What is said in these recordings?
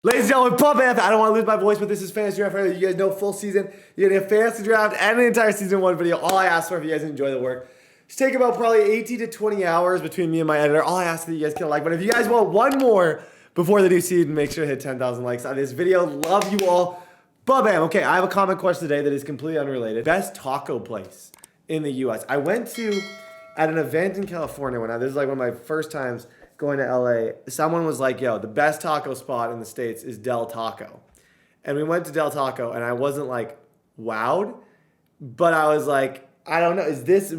Ladies and gentlemen, Pub Anth. I don't want to lose my voice, but this is Fantasy Draft. You guys know full season. You're going to get Fantasy Draft and an entire season one video. All I ask for, if you guys enjoy the work, just take about probably 18 to 20 hours between me and my editor. All I ask that you guys can like. But if you guys want one more before the new season, make sure to hit 10,000 likes on this video. Love you all. Pub Anth. Okay, I have a comment question today that is completely unrelated. Best taco place in the U.S. I went to, at an event in California, this is like one of my first times going to LA, someone was like, yo, the best taco spot in the States is Del Taco. And we went to Del Taco, and I wasn't like wowed, but I was like, I don't know,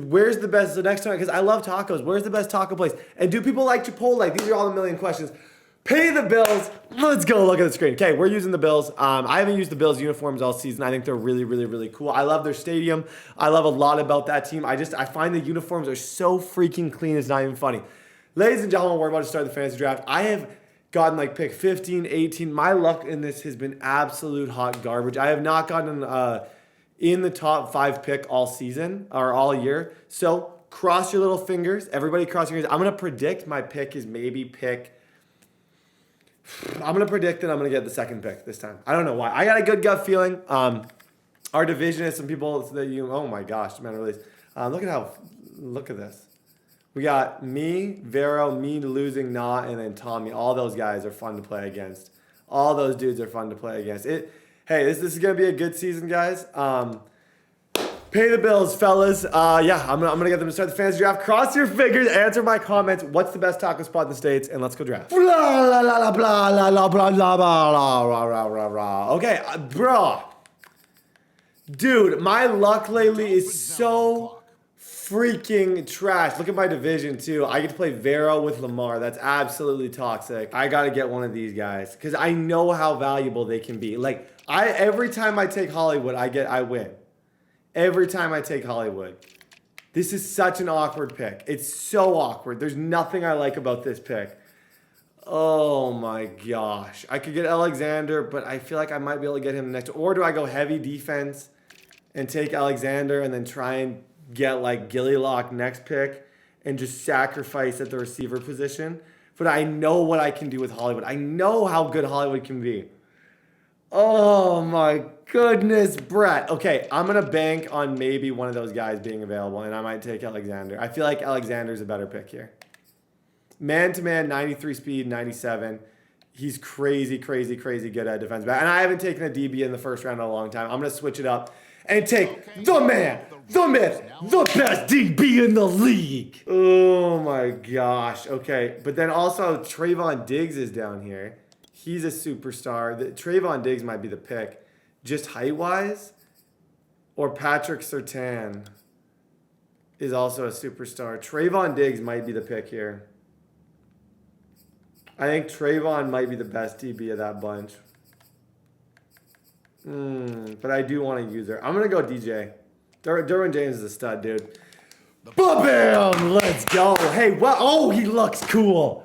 where's the best, the next time, because I love tacos, where's the best taco place? And do people like Chipotle? These are all the million questions. Pay the bills. Let's go look at the screen. Okay, we're using the Bills. I haven't used the Bills uniforms all season. I think they're really, really, really cool. I love their stadium. I love a lot about that team. I find the uniforms are so freaking clean, it's not even funny. Ladies and gentlemen, we're about to start the fantasy draft. I have gotten like pick 15, 18. My luck in this has been absolute hot garbage. I have not gotten in the top 5 pick all season or all year. So cross your little fingers. Everybody cross your fingers. I'm going to predict my pick is maybe I'm going to predict that I'm going to get the second pick this time. I don't know why. I got a good gut feeling. Our division is some people that oh my gosh, man, release. Look at this. We got me, Vero, me losing Nah, and then Tommy. All those guys are fun to play against. All those dudes are fun to play against. Hey, this is going to be a good season, guys. Pay the bills, fellas. Yeah, I'm gonna get them to start the fantasy draft. Cross your fingers, answer my comments. What's the best taco spot in the States? And let's go draft. Blah, blah, blah, blah, blah, blah, blah, blah, blah, blah, blah. Okay, bro. Dude, my luck lately is so freaking trash. Look at my division, too. I get to play Vero with Lamar. That's absolutely toxic. I got to get one of these guys because I know how valuable they can be. Like, every time I take Hollywood, I win. Every time I take Hollywood. This is such an awkward pick. It's so awkward. There's nothing I like about this pick. Oh my gosh. I could get Alexander, but I feel like I might be able to get him next. Or do I go heavy defense and take Alexander and then try and get like Gilly Lock next pick and just sacrifice at the receiver position? But I know what I can do with Hollywood. I know how good Hollywood can be. Oh my goodness, Brett. Okay, I'm going to bank on maybe one of those guys being available, and I might take Alexander. I feel like Alexander's a better pick here. Man-to-man, 93 speed, 97. He's crazy, crazy, crazy good at defense back. And I haven't taken a DB in the first round in a long time. I'm going to switch it up and take the man, the myth, the best DB in the league. Oh my gosh. Okay, but then also Trayvon Diggs is down here. He's a superstar. Trayvon Diggs might be the pick. Just height-wise, or Patrick Surtain is also a superstar. Trayvon Diggs might be the pick here. I think Trayvon might be the best DB of that bunch. But I do want to use her. I'm going to go DJ. Derwin James is a stud, dude. Bam! Let's go. Hey, well, oh, he looks cool.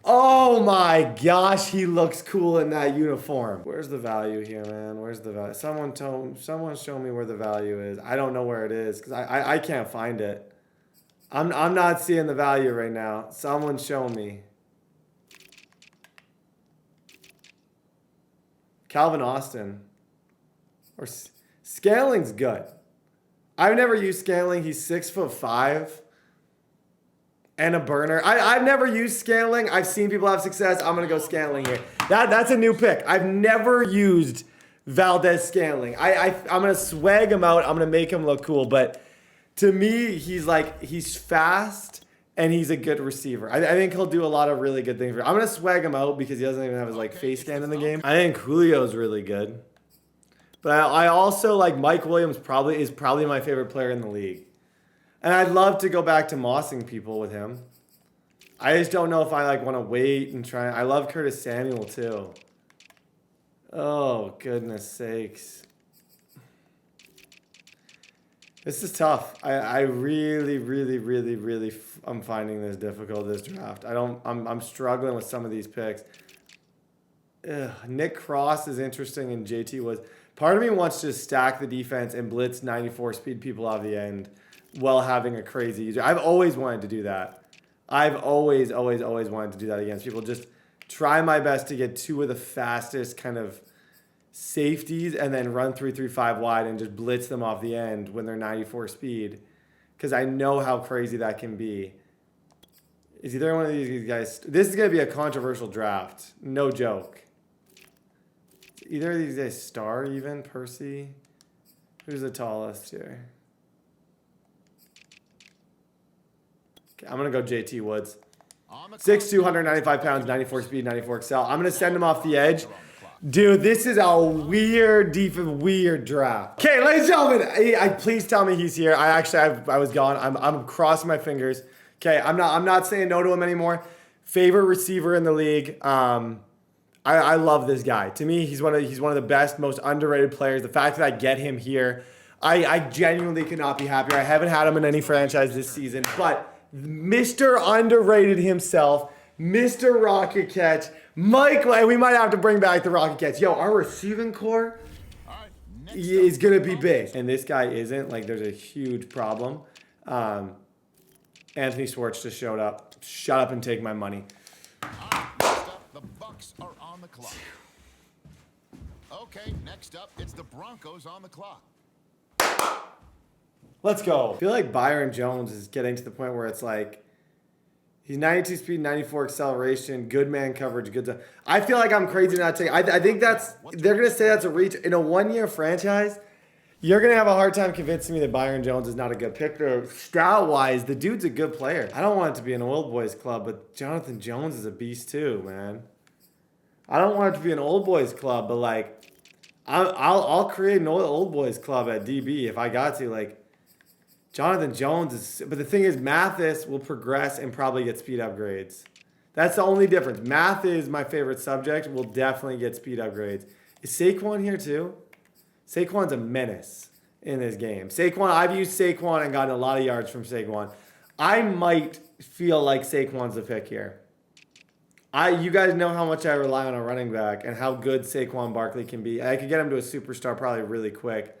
Oh my gosh, he looks cool in that uniform. Where's the value here, man? Where's the value? Someone show me where the value is. I don't know where it is because I can't find it. I'm not seeing the value right now. Someone show me. Calvin Austin. Or Scaling's good. I've never used Scaling. He's 6'5". And a burner. I've never used Scaling. I've seen people have success. I'm going to go Scaling here. That's a new pick. I've never used Valdez Scaling. I'm going to swag him out. I'm going to make him look cool. But to me, he's fast and he's a good receiver. I think he'll do a lot of really good things. I'm going to swag him out because he doesn't even have his face scan in the game. I think Julio's really good. But I also like Mike Williams is probably my favorite player in the league. And I'd love to go back to mossing people with him. I just don't know if I want to wait and try. I love Curtis Samuel too. Oh, goodness sakes. This is tough. I really, really, really, really, I'm finding this difficult, this draft. I'm struggling with some of these picks. Nick Cross is interesting and JT was. Part of me wants to stack the defense and blitz 94 speed people off the end while having a crazy user. I've always wanted to do that. I've always wanted to do that against people. Just try my best to get 2 of the fastest kind of safeties and then run 3-3-5 wide and just blitz them off the end when they're 94 speed. Because I know how crazy that can be. Is either one of these guys... This is going to be a controversial draft. No joke. Either of these guys star even? Percy? Who's the tallest here? Okay, I'm going to go JT Woods. 6'2", 195 pounds, 94 speed, 94 excel. I'm going to send him off the edge. Dude, this is a weird draft. Okay, ladies and gentlemen, please tell me he's here. I was gone. I'm crossing my fingers. Okay, I'm not saying no to him anymore. Favorite receiver in the league. I love this guy. To me, he's one of the best, most underrated players. The fact that I get him here, I genuinely could not be happier. I haven't had him in any franchise this season, but Mr. Underrated himself, Mr. Rocket Catch, Mike. We might have to bring back the Rocket Catch. Yo, our receiving core is gonna be big, and this guy isn't. Like, there's a huge problem. Anthony Schwartz just showed up. Shut up and take my money. The Bucks are on the clock. Okay, next up, it's the Broncos on the clock. Let's go. I feel like Byron Jones is getting to the point where it's like he's 92 speed, 94 acceleration, good man coverage, good. I feel like I'm crazy not taking. I think they're gonna say that's a reach in a 1-year franchise. You're gonna have a hard time convincing me that Byron Jones is not a good pick. Stroud-wise, the dude's a good player. I don't want it to be an old boys club, but Jonathan Jones is a beast too, man. I don't want it to be an old boys club, but like, I'll create an old boys club at DB if I got to. Like, Jonathan Jones is, but the thing is, Mathis will progress and probably get speed upgrades. That's the only difference. Math is my favorite subject. Will definitely get speed upgrades. Is Saquon here too? Saquon's a menace in this game. I've used Saquon and gotten a lot of yards from Saquon. I might feel like Saquon's the pick here. You guys know how much I rely on a running back and how good Saquon Barkley can be. I could get him to a superstar probably really quick.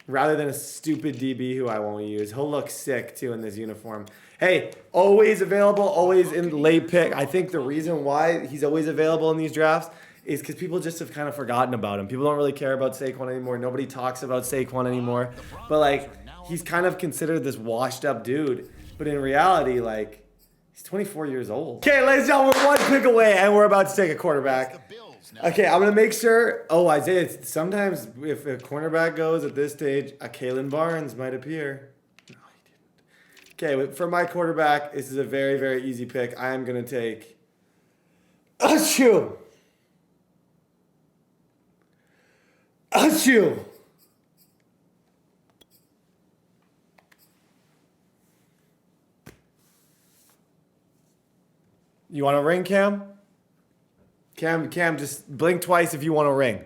Rather than a stupid DB who I won't use. He'll look sick too in this uniform. Hey, always available, always in late pick. I think the reason why he's always available in these drafts is because people just have kind of forgotten about him. People don't really care about Saquon anymore. Nobody talks about Saquon anymore. But, like, he's kind of considered this washed-up dude. But in reality, like, he's 24 years old. Okay, ladies and gentlemen, we're 1 pick away, and we're about to take a quarterback. Okay, I'm going to make sure. Oh, Isaiah, sometimes if a cornerback goes at this stage, a Kalen Barnes might appear. No, he didn't. Okay, for my quarterback, this is a very, very easy pick. I am going to take Achoo. Achoo. You want a ring, Cam? Cam, just blink twice if you want a ring.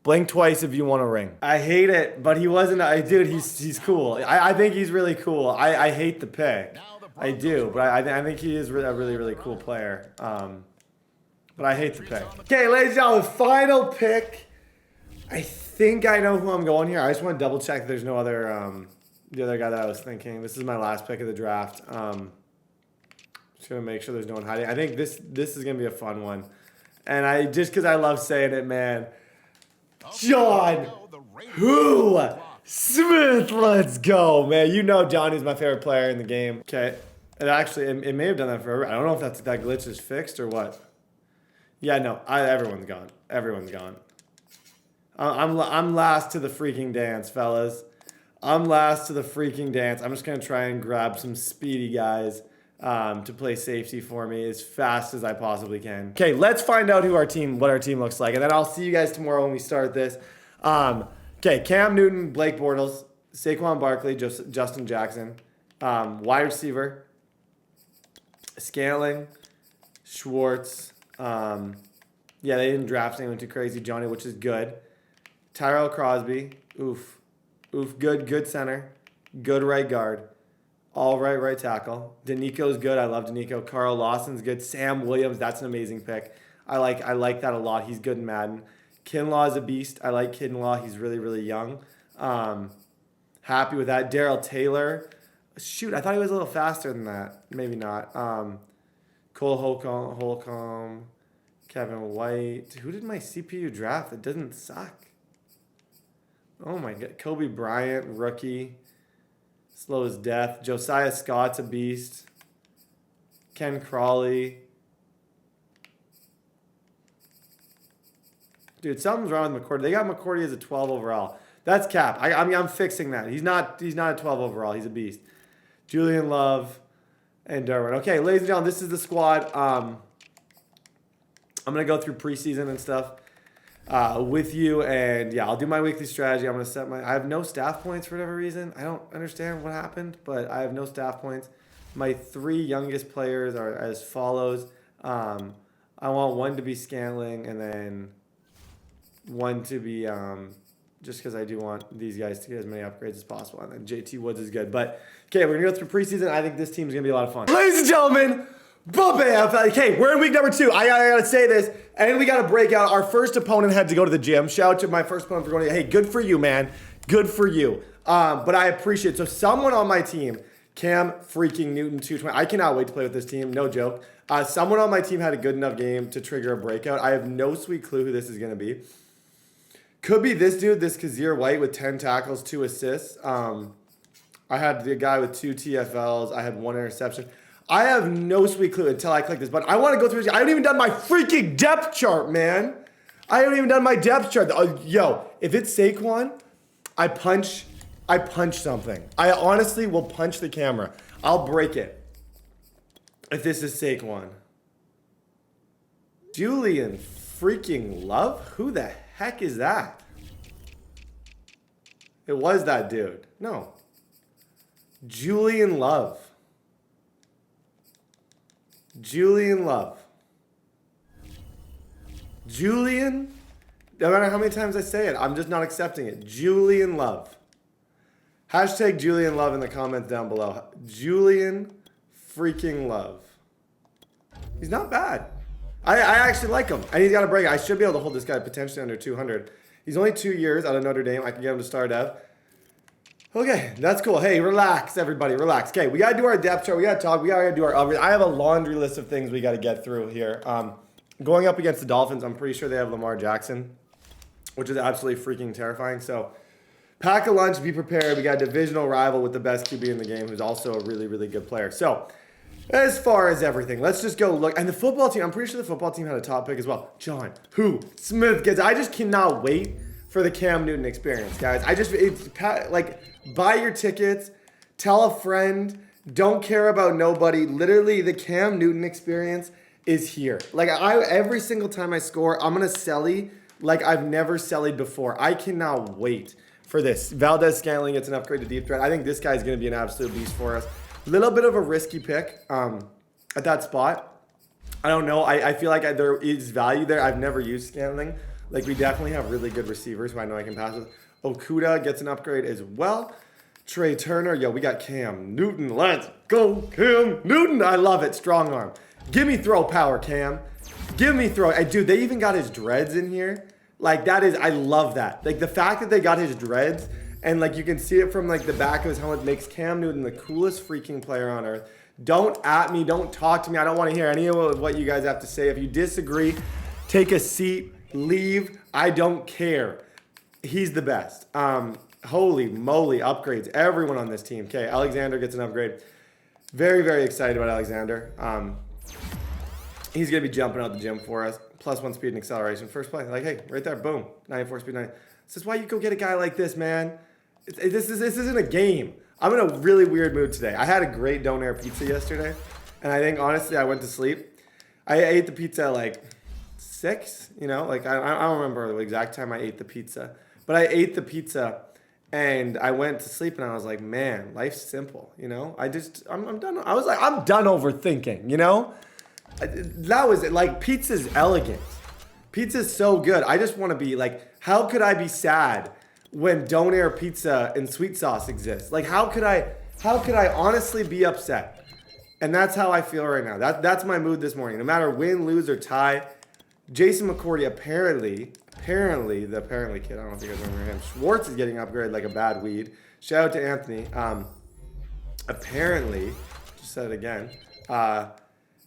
Blink twice if you want a ring. I hate it, but he wasn't. Dude, he's cool. I think he's really cool. I hate the pick. I do, but I think he is a really, really cool player. But I hate the pick. Okay, ladies and gentlemen, final pick. I think I know who I'm going here. I just want to double check that there's no other, the other guy that I was thinking. This is my last pick of the draft. Just going to make sure there's no one hiding. I think this is going to be a fun one. And just because I love saying it, man. John Who Smith, let's go, man. You know Johnny's my favorite player in the game. Okay. It may have done that forever. I don't know if that glitch is fixed or what. Yeah, no. Everyone's gone. Everyone's gone. I'm last to the freaking dance, fellas. I'm last to the freaking dance. I'm just going to try and grab some speedy guys to play safety for me as fast as I possibly can. Okay, let's find out what our team looks like, and then I'll see you guys tomorrow when we start this. Okay, Cam Newton, Blake Bortles, Saquon Barkley, Justin Jackson, wide receiver, Scantling, Schwartz. Yeah, they didn't draft anyone too crazy, Johnny, which is good. Tyrell Crosby, oof, good center, good right guard. All right tackle. Danico's good. I love Danico. Carl Lawson's good. Sam Williams, that's an amazing pick. I like that a lot. He's good in Madden. Kinlaw is a beast. I like Kinlaw. He's really, really young. Happy with that. Darrell Taylor. Shoot, I thought he was a little faster than that. Maybe not. Cole Holcomb, Kevin White. Who did my CPU draft? It doesn't suck. Oh my God. Kobe Bryant, rookie. Slow as death. Josiah Scott's a beast. Ken Crawley. Dude, something's wrong with McCourty. They got McCourty as a 12 overall. That's cap. I mean, I'm fixing that. He's not a 12 overall. He's a beast. Julian Love and Derwin. Okay, ladies and gentlemen, this is the squad. I'm going to go through preseason and stuff with you. And, yeah, I'll do my weekly strategy. I'm going to set my... I have no staff points for whatever reason. I don't understand what happened, but I have no staff points. My 3 youngest players are as follows. I want 1 to be Scantling and then 1 to be... just because I do want these guys to get as many upgrades as possible. And then JT Woods is good. But, okay, we're going to go through preseason. I think this team is going to be a lot of fun. Ladies and gentlemen, okay, we're in week number 2. I got to say this. And we got to break out. Our first opponent had to go to the gym. Shout out to my first opponent for going to, hey, good for you, man. Good for you. But I appreciate it. So someone on my team, Cam freaking Newton 220. I cannot wait to play with this team. No joke. Someone on my team had a good enough game to trigger a breakout. I have no sweet clue who this is going to be. Could be this dude, this Kazir White with 10 tackles, 2 assists. I had the guy with 2 TFLs. I had 1 interception. I have no sweet clue until I click this button. I want to go through this. I haven't even done my freaking depth chart, man. I haven't even done my depth chart. Yo, if it's Saquon, I punch something. I honestly will punch the camera. I'll break it if this is Saquon. Julian freaking Love? Who the heck is that? It was that dude. No. Julian Love. Julian Love. Julian, no matter how many times I say it, I'm just not accepting it. Julian Love. Hashtag Julian Love in the comments down below. Julian freaking Love. He's not bad. I actually like him. And he's got a break. I should be able to hold this guy potentially under 200. He's only 2 years out of Notre Dame. I can get him to star dev. Okay, that's cool. Hey, relax, everybody. Relax. Okay, we got to do our depth chart. We got to talk. We got to do our upgrade. I have a laundry list of things we got to get through here. Going up against the Dolphins, I'm pretty sure they have Lamar Jackson, which is absolutely freaking terrifying. So pack a lunch, be prepared. We got a divisional rival with the best QB in the game who's also a really, really good player. So as far as everything, let's just go look. And the football team, I'm pretty sure the football team had a top pick as well. John, who? Smith gets. I just cannot wait for the Cam Newton experience, guys. Buy your tickets, tell a friend, don't care about nobody. Literally, the Cam Newton experience is here. Every single time I score, I'm going to selly like I've never sellied before. I cannot wait for this. Valdez Scantling gets an upgrade to deep threat. I think this guy's going to be an absolute beast for us. Little bit of a risky pick at that spot. I don't know. I feel like there is value there. I've never used Scantling. We definitely have really good receivers who I know I can pass with. Okuda gets an upgrade as well. Trey Turner. Yo, we got Cam Newton. Let's go, Cam Newton. I love it. Strong arm. Give me throw power, Cam. Give me throw. Hey, dude, they even got his dreads in here. I love that. The fact that they got his dreads and you can see it from the back of his helmet makes Cam Newton the coolest freaking player on earth. Don't at me. Don't talk to me. I don't want to hear any of what you guys have to say. If you disagree, take a seat. Leave. I don't care. He's the best. Holy moly, upgrades. Everyone on this team. Okay, Alexander gets an upgrade. Very, very excited about Alexander. He's going to be jumping out the gym for us. +1 speed and acceleration. First play. Hey, right there. Boom. 94 speed. 90. This is why you go get a guy like this, man. This isn't a game. I'm in a really weird mood today. I had a great donair pizza yesterday. And I think, honestly, I went to sleep. I ate the pizza at 6. I don't remember the exact time I ate the pizza. But I ate the pizza. And I went to sleep and I was like, man, life's simple, I'm done. I was I'm done overthinking, That was it. Pizza's elegant. Pizza's so good. I just want to be how could I be sad when donair pizza and sweet sauce exists? How could I honestly be upset? And that's how I feel right now. That's my mood this morning. No matter win, lose, or tie, Jason McCourty apparently the apparently kid, I don't know if you guys remember him. Schwartz is getting upgraded like a bad weed. Shout out to Anthony. Apparently, just said it again.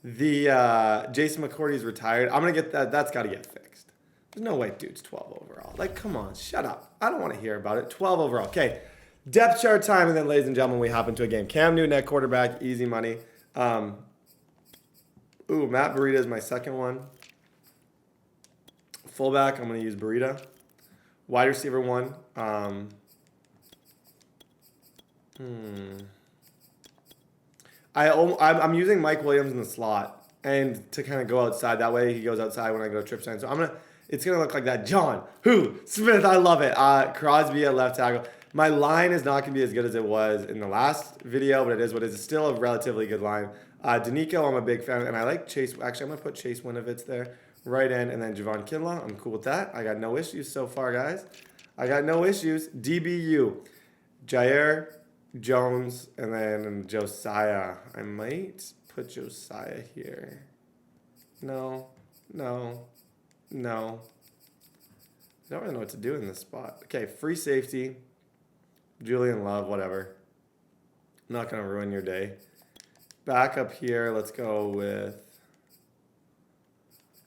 The Jason McCourty's retired. I'm going to get that. That's got to get fixed. There's no way dude's 12 overall. Like, come on, shut up. I don't want to hear about it. 12 overall. Okay, depth chart time, and then, ladies and gentlemen, we hop into a game. Cam Newton at quarterback, easy money. Matt Breida is my second one. Fullback, I'm going to use Breida. Wide receiver one. I'm using Mike Williams in the slot and to kind of go outside. That way he goes outside when I go trip sign. So it's gonna look like that. John Smith, I love it. Crosby at left tackle. My line is not gonna be as good as it was in the last video, but it is what it is. It's still a relatively good line. Danico, I'm a big fan, and I like Chase. Actually, I'm gonna put Chase Winovitz there, right end, and then Javon Kinlaw. I'm cool with that. I got no issues so far, guys. I got no issues. DBU, Jair Jones, and then Josiah. I might put Josiah here. No. I don't really know what to do in this spot. Okay, free safety. Julian Love, whatever. I'm not going to ruin your day. Back up here, let's go with...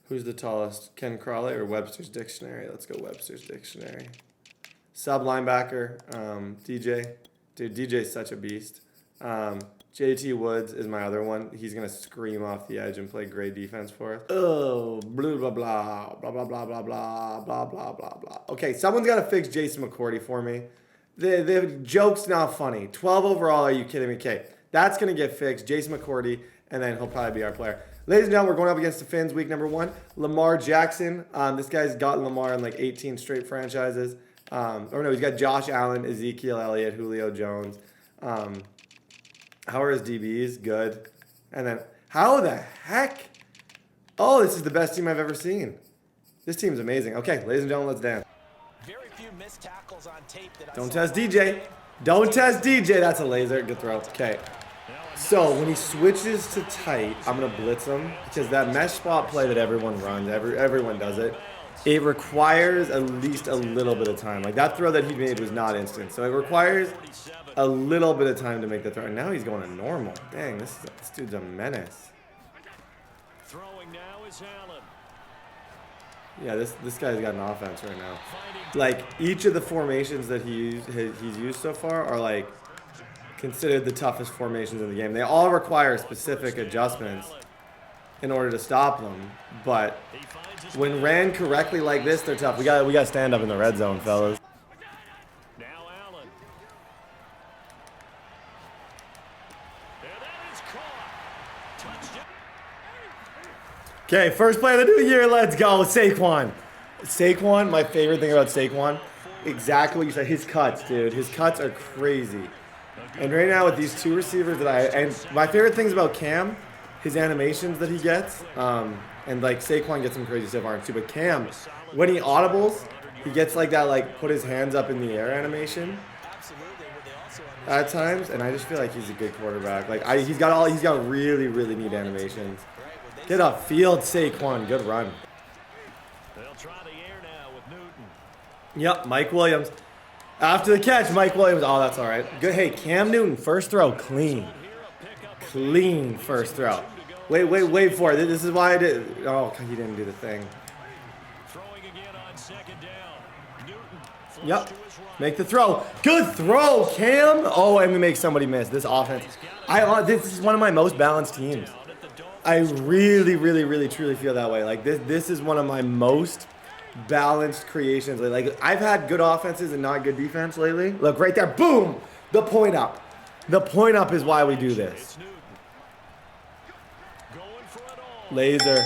Who's the tallest? Ken Crawley or Webster's Dictionary? Let's go Webster's Dictionary. Sub linebacker, DJ. Dude, DJ's such a beast. JT Woods is my other one. He's going to scream off the edge and play great defense for us. Oh, blah, blah, blah, blah, blah, blah, blah, blah, blah, blah, blah, blah. Okay, someone's got to fix Jason McCourty for me. The joke's not funny. 12 overall, are you kidding me? Okay, that's going to get fixed. Jason McCourty, and then he'll probably be our player. Ladies and gentlemen, we're going up against the Finns, week number 1. Lamar Jackson. This guy's gotten Lamar in like 18 straight franchises. He's got Josh Allen, Ezekiel Elliott, Julio Jones. How are his DBs? Good. And then, how the heck? Oh, this is the best team I've ever seen. This team's amazing. Okay, ladies and gentlemen, let's dance. Very few missed tackles on tape that Don't test DJ. Don't test DJ. That's a laser. Good throw. Okay. So when he switches to tight, I'm going to blitz him because that mesh spot play that everyone runs, everyone does it. It requires at least a little bit of time. Like that throw that he made was not instant. So it requires a little bit of time to make the throw. And now he's going to normal. Dang, this dude's a menace. Throwing now is Allen. Yeah, this guy's got an offense right now. Like each of the formations that he's used so far are like considered the toughest formations in the game. They all require specific adjustments in order to stop them, but when ran correctly like this, they're tough. We got to stand up in the red zone, fellas. Now Allen. And that is caught. Touchdown. Okay, first play of the new year. Let's go, Saquon. Saquon, my favorite thing about Saquon, exactly what you said. His cuts, dude. His cuts are crazy. And right now with these two receivers and my favorite things about Cam, his animations that he gets, and like Saquon gets some crazy stiff arms too, but Cam, when he audibles, he gets like that, like put his hands up in the air animation at times, and I just feel like he's a good quarterback. Like he's got really, really neat animations. Get up field, Saquon, good run. They'll try the air now with Newton. Yep, Mike Williams. After the catch, Mike Williams. Oh, that's all right. Good. Hey, Cam Newton, first throw, clean. Clean first throw. Wait for it. This is why I did. Oh, he didn't do the thing. Throwing again on second down. Newton. Yep. Make the throw. Good throw, Cam. Oh, and we make somebody miss. This offense. This is one of my most balanced teams. I really, really, really, truly feel that way. Like this is one of my most balanced creations. Like I've had good offenses and not good defense lately. Look right there. Boom. The point up. The point up is why we do this. Laser.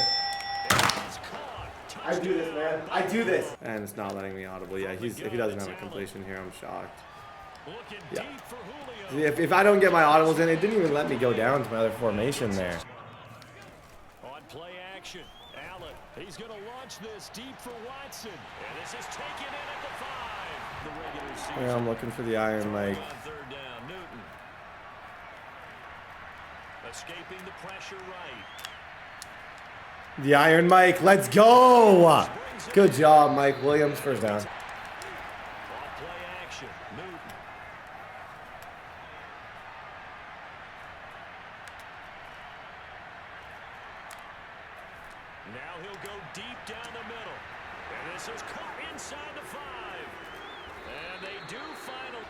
I do this, man. I do this. And it's not letting me audible. Yeah, if he doesn't have a completion here, I'm shocked. Yeah. If I don't get my audibles in, it didn't even let me go down to my other formation there. On play action, Allen. He's going to launch this deep for Watson. And this is taken in at the 5. The regular season. Yeah, I'm looking for the Iron Mike. On third down, Newton. Escaping the pressure right. The Iron Mike, let's go! Good job, Mike Williams, first down. On play action, Newton. Now he'll go deep down the middle. And this is caught inside the 5. And they do final.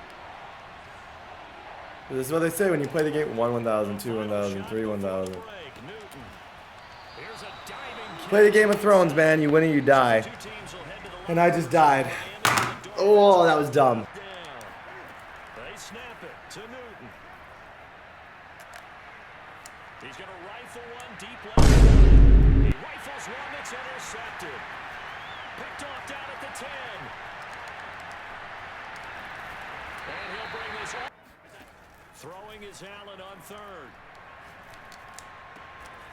This is what they say when you play the game. 1, 1,000, 2, 1,000, 3, 1,000. Play the Game of Thrones, man. You win or you die. And I just died. Oh, that was dumb. They snap it to Newton. He's going to rifle one deep left. He rifles one that's intercepted. Picked off down at the 10. And he'll bring this up. Throwing is Allen on 3rd.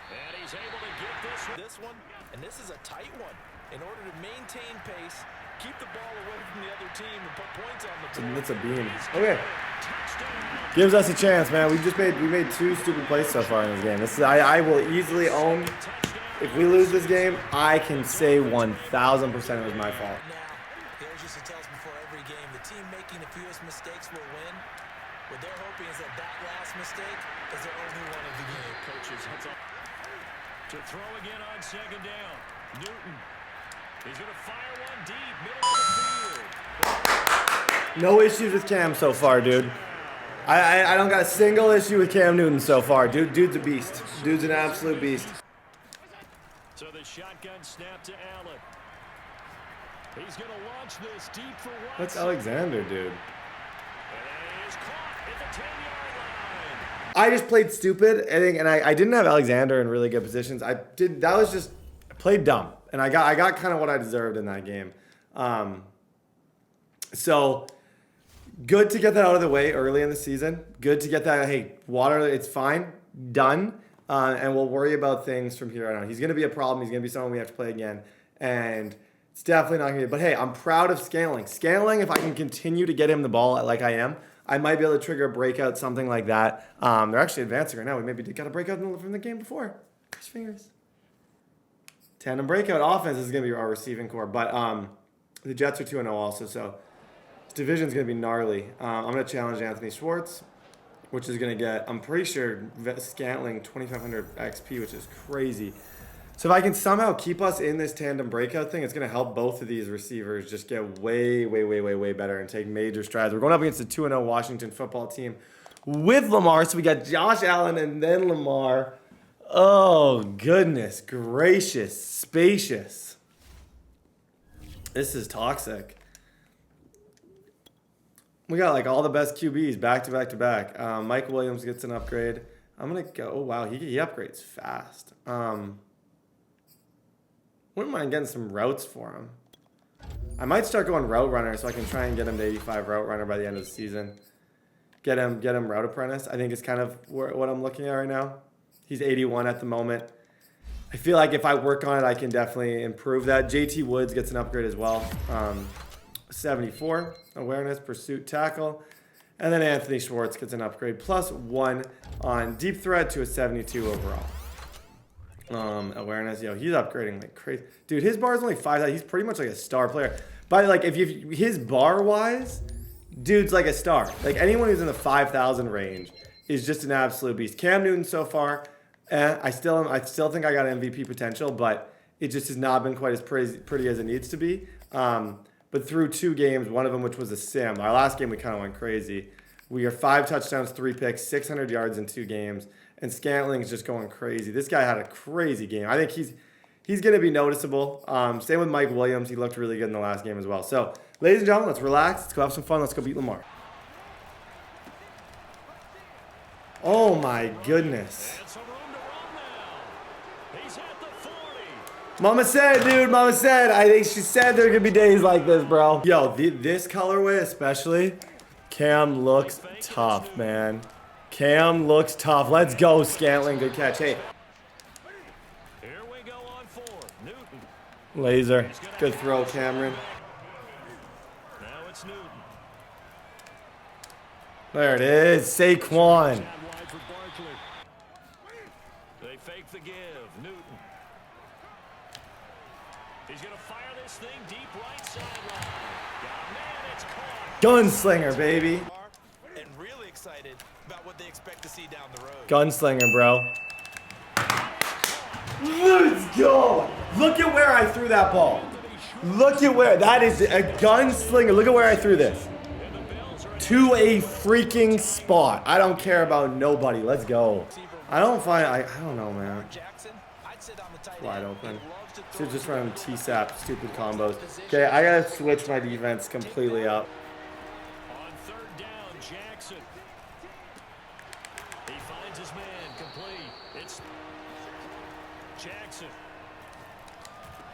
And he's able to get this one. And this is a tight one. In order to maintain pace, keep the ball away from the other team and put points on the board. That's a beam. Okay. Gives us a chance, man. We made 2 stupid plays so far in this game. This is I will easily own. If we lose this game, I can say 1,000% it was my fault. Now, here's just to tell us before every game, the team making the fewest mistakes will win. What they're hoping is that last mistake is their only one of the game. Coaches, to throw again on 2nd down. Newton. He's going to fire one deep, middle of the field. No issues with Cam so far, dude. I don't got a single issue with Cam Newton so far. Dude's a beast. Dude's an absolute beast. So the shotgun snap to Allen. He's going to launch this deep for Watson. What's Alexander, dude? And he is caught at the 10-yard line. I just played stupid, I think, and I didn't have Alexander in really good positions. I played dumb, and I got kind of what I deserved in that game. So good to get that out of the way early in the season. Good to get that. Hey, water, it's fine, done, and we'll worry about things from here on out. He's going to be a problem. He's going to be someone we have to play again, and it's definitely not going to be. But hey, I'm proud of Scantling. Scantling, if I can continue to get him the ball like I am, I might be able to trigger a breakout, something like that. They're actually advancing right now. We maybe got a breakout from the game before. Cross fingers. Tandem breakout offense is going to be our receiving core. But the Jets are 2-0 also, so this division is going to be gnarly. I'm going to challenge Anthony Schwartz, which is going to get, I'm pretty sure, Scantling 2,500 XP, which is crazy. So if I can somehow keep us in this tandem breakout thing, it's going to help both of these receivers just get way better and take major strides. We're going up against the 2-0 Washington football team with Lamar. So we got Josh Allen and then Lamar. Oh, goodness gracious, spacious. This is toxic. We got like all the best QBs back to back. Mike Williams gets an upgrade. I'm going to go, oh wow, he upgrades fast. Wouldn't mind getting some routes for him. I might start going route runner so I can try and get him to 85 route runner by the end of the season. Get him route apprentice. I think it's kind of what I'm looking at right now. He's 81 at the moment. I feel like if I work on it, I can definitely improve that. JT Woods gets an upgrade as well. 74 awareness, pursuit, tackle. And then Anthony Schwartz gets an upgrade +1 on deep threat to a 72 overall. Awareness, he's upgrading like crazy. Dude, his bar is only 5,000. He's pretty much like a star player. But like if you his bar wise, dude's like a star. Like anyone who's in the 5,000 range is just an absolute beast. Cam Newton so far, I still think I got MVP potential, but it just has not been quite as pretty as it needs to be. But through 2 games, one of them which was a sim. Our last game we kind of went crazy. We are 5 touchdowns, 3 picks, 600 yards in 2 games. And Scantling's just going crazy. This guy had a crazy game. I think he's going to be noticeable. Same with Mike Williams. He looked really good in the last game as well. So, ladies and gentlemen, let's relax. Let's go have some fun. Let's go beat Lamar. Oh, my goodness. Mama said, dude. Mama said. I think she said there could be days like this, bro. Yo, this colorway especially, Cam looks tough, man. Cam looks tough. Let's go, Scantling. Good catch. Hey. Here we go on 4. Newton. Laser. Good throw, Cameron. Now it's Newton. There it is. Saquon. They fake the give. Newton. He's going to fire this thing deep right sideline. Man, it's caught. Gunslinger, baby. And really excited about what they expect to see down the road. Gunslinger, bro. Let's go. Look at where I threw that ball. Look at where. That is a gunslinger. Look at where I threw this. To a freaking spot. I don't care about nobody. Let's go. I don't know, man. Wide open. Should just run T-sap, stupid combos. Okay, I gotta switch my defense completely up. On third down, Jackson. He finds his man complete. It's Jackson.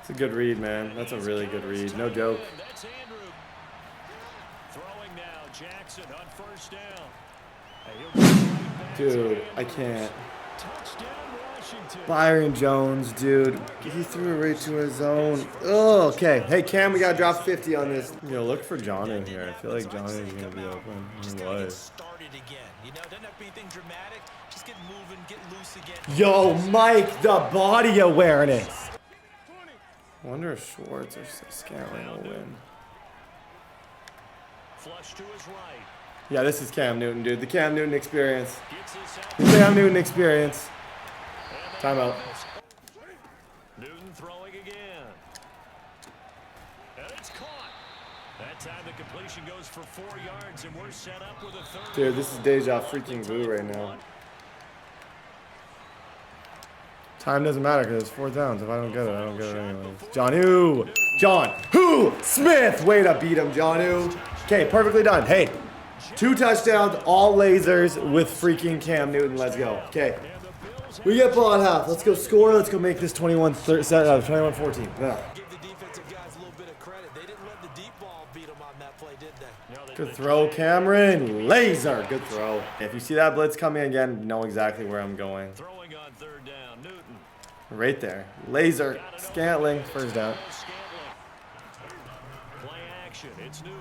It's a good read, man. That's a really good read. No joke. That's Andrew. Throwing now, Jackson on first down. Dude, I can't. Touchdown, Washington. Byron Jones, dude. He threw it right to his zone. Oh, okay. Hey, Cam, we gotta drop 50 on this. You know, look for John in here. I feel like John is gonna be open. He was. Started again. You know, doesn't have to be anything dramatic. Just get moving, get loose again. Yo, Mike, the body awareness. I wonder if Schwartz or Scantling will win. Flush to his right. Yeah, this is Cam Newton, dude. The Cam Newton experience. The Cam Newton experience. Timeout. Newton throwing again. And it's caught. That time the completion goes for 4 yards, and we're set up with a third. Dude, this is deja freaking vu right now. Time doesn't matter because it's 4 downs. If I don't get it, I don't get it anyways. John Who Smith. Way to beat him, John Who. Okay, perfectly done. Hey, 2 touchdowns, all lasers with freaking Cam Newton. Let's go. Okay. We get ball at half. Let's go score. Let's go make this 21-14. Yeah. Give the defensive guys a little bit of credit. They didn't let the deep ball beat them on that play, did they? Good throw, Cameron. Laser. Good throw. If you see that blitz coming again, know exactly where I'm going. Throwing on third down, Newton. Right there. Laser. Scantling. First down. Play action. It's Newton.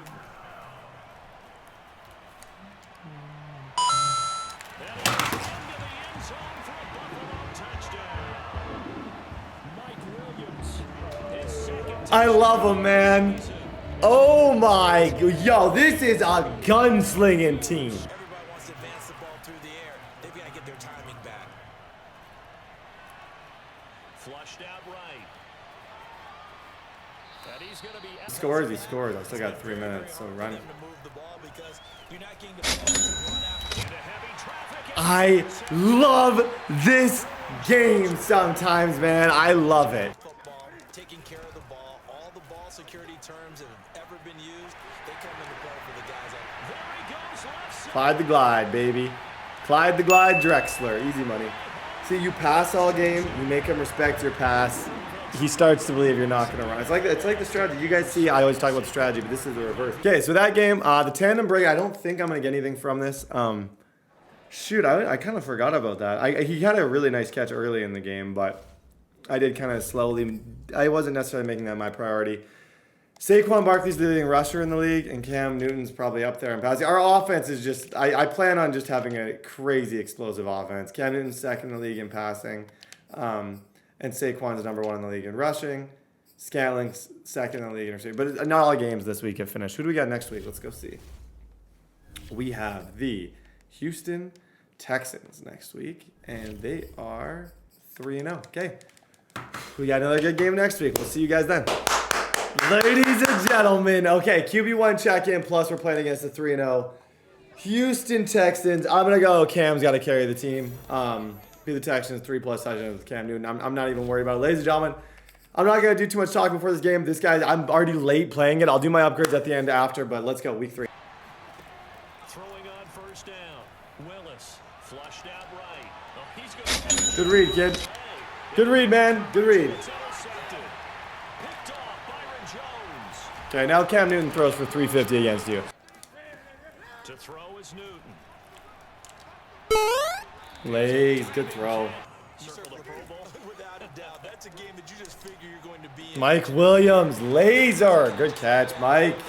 I love him, man. Oh my, yo, this is a gunslinging team. Everybody wants to advance the ball through the air. They've got to get their timing back. Flushed out right. And he's going to be He scores, he scores. I still got 3 minutes, so run. I love this game sometimes, man. I love it. Taking care of the ball, all the ball security terms that have ever been used, they come into play for the guys. There he goes, left side. Clyde the Glide, baby. Clyde the Glide Drexler. Easy money. See, you pass all game, you make him respect your pass. He starts to believe you're not going to run. It's like the strategy. You guys see, I always talk about the strategy, but this is the reverse. Okay, so that game, the tandem break, I don't think I'm going to get anything from this. Shoot, I kind of forgot about that. He had a really nice catch early in the game, but I did kind of slowly. I wasn't necessarily making that my priority. Saquon Barkley's the leading rusher in the league, and Cam Newton's probably up there in passing. Our offense is just, I plan on just having a crazy explosive offense. Cam Newton's second in the league in passing, and Saquon's number 1 in the league in rushing. Scantling's second in the league in receiving. But not all games this week have finished. Who do we got next week? Let's go see. We have the Houston Texans next week, and they are 3-0. Okay. We got another good game next week. We'll see you guys then. Ladies and gentlemen, okay, QB1 check-in, plus we're playing against the 3-0 Houston Texans. I'm going to go Cam's got to carry the team. Be the Texans, 3+ touchdowns with Cam Newton. I'm not even worried about it. Ladies and gentlemen, I'm not going to do too much talking before this game. This guy, I'm already late playing it. I'll do my upgrades at the end after, but let's go, week 3. Throwing on first down. Willis flushed out right. Oh, he's going Good read, kid. Good read, man. Good read. It's intercepted. Picked off Byron Jones. Okay, now Cam Newton throws for 350 against you. To throw is Newton. Lays, good throw. Circle the Pro Bowl. Without a doubt, that's a game that you just figure you're going to be in. Mike Williams, laser. Good catch, Mike.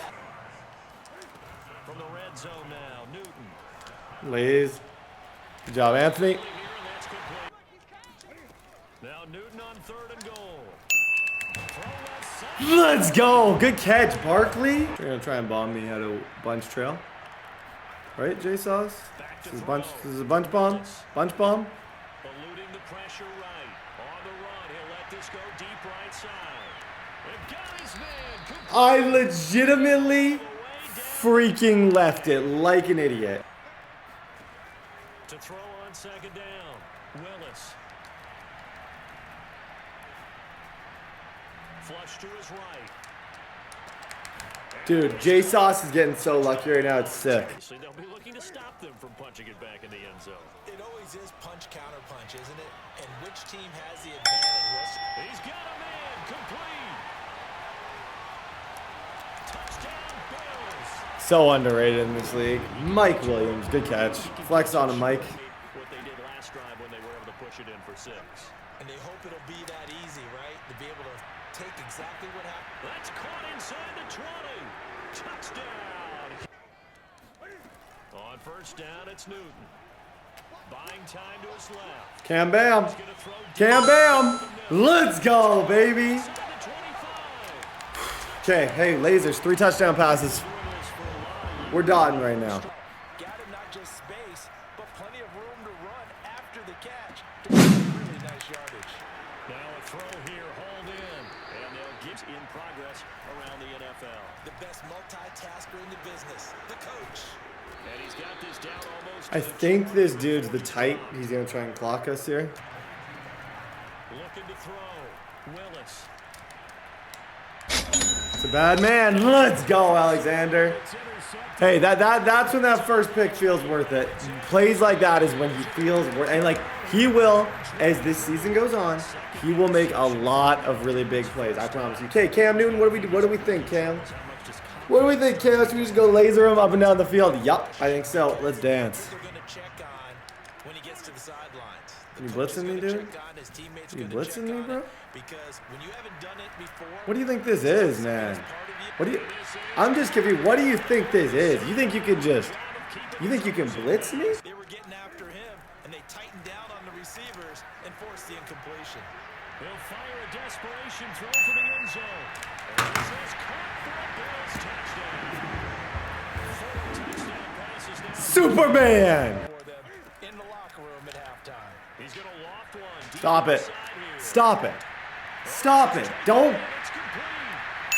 From the red zone now, Newton. Lays. Good job, Anthony. Here, and that's complete. Now Newton on third and goal. Throw left side. Let's go. Good catch, Barkley. You're going to try and bomb me out of bunch trail. Right, J-Sauce? This is a bunch bomb. Bunch bomb. Eluding the pressure right. On the run, he'll let this go deep right side. And got his man. I legitimately freaking left it like an idiot. To throw on second down. Willis. Flush to his right. Dude, J-Sauce is getting so lucky right now, it's sick. So they'll be looking to stop them from punching it back in the end zone. It always is punch counter punch, isn't it? And which team has the advantage? He's got a man complete. Touchdown Bills. So underrated in this league. Mike Williams, good catch. Flex on him, Mike. What they did last drive when they were able to push it in for 6. And they hope it'll be that easy, right? To be able to take exactly what happened. That's caught inside the 20. Touchdown. On first down, it's Newton. Buying time to his left. Cam Bam. He's gonna throw Cam Bam. Let's go, baby. inside the 25. Okay, hey, lasers, 3 touchdown passes. We're dotting right now. Got him not just space, but plenty of room to run after the catch. Really nice yardage. Now a throw here, hauled in. And they'll get in progress around the NFL. The best multitasker in the business, the coach. And he's got this down almost. I think this dude's the tight. He's going to try and clock us here. Looking to throw. Willis. It's a bad man. Let's go, Alexander. Hey, that's when that first pick feels worth it. Plays like that is when he feels worth it. And, like, he will, as this season goes on, he will make a lot of really big plays. I promise you. Okay, Cam Newton, what do we think, Cam? What do we think, Cam? Should we just go laser him up and down the field? Yup, I think so. Let's dance. They're going to check on when he gets to the sidelines. You blitzing me, dude? You blitzing me, bro? Because when you haven't done it before, What do you think this is, man? What do you? I'm just confused. What do you think this is? You think you can just? You think you can blitz me? they were getting after him, and they tightened down on the receivers and forced the incompletion. He'll fire a desperation throw for the end zone. And this is caught for a Bills touchdown. 4 touchdown passes now. Superman! For them in the locker room at halftime. He's going to loft one. Deep Stop it. inside here. Stop it. Stop it. Don't. It's complete.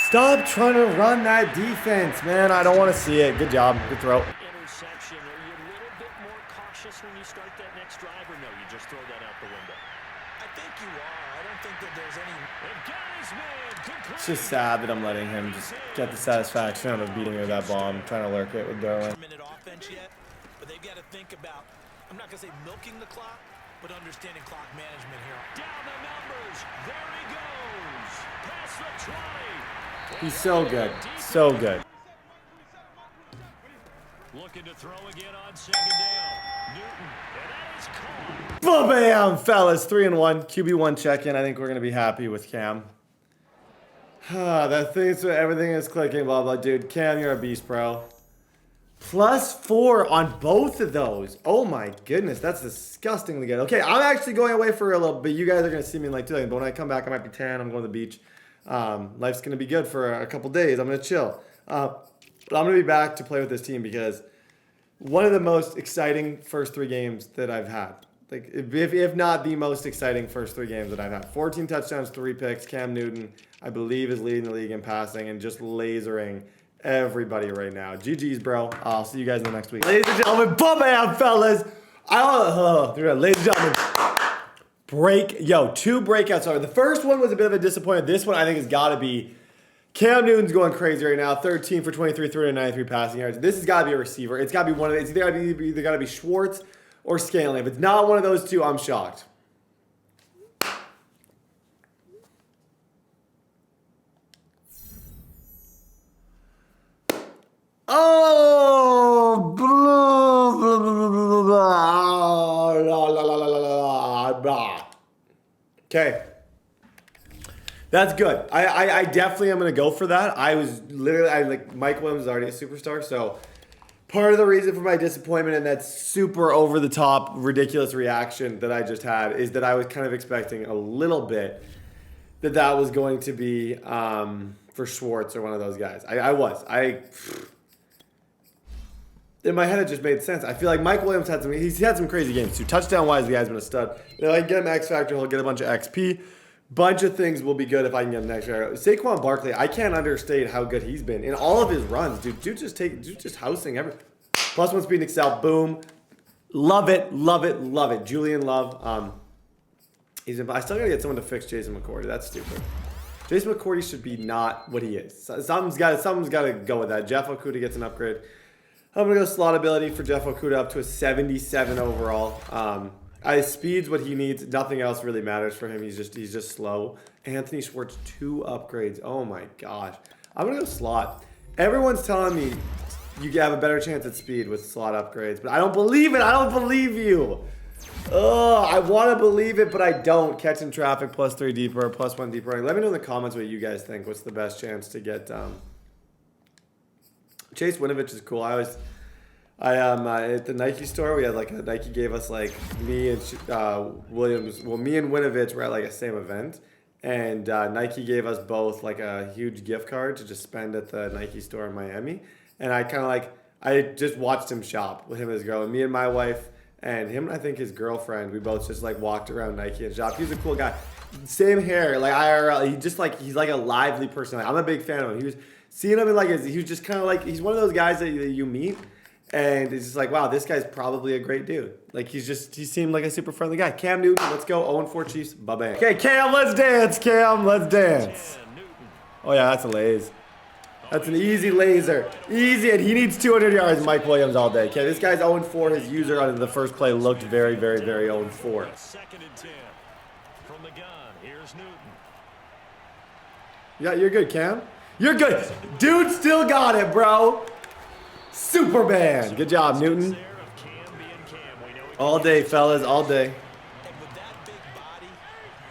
Stop trying to run that defense, man. I don't want to see it. Good job. Good throw. Interception. Are you a little bit more cautious when you start that next drive, or no? You just throw that out the window. I think you are. I don't think that there's any. And guys, man, complete. It's just sad that I'm letting him just get the satisfaction out of beating me with that bomb, trying to lurk it with Darwin. Minute offense yet, but they've got to think about, I'm not going to say milking the clock, but understanding clock management here. Down the numbers. There he goes. Past the 20. He's so good. So good. Looking to throw again on second down. Newton. And that is caught. Ba-bam, fellas. 3-1. QB1 check-in. I think we're going to be happy with Cam. That thing, so everything is clicking, blah, blah. Dude, Cam, you're a beast, bro. +4 on both of those. Oh, my goodness. That's disgustingly good. Okay, I'm actually going away for a little bit. You guys are going to see me in like 2 seconds. But when I come back, I might be tan. I'm going to the beach. Life's going to be good for a couple days. I'm going to chill. But I'm going to be back to play with this team because one of the most exciting first 3 games that I've had. Like, if not the most exciting first 3 games that I've had. 14 touchdowns, 3 picks. Cam Newton, I believe, is leading the league in passing and just lasering everybody right now. GG's, bro. I'll see you guys in the next week. Ladies and gentlemen, bam, fellas. Ladies and gentlemen, 2 breakouts are. The first one was a bit of a disappointment. This one, I think, has got to be Cam Newton's going crazy right now. 13 for 23, 393 passing yards. This has got to be a receiver. It's got to be one of the. It's either got to be Schwartz or Scanlon. If it's not one of those 2, I'm shocked. Oh, okay. That's good. I definitely am going to go for that. Mike Williams is already a superstar, so part of the reason for my disappointment and that super over-the-top, ridiculous reaction that I just had is that I was kind of expecting a little bit that was going to be for Schwartz or one of those guys. In my head, it just made sense. I feel like Mike Williams he's had some crazy games too. Touchdown-wise, the guy's been a stud. I get him X Factor, he'll get a bunch of XP. Bunch of things will be good if I can get him next year. Saquon Barkley, I can't understate how good he's been in all of his runs, dude. Dude just housing every. +1 speed and excel, boom. Love it, love it, love it. Julian Love. I still gotta get someone to fix Jason McCourty. That's stupid. Jason McCourty should be not what he is. Something's got to go with that. Jeff Okudah gets an upgrade. I'm gonna go slot ability for Jeff Okudah up to a 77 overall. Speed's what he needs. Nothing else really matters for him. He's just slow. Anthony Schwartz 2 upgrades. Oh my gosh. I'm gonna go slot. Everyone's telling me you have a better chance at speed with slot upgrades, but I don't believe it. I don't believe you. I want to believe it, but I don't. Catching traffic +3 deeper, +1 deeper. Let me know in the comments what you guys think. What's the best chance to get Chase Winovich is cool. At the Nike store, we had like Nike gave us like me and Williams. Well, me and Winovich were at like a same event, and Nike gave us both like a huge gift card to just spend at the Nike store in Miami. And I just watched him shop with him and his girl, and me and my wife and him. I think his girlfriend. We both just like walked around Nike and shopped. He's a cool guy. Same hair, like IRL. He's like a lively person. I'm a big fan of him. He was seeing him in like he was just kind of like he's one of those guys that you meet. And it's just like, wow, this guy's probably a great dude. Like, he seemed like a super friendly guy. Cam Newton, let's go. 0-4 Chiefs. Bye-bye. Okay, Cam, let's dance. Cam, let's dance. Oh, yeah, that's a laze. That's an easy laser. Easy, and he needs 200 yards, Mike Williams, all day. Okay, this guy's 0-4. His user on the first play looked very, very, very 0-4. Second and 10 from the gun. Here's Newton. Yeah, you're good, Cam. You're good. Dude still got it, bro. Superman. Good job, Newton. All day, fellas, all day. And with that big body,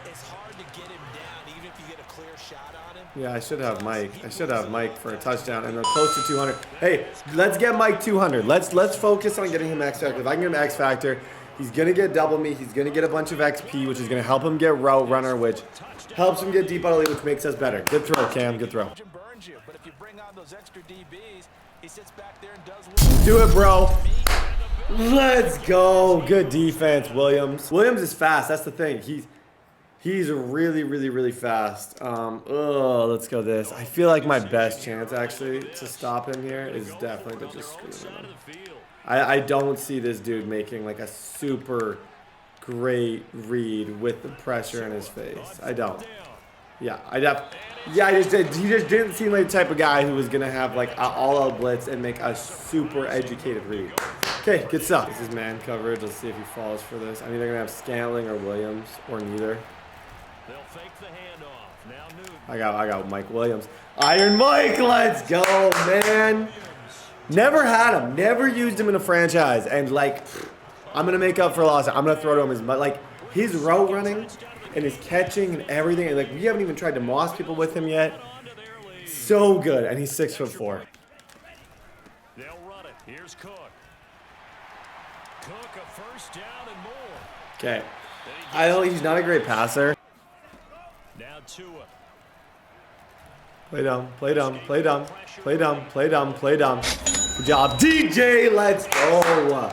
it's hard to get him down, even if you get a clear shot on him. Yeah, I should have Mike. I should have Mike for a touchdown, and they're close to 200. Hey, let's get Mike 200. Let's focus on getting him X Factor. If I can get him X Factor, he's gonna get double me. He's gonna get a bunch of XP, which is gonna help him get route runner, which helps him get deep out of the lead, which makes us better. Good throw, Cam. Good throw. Burns you, but if you bring on those extra DBs, he sits back there and does Do it, bro. Let's go. Good defense, Williams. Williams is fast. That's the thing. He's really, really, really fast. Let's go this. I feel like my best chance, actually, to stop him here is definitely to just screw him. I don't see this dude making, like, a super great read with the pressure in his face. I don't. Yeah, he just didn't seem like the type of guy who was going to have, like, all-out blitz and make a super educated read. Okay, good stuff. This is man coverage. Let's see if he falls for this. I'm either going to have Scantling or Williams, or neither. They'll fake the handoff. Now Newton. I got Mike Williams. Iron Mike, let's go, man. Never had him. Never used him in a franchise. And, like, I'm going to make up for loss. I'm going to throw to him his route running and his catching and everything. And, like, we haven't even tried to moss people with him yet. So good. And he's 6'4". They'll run it. Here's Cook. Cook, a first down and more. Okay. He's not a great passer. Now Tua. Play dumb. Play dumb. Play dumb. Play dumb. Play dumb. Play dumb. Good job, DJ. Let's go.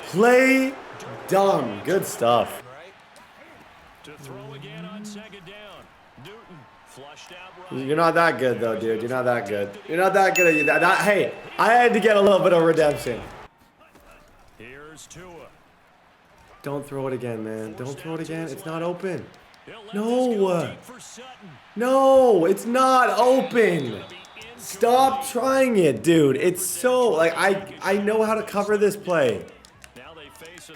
Play dumb. Good stuff. To throw again on second down. Newton flushed out right. You're not that good, though, dude. You're not that good. You're not that good. Hey, I had to get a little bit of redemption. Here's Tua. Don't throw it again, man. Don't throw it again. It's not open. No. No, it's not open. Stop trying it, dude. It's so, like, I know how to cover this play.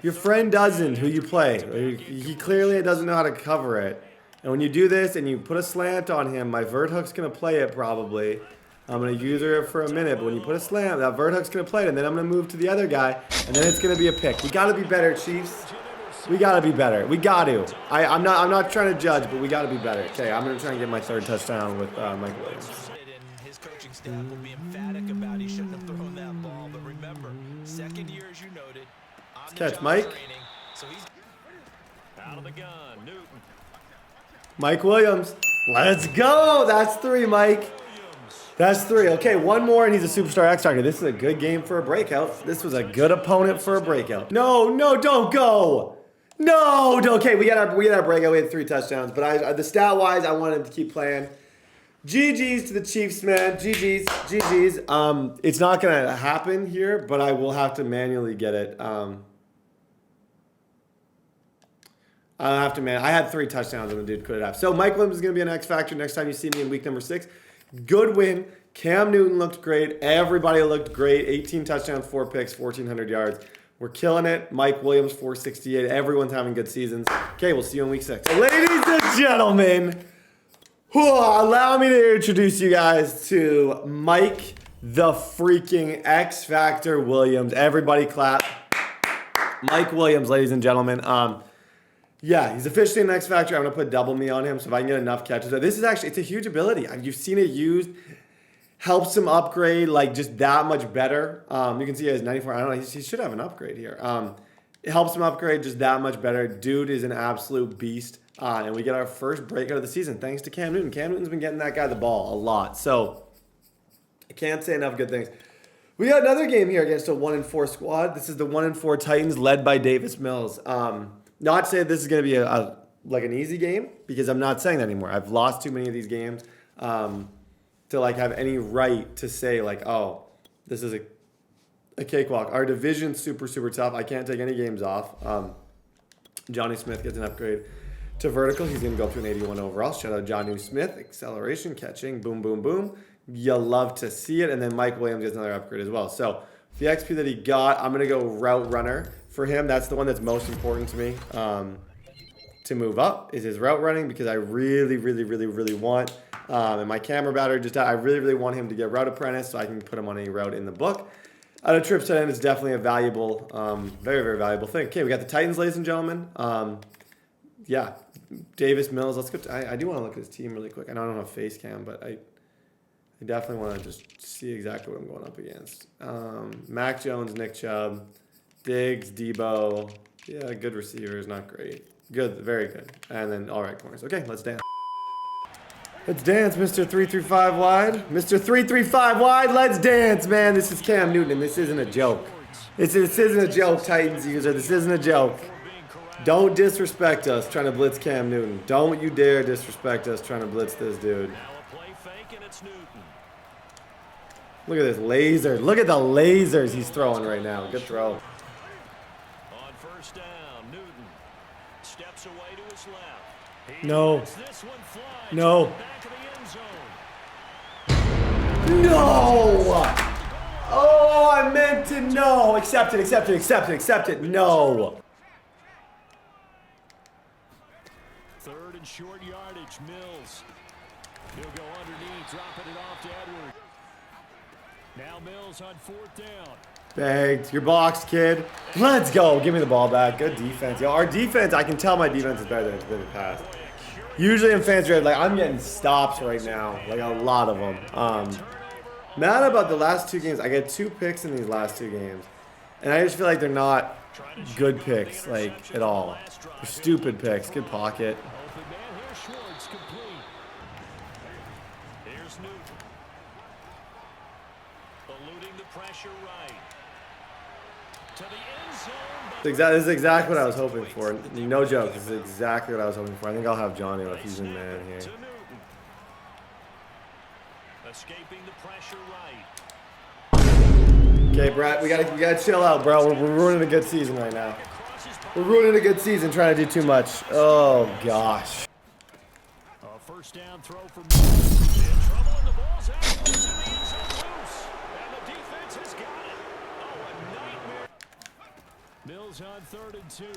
Your friend doesn't, who you play. He clearly doesn't know how to cover it. And when you do this and you put a slant on him, my vert hook's going to play it probably. I'm going to use her for a minute, but when you put a slant, that vert hook's going to play it, and then I'm going to move to the other guy, and then it's going to be a pick. We got to be better, Chiefs. We got to be better. We got to. I'm not trying to judge, but we got to be better. Okay, I'm going to try and get my third touchdown with Mike Williams. His coaching staff will be emphatic about he shouldn't have thrown that ball, but remember, second year, as you noted, Catch, Mike. So he's out of the gun. Newton. Mike Williams. Let's go. That's 3, Mike. That's 3. Okay, one more, and he's a superstar X Factor. This is a good game for a breakout. This was a good opponent for a breakout. No, don't go. No, okay, we got our breakout. We had 3 touchdowns, but the stat wise, I wanted to keep playing. GG's to the Chiefs, man. GG's. It's not gonna happen here, but I will have to manually get it. I'll have to I had 3 touchdowns and the dude couldn't have. So Mike Williams is gonna be an X factor next time you see me in week number 6. Good win. Cam Newton looked great. Everybody looked great. 18 touchdowns, 4 picks, 1,400 yards. We're killing it. Mike Williams, 468. Everyone's having good seasons. Okay, we'll see you in week 6. Ladies and gentlemen, allow me to introduce you guys to Mike the freaking X Factor Williams. Everybody clap. Mike Williams, ladies and gentlemen. Yeah, he's officially an X Factor. I'm going to put double me on him so if I can get enough catches. This is actually, it's a huge ability. You've seen it used. Helps him upgrade like just that much better. You can see he has 94. I don't know. He should have an upgrade here. It helps him upgrade just that much better. Dude is an absolute beast. And we get our first breakout of the season thanks to Cam Newton. Cam Newton's been getting that guy the ball a lot. So I can't say enough good things. We got another game here against a 1-4 squad. This is the 1-4 Titans led by Davis Mills. Not saying this is going to be like an easy game because I'm not saying that anymore. I've lost too many of these games. To like have any right to say like, oh, this is a cakewalk. Our division's super, super tough. I can't take any games off. Johnny Smith gets an upgrade to vertical. He's going to go through an 81 overall. Shout out Johnny Smith. Acceleration, catching, boom, boom, boom. You love to see it. And then Mike Williams gets another upgrade as well. So the XP that he got, I'm going to go route runner for him. That's the one that's most important to me to move up is his route running because I really, really, really, really want and my camera battery just died. I really, really want him to get route apprentice so I can put him on any route in the book. Out of trips tight end is definitely a valuable, very, very valuable thing. Okay, we got the Titans, ladies and gentlemen. Yeah, Davis Mills. Let's go. I do want to look at his team really quick. I know I don't have face cam, but I definitely want to just see exactly what I'm going up against. Mac Jones, Nick Chubb, Diggs, Debo. Yeah, good receivers, not great. Good, very good. And then all right corners. Okay, let's dance. Let's dance, Mr. 335 wide. Mr. 335 wide, let's dance, man. This is Cam Newton, and this isn't a joke. This isn't a joke, Titans user. This isn't a joke. Don't disrespect us trying to blitz Cam Newton. Don't you dare disrespect us trying to blitz this dude. Look at this laser. Look at the lasers he's throwing right now. Good throw. On first down, Newton steps away to his left. No. No. No! Oh, I meant to no. Accept it, accept it, accept it, accept it. No. Third and short yardage, Mills. He'll go underneath, dropping it off to Edwards. Now Mills on fourth down. Bagged. Your box, kid. Let's go. Give me the ball back. Good defense. Yo, our defense, I can tell my defense is better than the past. Usually in fantasy, like I'm getting stops right now, like a lot of them. Mad about the last 2 games. I get 2 picks in these last 2 games, and I just feel like they're not good picks, like at all. They're stupid picks. Good pocket. Here's Newton. Eluding the pressure right. To the end zone. This is exactly what I was hoping for. No joke. This is exactly what I was hoping for. I think I'll have Johnny if he's in man here. Escaping the pressure right. Okay, Brett, we gotta chill out, bro. We're ruining a good season right now. We're ruining a good season trying to do too much. Oh gosh. A first down throw for Mills. In trouble and the ball's out. And the defense has got it. Oh, a nightmare. Mills on 3rd and 2. Man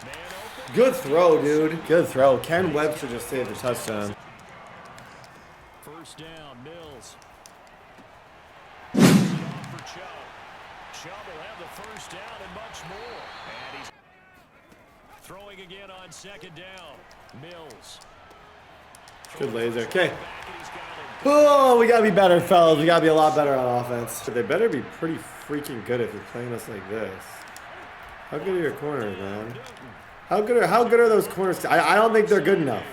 open. Good throw, dude. Good throw. Ken Webster just saved a touchdown. First down, Mills. Off for Chubb. Chubb will have the first down and much more. And he's throwing again on 2nd down. Mills. Good laser. Okay. Oh, we gotta be better, fellas. We gotta be a lot better on offense. They better be pretty freaking good if you're playing us like this. How good are your corners, man? How good are those corners? I don't think they're good enough.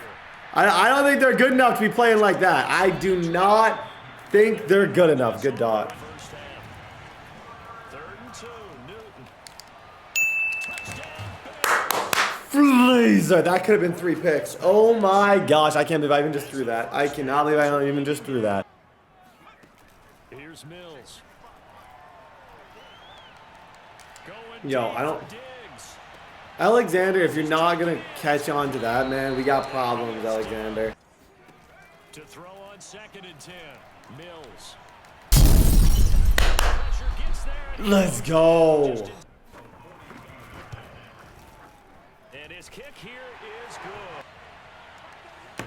I don't think they're good enough to be playing like that. I do not think they're good enough. Good dot. First half. 3rd and 2, Newton. Touchdown, Blazer. That could have been 3 picks. Oh my gosh. I can't believe I even just threw that. I cannot believe I even just threw that. Here's Mills. Yo, I don't... Alexander, if you're not going to catch on to that, man, we got problems, Alexander. To throw on 2nd and 10. Mills. Let's go. And his kick here is good.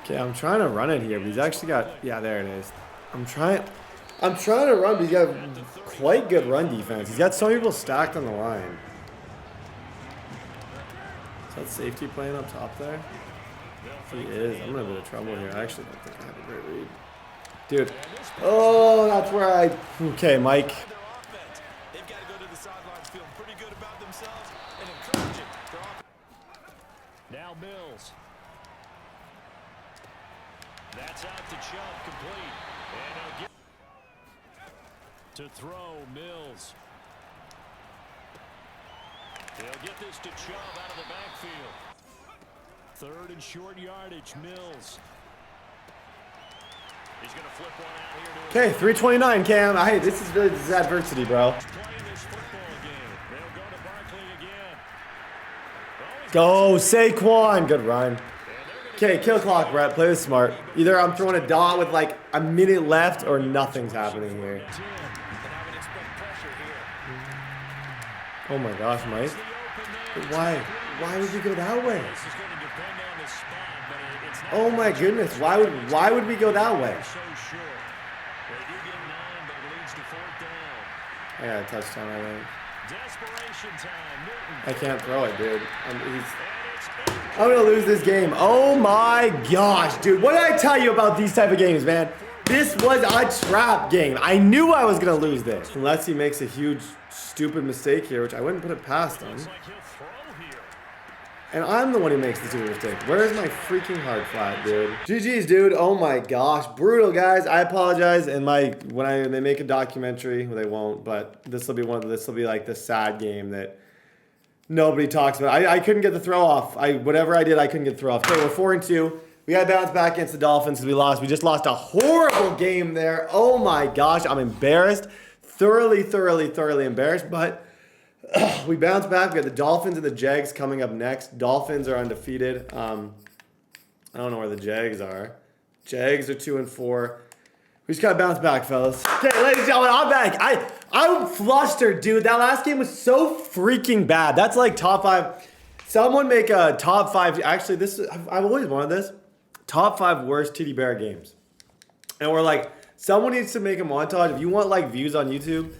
Okay, I'm trying to run it here, but he's actually got... Yeah, there it is. I'm trying to run, but he's got quite good run defense. He's got some people stacked on the line. Is that safety playing up top there? He is. I'm in a bit of trouble here. I actually don't think I have a great read. Dude. Oh, that's where I... Okay, Mike. They've got to go to the sidelines feeling pretty good about themselves and encouraging their offense. Now Mills. That's out to Chubb, complete. And he'll get to throw, Mills. They'll get this to Chubb out of the backfield. 3rd and short yardage, Mills. He's going to flip one out here. Okay, 329, Cam. Hey, this is adversity, bro. Playing this football game. They'll go to Barkley again. Go, Saquon. Good run. Okay, kill clock, Brett. Play this smart. Either I'm throwing a dot with like a minute left or nothing's happening here. Oh my gosh, Mike. Why? Why would we go that way? Oh my goodness. Why would we go that way? I got a touchdown, I think. I can't throw it, dude. I'm gonna lose this game. Oh my gosh, dude. What did I tell you about these type of games, man? This was a trap game. I knew I was gonna lose this. Unless he makes a huge, stupid mistake here, which I wouldn't put it past him. And I'm the one who makes the stupid mistake. Where's my freaking hard flat, dude? GG's, dude. Oh my gosh. Brutal, guys. I apologize. And when they make a documentary, well, they won't, but this will be like the sad game that nobody talks about. I couldn't get the throw off. Whatever I did, I couldn't get the throw off. Okay, we're 4-2. We got to bounce back against the Dolphins because we lost. We just lost a horrible game there. Oh my gosh. I'm embarrassed. Thoroughly embarrassed, but we bounce back. We got the Dolphins and the Jags coming up next. Dolphins are undefeated. I don't know where the Jags are. Jags are 2-4. We just got to bounce back, fellas. Okay, ladies and gentlemen, I'm back. I'm flustered, dude. That last game was so freaking bad. That's like top 5. Someone make a top 5. Actually, I've always wanted this. Top 5 worst TDBarrett games. And we're like, someone needs to make a montage. If you want like views on YouTube,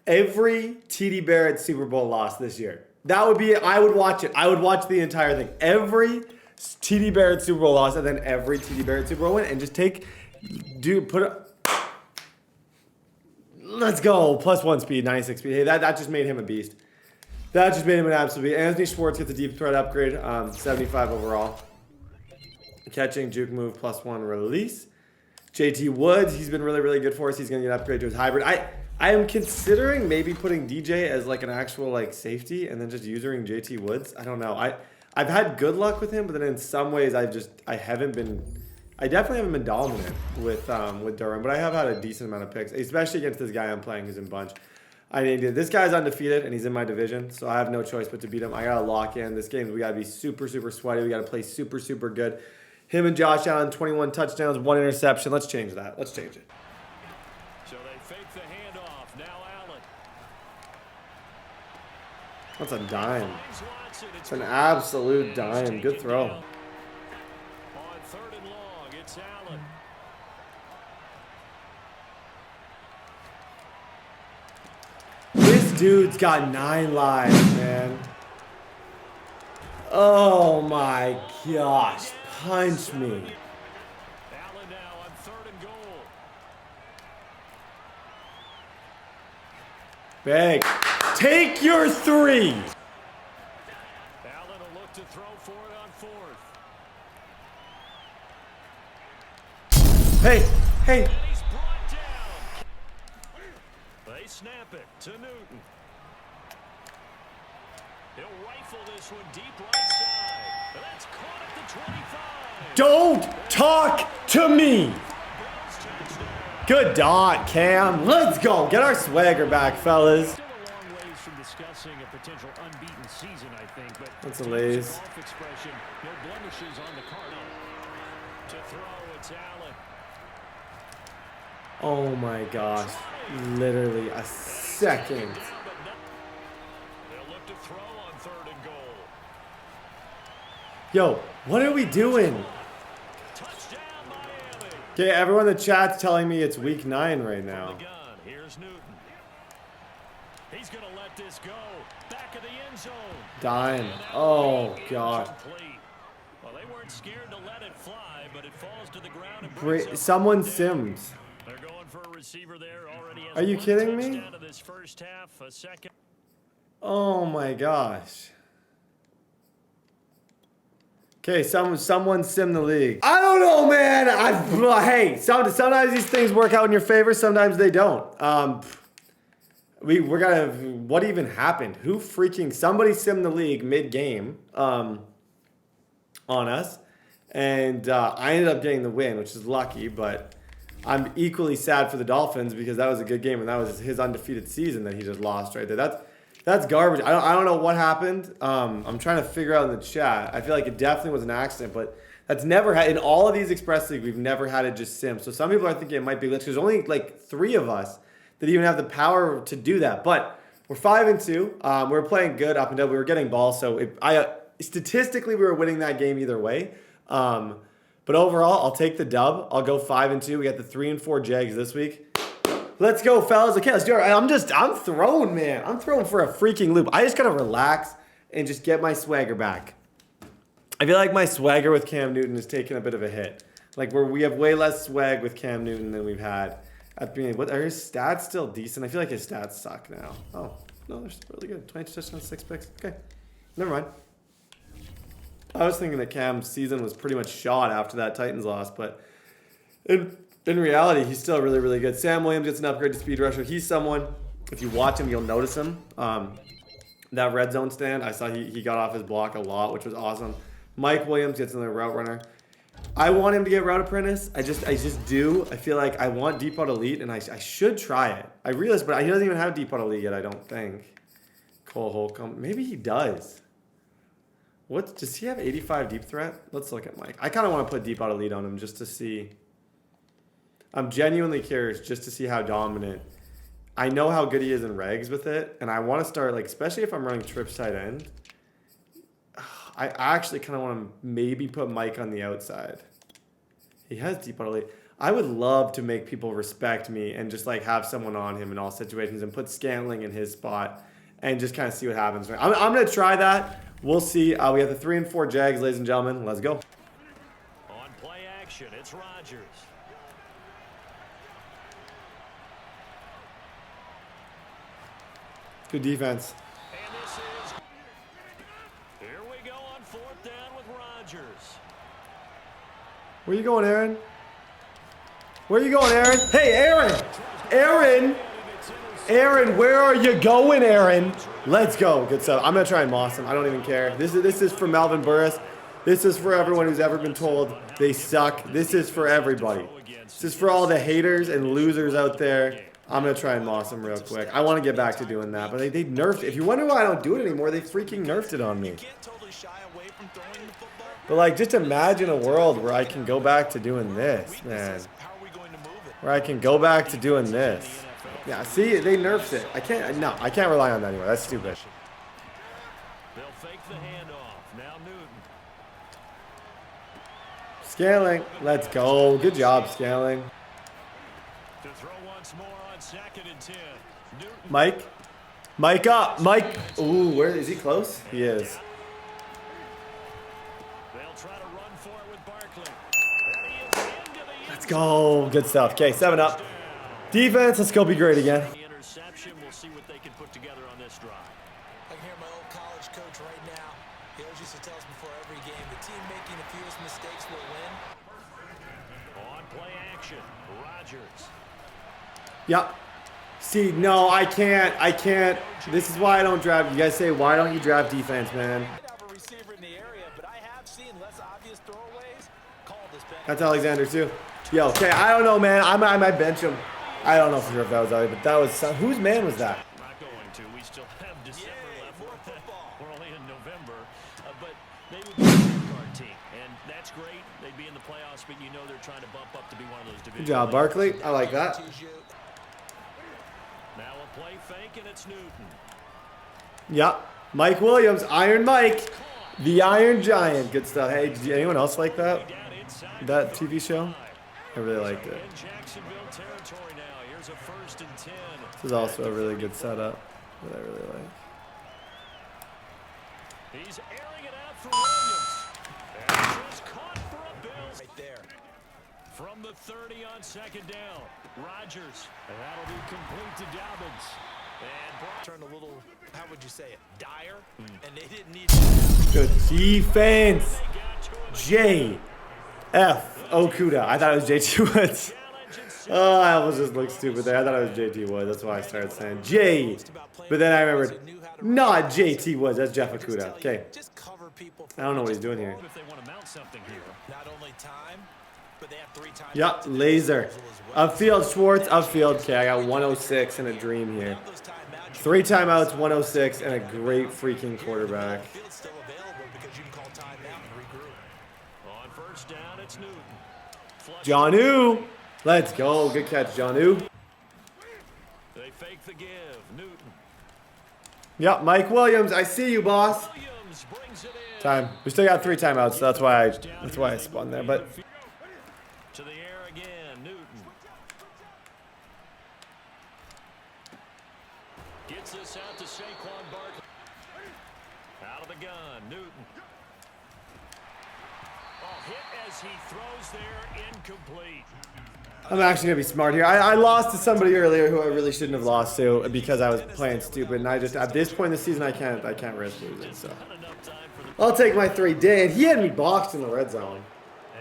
every TDBarrett Super Bowl loss this year. That would be it. I would watch it. I would watch the entire thing. Every TDBarrett Super Bowl loss and then every TDBarrett Super Bowl win and just let's go. +1 speed, 96 speed. Hey, that just made him a beast. That just made him an absolute beast. Anthony Schwartz gets a deep threat upgrade, 75 overall. Catching, juke move, +1 release. JT Woods, he's been really good for us. He's going to get an upgrade to his hybrid. I am considering maybe putting DJ as like an actual like safety and then just using JT Woods. I don't know. I've had good luck with him, but then in some ways I definitely haven't been dominant with Durham, but I have had a decent amount of picks, especially against this guy I'm playing who's in bunch. This guy's undefeated and he's in my division, so I have no choice but to beat him. I gotta lock in this game. We gotta be super sweaty. We gotta play super good. Him and Josh Allen, 21 touchdowns, 1 interception. Let's change that. Let's change it. So they fake the handoff. Now Allen. That's a dime. It's an absolute dime. Good throw. On 3rd and long, it's Allen. This dude's got 9 lives, man. Oh my gosh. Punch me. Allen now on 3rd and goal. Big. Take your 3. Allen will look to throw for it on 4th. Hey. And he's brought down. They snap it to Newton. He'll rifle this one deep right side. And that's caught at the 25. Don't talk to me. Bills touchdown. Good dot, Cam. Let's go. Get our swagger back, fellas. Still a long ways from discussing a potential unbeaten season, I think, but That's a to use laze. golf expression, no blemishes on the card. To throw, it's Allen. Oh my gosh. Literally a second. They'll look to throw on 3rd and goal. Yo, what are we doing? Touchdown, Miami. Okay, everyone in the chat's telling me it's week 9 right now. The gun. Here's Newton. He's going to let this go. Back of the end zone. Dying. And that Oh, will be God. incomplete. Well, they weren't scared to let it fly, but it falls to the ground and brings up Someone third down. sims. They're going for a receiver there. Already has Are you one kidding me? touchdown of this first half, a second. Oh my gosh. Okay, someone sim the league. I don't know, man. Hey, sometimes these things work out in your favor, sometimes they don't. We're gonna. What even happened? Who freaking? Somebody simmed the league mid-game on us, and I ended up getting the win, which is lucky. But I'm equally sad for the Dolphins because that was a good game and that was his undefeated season that he just lost right there. That's garbage. I don't know what happened. I'm trying to figure out in the chat. I feel like it definitely was an accident, but that's never had in all of these Express League. We've never had it just sim. So some people are thinking it might be glitch. There's only like 3 of us that even have the power to do that. But we're 5-2. We're playing good up and down. We were getting balls, so statistically we were winning that game either way. But overall, I'll take the dub. I'll go 5-2. We got the 3 and 4 Jags this week. Let's go, fellas. Okay, let's do it. I'm throwing, man. I'm throwing for a freaking loop. I just gotta relax and just get my swagger back. I feel like my swagger with Cam Newton is taking a bit of a hit. Like we have way less swag with Cam Newton than we've had at beginning. What are his stats still decent? I feel like his stats suck now. Oh no, they're still really good. 22 touchdowns, 6 picks. Okay, never mind. I was thinking that Cam's season was pretty much shot after that Titans loss, but in reality, he's still really, really good. Sam Williams gets an upgrade to speed rusher. He's someone, if you watch him, you'll notice him. That red zone stand, I saw he got off his block a lot, which was awesome. Mike Williams gets another route runner. I want him to get route apprentice. I just do. I feel like I want Depot Elite, and I should try it. I realize, but he doesn't even have Depot Elite yet, I don't think. Cole Holcomb. Maybe he does. What does he have 85 deep threat? Let's look at Mike. I kind of want to put Depot Elite on him just to see. I'm genuinely curious just to see how dominant. I know how good he is in regs with it, and I want to start, like, especially if I'm running trips tight end. I actually kind of want to maybe put Mike on the outside. He has Depot Elite. I would love to make people respect me and just, like, have someone on him in all situations and put Scantling in his spot and just kind of see what happens. I'm going to try that. We'll see. We have the 3 and 4 Jags, ladies and gentlemen. Let's go. On play action, it's Rodgers. Good defense. And this is... Here we go on 4th down with Rodgers. Where you going, Aaron? Where you going, Aaron? Hey, Aaron! Aaron! Aaron, where are you going, Aaron? Let's go. Good stuff. I'm going to try and moss him. I don't even care. This is for Melvin Burris. This is for everyone who's ever been told they suck. This is for everybody. This is for all the haters and losers out there. I'm going to try and moss him real quick. I want to get back to doing that, but they nerfed it. If you wonder why I don't do it anymore, they freaking nerfed it on me. But, like, just imagine a world where I can go back to doing this, man. Where I can go back to doing this. Yeah, see, they nerfed it. I can't rely on that anymore. That's stupid. They'll fake the handoff. Now Newton. Scaling. Let's go. Good job, Scaling. To throw once more on 2nd and 10. Newton. Mike. Mike up. Mike. Ooh, where is he close? He is. They'll try to run for it with Barkley. And he is into the end Let's go. Good stuff. Okay, 7 up. Defense, let's go be great again. The interception. We'll see what they can put together on this drive. I can hear my old college coach right now. He always used to tell us before every game, the team making the fewest mistakes will win. On play action, Rodgers. Yep. See, no, I can't. I can't. This is why I don't draft. You guys say, why don't you draft defense, man? Have a receiver in the area, but I have seen less obvious throwaways. Call this penalty. That's Alexander, too. Yo, okay, I don't know, man. I might bench him. I don't know for sure if that was Ali, but that was some, whose man was that? Not going to. We still have December left. We're only in November. But they would be a wild card team, and that's great. They'd be in the playoffs, but you know they're trying to bump up to be one of those division. Good job, Barkley. I like that. Now a play fake, and it's Newton. Yep. Mike Williams, Iron Mike, the Iron Giant. Good stuff. Hey, did anyone else like that? That TV show? I really liked it. This is also a really good setup that I really like. He's airing it out for Williams. And just caught for a Bills. Right there. From the 30 on second down. Rodgers. And that'll be complete to Dobbins. And Brock Turned a little, how would you say it, dire? And they didn't need Good defense. J.F. Okuda. I thought it was J.T. Woods. Oh, I almost just looked stupid there. I thought it was J.T. Woods. That's why I started saying J. But then I remembered, not J.T. Woods. That's Jeff Okuda. Okay. I don't know what he's doing here. if they want to mount something here. Not only time, but they have 3 times. Yep, laser. Upfield, Schwartz, upfield. Okay, I got 106 and a dream here. 3 timeouts, 106, and a great freaking quarterback. Field's still available because you can call timeout and regroup. On first down, it's Newton. Johnu. Let's go. Good catch, Johnu. They fake the give. Newton. Yep, Mike Williams. I see you, boss. Williams brings it in. Time. We still got 3 timeouts, so that's why I spun there. But To the air again. Newton. Gets this out to Saquon Barkley. Out of the gun. Newton. Oh, hit as he throws there. Incomplete. I'm actually gonna be smart here. I lost to somebody earlier who I really shouldn't have lost to because I was playing stupid, and I just at this point in the season I can't risk losing. So I'll take my 3. Dan, he had me boxed in the red zone.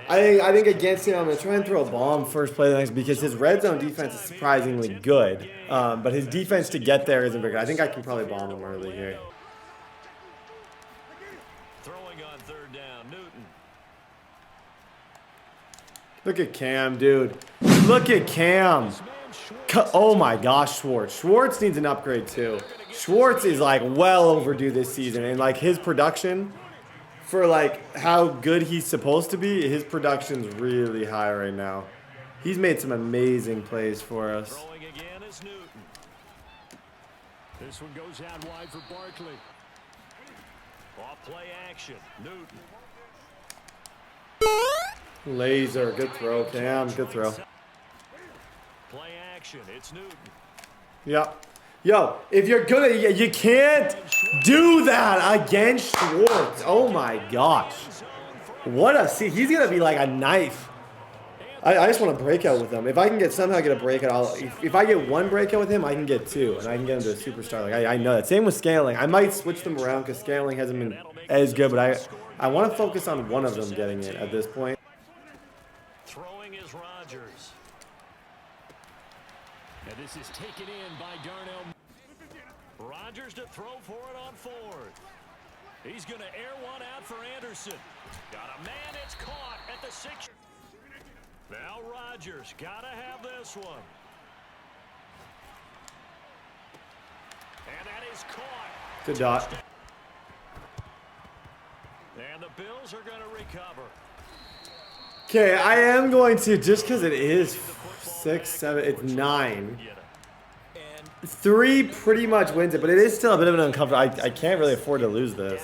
I think against him I'm gonna try and throw a bomb first play of the next because his red zone defense is surprisingly good, but his defense to get there isn't very good. I think I can probably bomb him early here. Throwing on third down. Newton. Look at Cam, dude. Look at Cam. Oh my gosh, Schwartz. Schwartz needs an upgrade too. Schwartz is like well overdue this season, and like his production for like how good he's supposed to be, his production's really high right now. He's made some amazing plays for us. Throwing again is Newton. This one goes out wide for Barkley. Off play action. Newton. Laser, good throw, Cam, good throw. Play action. It's Newton. Yep. Yo, if you're gonna, you can't do that against Schwartz. Oh my gosh. What a, see, he's gonna be like a knife. I just want to break out with him. If I can somehow get a breakout, if I get 1 breakout with him, I can get 2, and I can get him to a superstar. Like I know that. Same with Scaling. I might switch them around because Scaling hasn't been as good, but I want to focus on one of them getting it at this point. Throwing is Rodgers. And this is taken in by Darnell. Rodgers to throw for it on 4th. He's going to air one out for Anderson. Got a man, it's caught at the 6. Now Rodgers, got to have this one. And that is caught. Good dot. And the Bills are going to recover. Okay, I am going to, just because it is 6, 7, it's 9. 3 pretty much wins it, but it is still a bit of an uncomfortable. I can't really afford to lose this.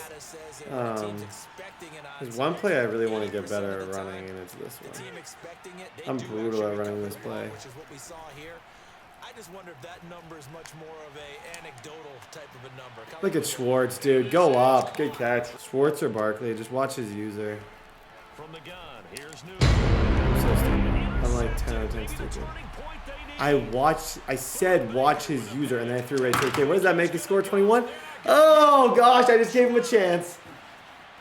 There's one play I really want to get better at running, and it's this one. I'm brutal at running this play. Which is what we saw here. I just wonder if that number is much more of a anecdotal type of a number. Look at Schwartz, dude. Go up. Good catch. Schwartz or Barkley. Just watch his user. From the gun, here's Newton. I'm so stupid. I'm like 10 out of 10 stupid. I said watch his user, and then I threw right to. Okay, what does that make? He score 21? Oh gosh, I just gave him a chance.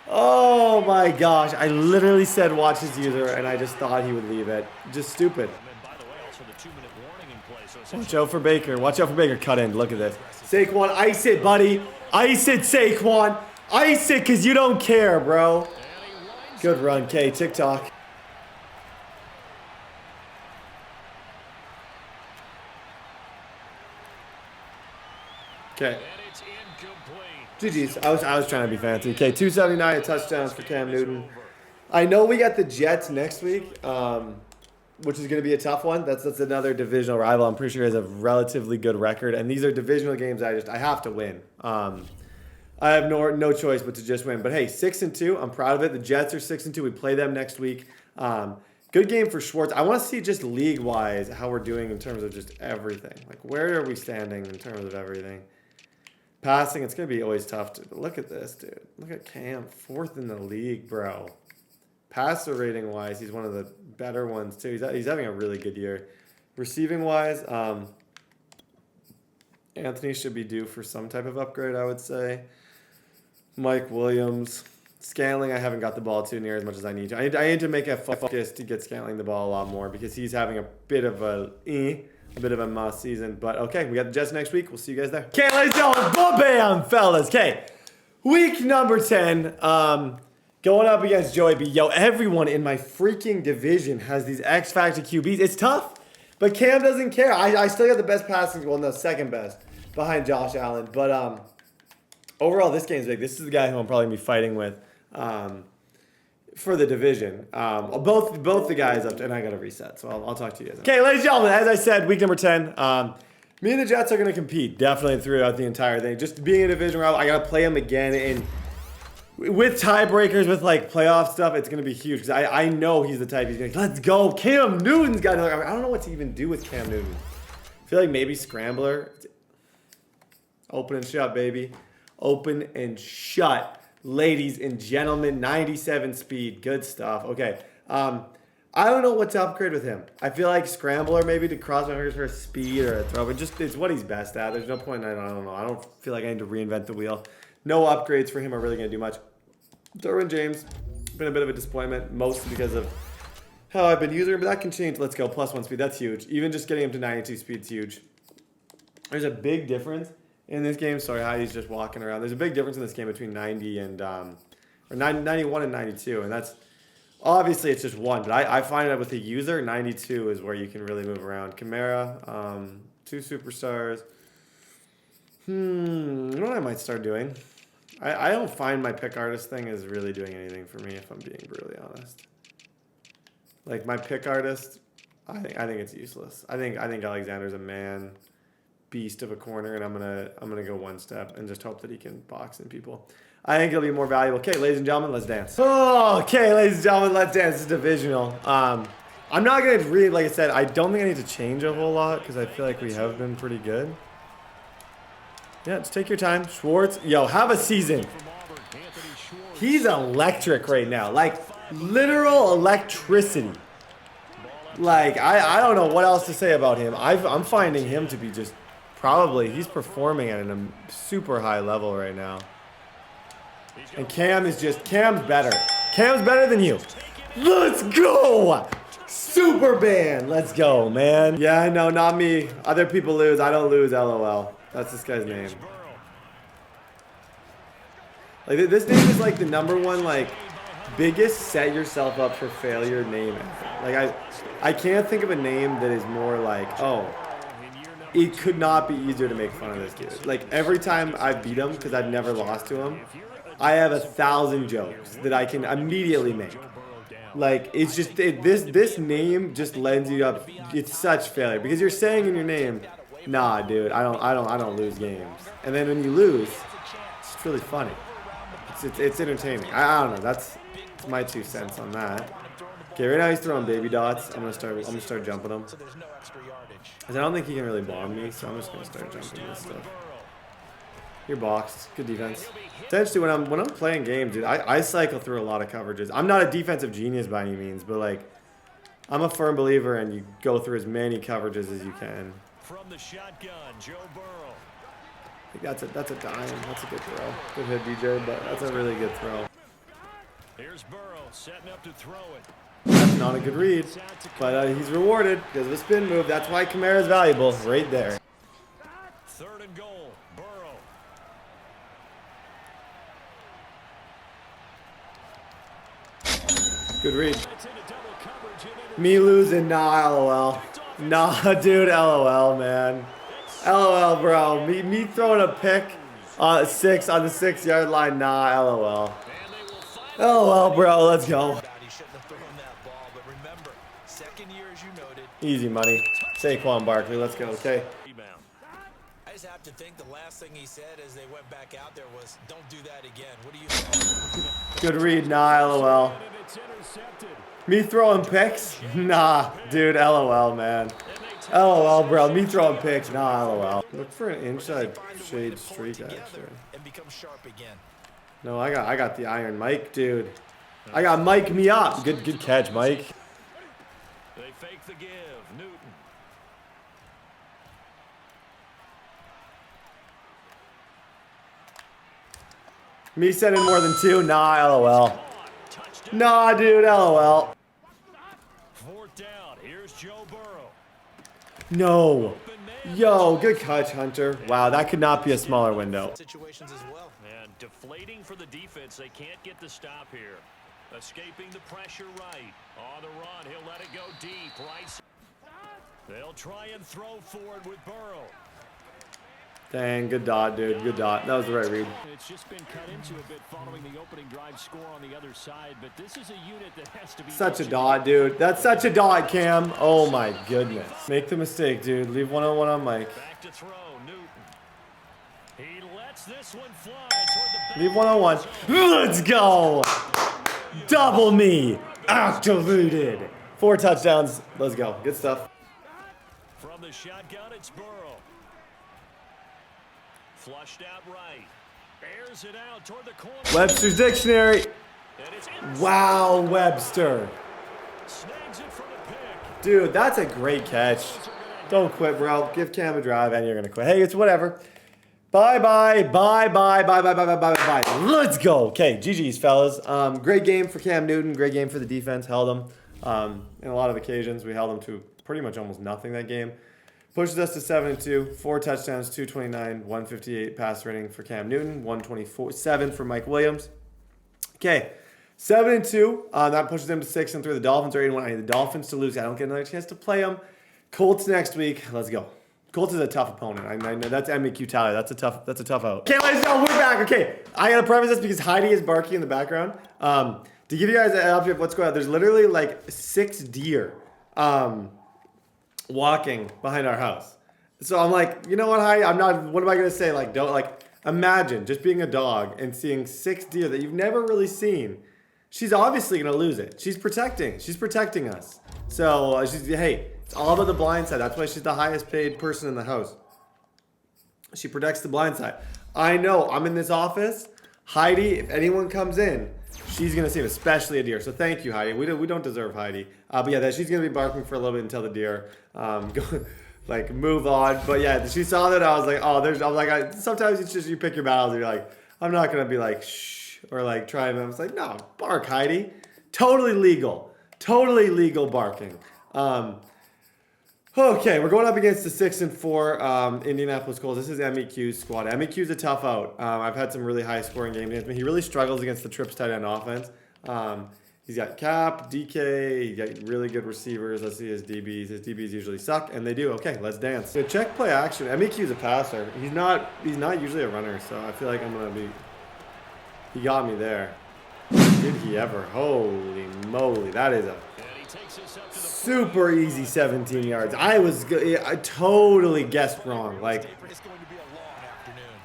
Oh my gosh, I literally said watch his user, and I just thought he would leave it. Just stupid. And by the way, also the 2-minute warning in play, so Watch out for Baker. Watch out for Baker. Cut in. Look at this. Saquon, ice it, buddy. Ice it, Saquon. Ice it because you don't care, bro. Good run, K. TikTok. Okay. GG's. I was trying to be fancy. Okay, 279 touchdowns for Cam Newton. I know we got the Jets next week, which is going to be a tough one. That's another divisional rival. I'm pretty sure he has a relatively good record, and these are divisional games I have to win. I have no choice but to just win. But hey, 6-2. I'm proud of it. The Jets are 6-2. We play them next week. Good game for Schwartz. I want to see just league-wise how we're doing in terms of just everything. Like, where are we standing in terms of everything? Passing, it's going to be always tough. But look at this, dude. Look at Cam. 4th in the league, bro. Passer rating-wise, he's one of the better ones, too. He's having a really good year. Receiving-wise, Anthony should be due for some type of upgrade, I would say. Mike Williams. Scantling, I haven't got the ball to near as much as I need to. I need to make a focus to get Scantling the ball a lot more because he's having a bit of a must season. But okay, we got the Jets next week. We'll see you guys there. Okay, ladies and gentlemen, bam, fellas. Okay, week number 10. Going up against Joey B. Yo, everyone in my freaking division has these X Factor QBs. It's tough, but Cam doesn't care. I still got the best passing, well, no, second best behind Josh Allen. But overall, this game's big. This is the guy who I'm probably going to be fighting with for the division. Both the guys up to, and I got to reset, so I'll talk to you guys. Okay, ladies and gentlemen, as I said, week number 10. Me and the Jets are going to compete definitely throughout the entire thing. Just being a division rival, I got to play them again and with tiebreakers, with like playoff stuff, it's going to be huge. Because I know he's the type. He's going to let's go. Cam Newton's got another. I don't know what to even do with Cam Newton. I feel like maybe Scrambler. Open and shut, baby. Open and shut. Ladies and gentlemen, 97 speed. Good stuff. Okay. I don't know what to upgrade with him. I feel like Scrambler maybe to cross my fingers for a speed or a throw. But just it's what he's best at. There's no point. I don't know. I don't feel like I need to reinvent the wheel. No upgrades for him are really going to do much. Derwin James, been a bit of a disappointment, mostly because of how I've been using him, but that can change. Let's go, +1 speed. That's huge. Even just getting him to 92 speed is huge. There's a big difference in this game. Sorry, Heidi's just walking around. There's a big difference in this game between 90 and, or 91 and 92, and that's, obviously it's just one, but I find that with a user, 92 is where you can really move around. Kamara, 2 superstars. You know what I might start doing? I don't find my pick artist thing is really doing anything for me, if I'm being brutally honest. Like my pick artist, I think it's useless. I think Alexander's a man beast of a corner, and I'm gonna go one step and just hope that he can box in people. I think it'll be more valuable. Okay, ladies and gentlemen, let's dance. Oh, okay, ladies and gentlemen, let's dance. This is divisional. I'm not gonna read. Like I said, I don't think I need to change a whole lot because I feel like we have been pretty good. Yeah, just take your time. Schwartz, yo, have a season. He's electric right now. Like, literal electricity. Like, I don't know what else to say about him. I'm finding him to be just probably, he's performing at a super high level right now. And Cam's better. Cam's better than you. Let's go! Super band. Let's go, man. Yeah, no, not me. Other people lose. I don't lose, LOL. That's this guy's name. Like this name is like the #1 like biggest set yourself up for failure name ever. Like I can't think of a name that is more like, oh, it could not be easier to make fun of this dude. Like every time I beat him, because I've never lost to him, I have 1,000 jokes that I can immediately make. Like it's just this name just lends you up. It's such failure because you're saying in your name, nah, dude, I don't lose games. And then when you lose, it's really funny. It's entertaining. I don't know. That's my 2 cents on that. Okay, right now he's throwing baby dots. I'm gonna start jumping him. Cause I don't think he can really bomb me, so I'm just gonna start jumping this stuff. You're boxed. Good defense. Essentially, when I'm playing games, dude, I cycle through a lot of coverages. I'm not a defensive genius by any means, but like, I'm a firm believer in you go through as many coverages as you can. From the shotgun, Joe Burrow. I think that's a dime. That's a good throw. Good hit, DJ, but that's a really good throw. Here's Burrow setting up to throw it. That's not a good read. But he's rewarded because of a spin move. That's why Kamara is valuable right there. 3rd and goal. Burrow. Good read. It's into double coverage and Me losing, nah, LOL. Nah, dude, LOL, man. LOL, bro. Me throwing a pick 6 on the 6-yard line, nah, LOL. LOL, bro, let's go. He shouldn't have thrown that ball, but remember, second year, as you noted, Easy money. Saquon Barkley, let's go, okay? rebound. I just have to think the last thing he said as they went back out there was, "Don't do that again." What do you think? Good read, nah, LOL. And it's intercepted. Me throwing picks? Nah, dude, LOL, man. LOL, bro. Me throwing picks? Nah, LOL. Look for an inside shade streak, actually. And become sharp again. No, I got the Iron Mike, dude. I got Mike me up. Good catch, Mike. They fake the give. Newton. Me sending more than 2? Nah, LOL. Nah, dude, LOL. 4th down. Here's Joe Burrow. No. Yo, good catch, Hunter. Wow, that could not be a smaller window. Situations as well. And deflating for the defense. They can't get the stop here. Escaping the pressure right. On the run. He'll let it go deep. Right. They'll try and throw forward with Burrow. Dang, good dot, dude. Good dot. That was the right read. It's just been cut into a bit following the opening drive score on the other side, but this is a unit that has to be Such a dot, dude. That's such a dot, Cam. Oh my goodness. Make the mistake, dude. Leave 1-on-1 on Mike. Back to throw. Newton. He lets this one fly toward the Leave 1-on-1. Let's go. Double me. Activated. 4 touchdowns. Let's go. Good stuff. From the shotgun, it's Burrow. Flushed out right. Airs it out toward the corner. Webster's Dictionary. And it's Wow, Webster. snags it for the pick. Dude, that's a great catch. Don't quit, bro. Give Cam a drive and you're going to quit. Hey, it's whatever. Bye-bye. Bye. Let's go. Okay, GG's, fellas. Great game for Cam Newton. Great game for the defense. Held them. In a lot of occasions, we held them to pretty much almost nothing that game. Pushes us to 7-2, 4 touchdowns, 229, 158 pass rating for Cam Newton, 124.7 for Mike Williams. Okay, 7-2. That pushes them to 6-3. The Dolphins are 8-1. I need the Dolphins to lose. I don't get another chance to play them. Colts next week. Let's go. Colts is a tough opponent. I know that's MEQ Tyler. That's a tough out. Okay, ladies and gentlemen, we're back. Okay, I gotta preface this because Heidi is barking in the background. To give you guys an update of what's going on, there's literally like 6 deer. Walking behind our house. So I'm like, you know what, Heidi? What am I going to say? Like, don't, like, imagine just being a dog and seeing 6 deer that you've never really seen. She's obviously going to lose it. She's protecting us. So, hey, it's all about the blind side. That's why she's the highest paid person in the house. She protects the blind side. I know, I'm in this office. Heidi, if anyone comes in, she's going to see him, especially a deer. So thank you, Heidi. We don't deserve Heidi. But yeah, she's going to be barking for a little bit until the deer move on. But yeah, she saw that. I was like, sometimes it's just you pick your battles and you're like, I'm not going to be like, shh, or like try and I was like, no, bark, Heidi. Totally legal barking. Okay, we're going up against the 6-4 Indianapolis Colts. This is MEQ's squad. MEQ's a tough out. I've had some really high scoring games against me. He really struggles against the trips tight end offense. He's got Cap, DK, he's got really good receivers. Let's see his DBs. His DBs usually suck, and they do. Okay, let's dance. So check play action. MEQ's a passer. He's not usually a runner, so I feel like I'm gonna be. He got me there. Did he ever? Holy moly, that is a super easy 17 yards. I totally guessed wrong. Like, It's going to be a long afternoon.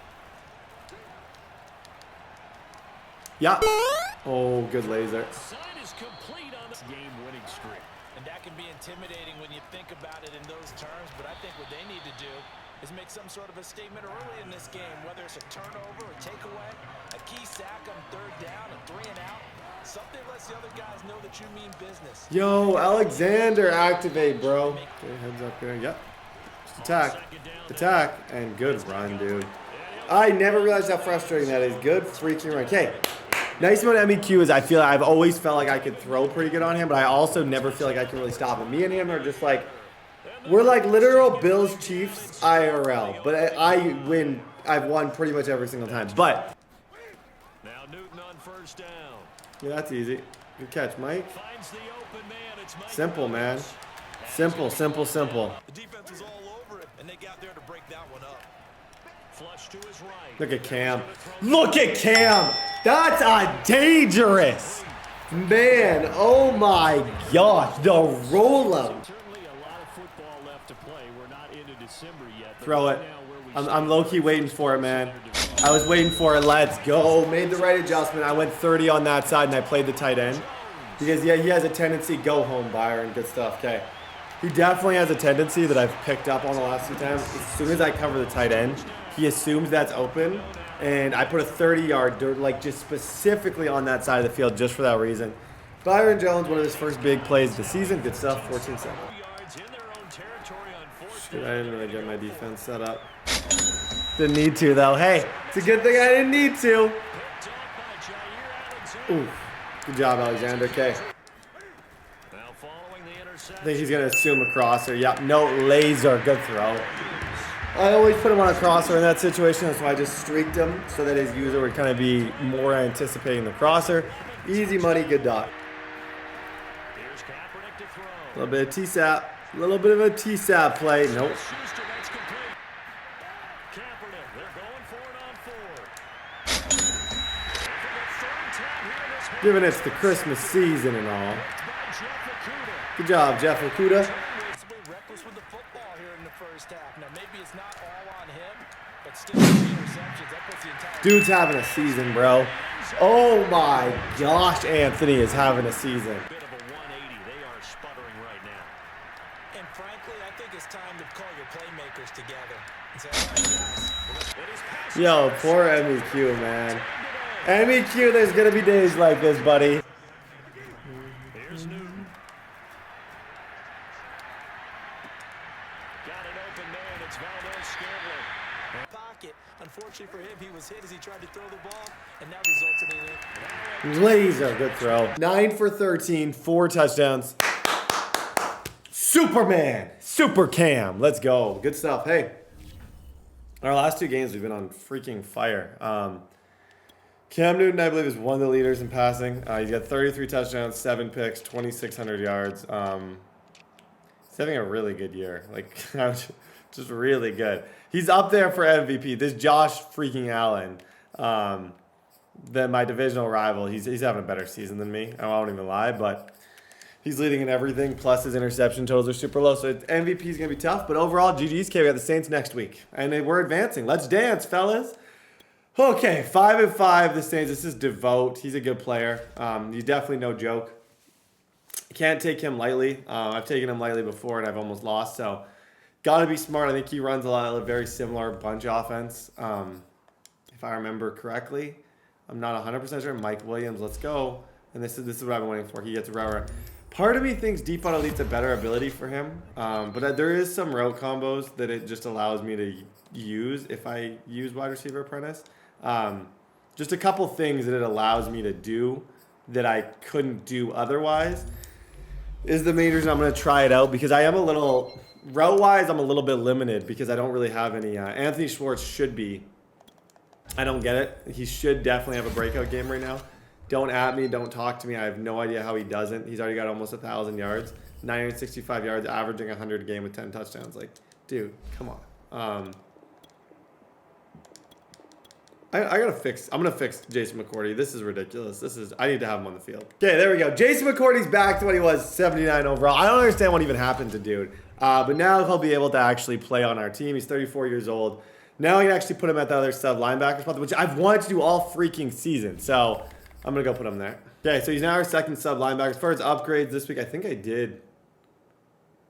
yeah. Oh, good laser. Sign is complete on this game-winning streak. And that can be intimidating when you think about it in those terms, but I think what they need to do is make some sort of a statement early in this game, whether it's a turnover, a takeaway, a key sack on 3rd down, a 3-and-out. Something lets the other guys know that you mean business. Yo, Alexander, activate, bro. Okay, heads up here. Yep. Just attack, and good run, dude. I never realized how frustrating that is. Good freaking run. Okay, Nice about MEQ is I've always felt like I could throw pretty good on him, but I also never feel like I can really stop him. Me and him are just like, we're like literal Bills Chiefs IRL, but I win. I've won pretty much every single time. But Now Newton on first down. yeah, that's easy. Good catch, Mike. Finds the open man. It's Mike Simple, man. Williams. Simple, simple, simple. The defense was all over it, and they got there to break that one up. Flush to his right. Look at Cam. Look at Cam. That's a dangerous man. Oh my gosh, the rollout. Certainly a lot of football left to play. We're not into December yet. but Throw it. right now where we I'm low-key waiting for it, man. I was waiting for it. Let's go. Made the right adjustment. I went 30 on that side, and I played the tight end. Because, yeah, he has a tendency. Go home, Byron. Good stuff. Okay. He definitely has a tendency that I've picked up on the last few times. As soon as I cover the tight end, he assumes that's open. And I put a 30-yard, like, just specifically on that side of the field just for that reason. Byron Jones, one of his first big plays of the season. Good stuff. 14-7. yards in their own territory on fourth Shoot, I didn't really get my defense set up. Didn't need to, though. Hey, it's a good thing I didn't need to. Ooh, good job, Alexander. Okay. Now following the I interception. think he's going to assume a crosser. Yep, no laser. Good throw. I always put him on a crosser in that situation. That's why I just streaked him so that his user would kind of be more anticipating the crosser. Easy money, good dot. Here's Kaepernick to throw. A little bit of T-SAP. A little bit of a T-SAP play. Nope. Schuster, that's complete. Kaepernick, they're going for it on fourth. For the third time here in this Given it's the Christmas season and all. by Jeff Okudah. Good job, Jeff Okudah. Way reckless with the football here in the first half. Now, maybe it's not all on him, but still 3 interceptions. That puts the entire Dude's having a season, bro. Oh my gosh, Anthony is having a season. Bit of a 180. They are sputtering right now. And frankly, I think it's time to call your playmakers together and say, all right, guys, It is pass. Yo, poor MEQ, man. MEQ, there's going to be days like this, buddy. Here's Newton. Got an open man. It's Valdez Scantling. pocket. Unfortunately for him, he was hit as he tried to throw the ball, and that resulted in it. Laser, good throw. 9 for 13, 4 touchdowns. Superman, Super Cam, let's go. Good stuff. Hey, our last 2 games we've been on freaking fire. Cam Newton, I believe, is one of the leaders in passing. He's got 33 touchdowns, 7 picks, 2,600 yards. He's having a really good year. Like, just really good. He's up there for MVP. This Josh freaking Allen, my divisional rival, he's having a better season than me. I won't even lie, but he's leading in everything. Plus his interception totals are super low, so MVP is going to be tough. But overall, GG's. We got the Saints next week, and we're advancing. Let's dance, fellas. Okay, 5-5. The Saints. This is Devote. He's a good player. He's definitely no joke. Can't take him lightly. I've taken him lightly before, and I've almost lost. So, got to be smart. I think he runs a lot of very similar bunch offense. If I remember correctly, I'm not 100% sure. Mike Williams, let's go. And this is what I've been waiting for. He gets a route. Part of me thinks default elite's a better ability for him, but there is some route combos that it just allows me to use if I use wide receiver apprentice. Just a couple things that it allows me to do that I couldn't do otherwise is the main reason I'm going to try it out, because I am a little, route-wise, I'm a little bit limited because I don't really have any. Anthony Schwartz should be. I don't get it. He should definitely have a breakout game right now. Don't at me. Don't talk to me. I have no idea how he doesn't. He's already got almost 1,000 yards, 965 yards, averaging 100 a game with 10 touchdowns. Like, dude, come on. I gotta fix. I'm gonna fix Jason McCourty. This is ridiculous. I need to have him on the field. Okay, there we go. Jason McCourty's back to what he was, 79 overall. I don't understand what even happened to dude. But now he'll be able to actually play on our team. He's 34 years old. Now I can actually put him at the other sub linebacker spot, which I've wanted to do all freaking season. So I'm gonna go put him there. Okay, so he's now our second sub linebacker. As far as upgrades this week, I think I did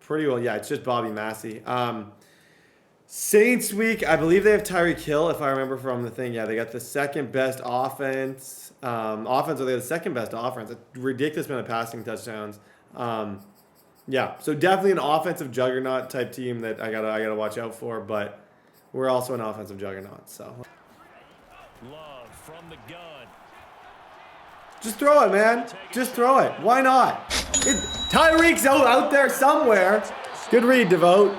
pretty well. Yeah, it's just Bobby Massey. Saints week, I believe they have Tyreek Hill, if I remember from the thing. Yeah, they got the second best offense. They have the second best offense. A ridiculous amount of passing touchdowns. Yeah, so definitely an offensive juggernaut type team that I gotta watch out for. But we're also an offensive juggernaut. So Love from the gun. Just throw it, man. Just throw it. Why not? Tyreek's out there somewhere. Good read, Devote.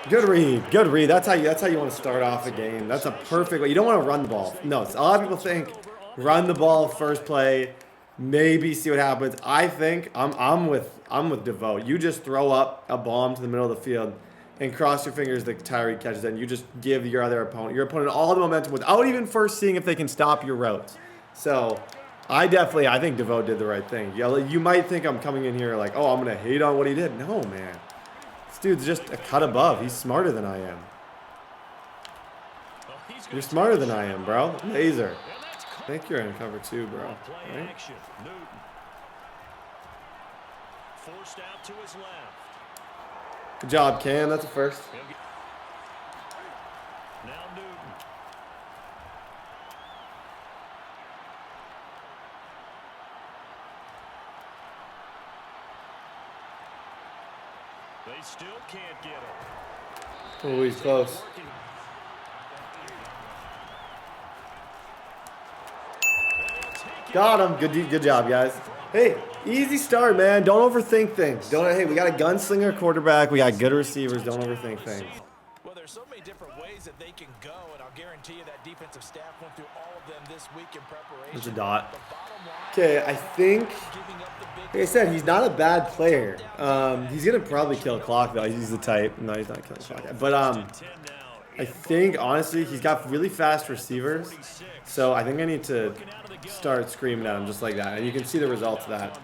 Good read. Good read. That's how you want to start off a game. That's a perfect way. You don't want to run the ball. No, a lot of people think run the ball first play, maybe see what happens. I think I'm with Devote. You just throw up a bomb to the middle of the field and cross your fingers that Tyreek catches it, and you just give your opponent all the momentum without even first seeing if they can stop your routes. So I think Devote did the right thing. You might think I'm coming in here like, oh, I'm going to hate on what he did. No, man. This dude's just a cut above. He's smarter than I am. You're smarter than I am, bro. Laser. I think you're in cover 2, bro. Right? Forced out to his left. Good job, Cam. That's a first. Now Newton. They still can't get him. Oh, he's close. Got him. Good job, guys. Hey, easy start, man. Don't overthink things. Hey, we got a gunslinger quarterback. We got good receivers. Don't overthink things. Well, there's so many different ways that they can go, and I'll guarantee you that defensive staff went through all of them this week in preparation. There's a dot. Okay, I think, like I said, he's not a bad player. He's going to probably kill clock, though. He's the type. No, he's not killing clock. But I think, honestly, he's got really fast receivers. So I think I need to start screaming at him just like that. And you can see the results of that.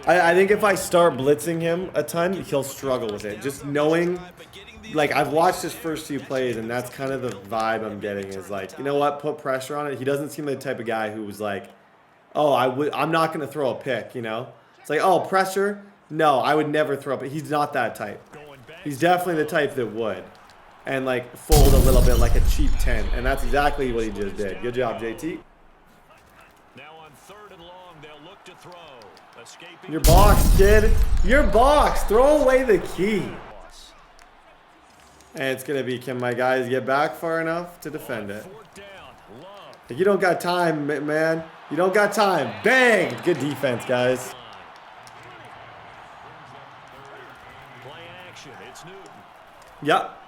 I think if I start blitzing him a ton, he'll struggle with it. Just knowing, like, I've watched his first few plays, and that's kind of the vibe I'm getting is like, you know what, put pressure on it. He doesn't seem like the type of guy who was like, oh, I'm not going to throw a pick, you know? It's like, oh, pressure? No, I would never throw a pick. He's not that type. He's definitely the type that would. And, like, fold a little bit like a cheap 10. And that's exactly what he just did. Good job, JT. Now on 3rd and long, they'll look to throw. Escaping Your box, kid. Your box. Throw away the key. And it's going to be, can my guys get back far enough to defend it? Like, you don't got time, man. You don't got time. Bang! Good defense, guys. play action. It's Newton. Yep.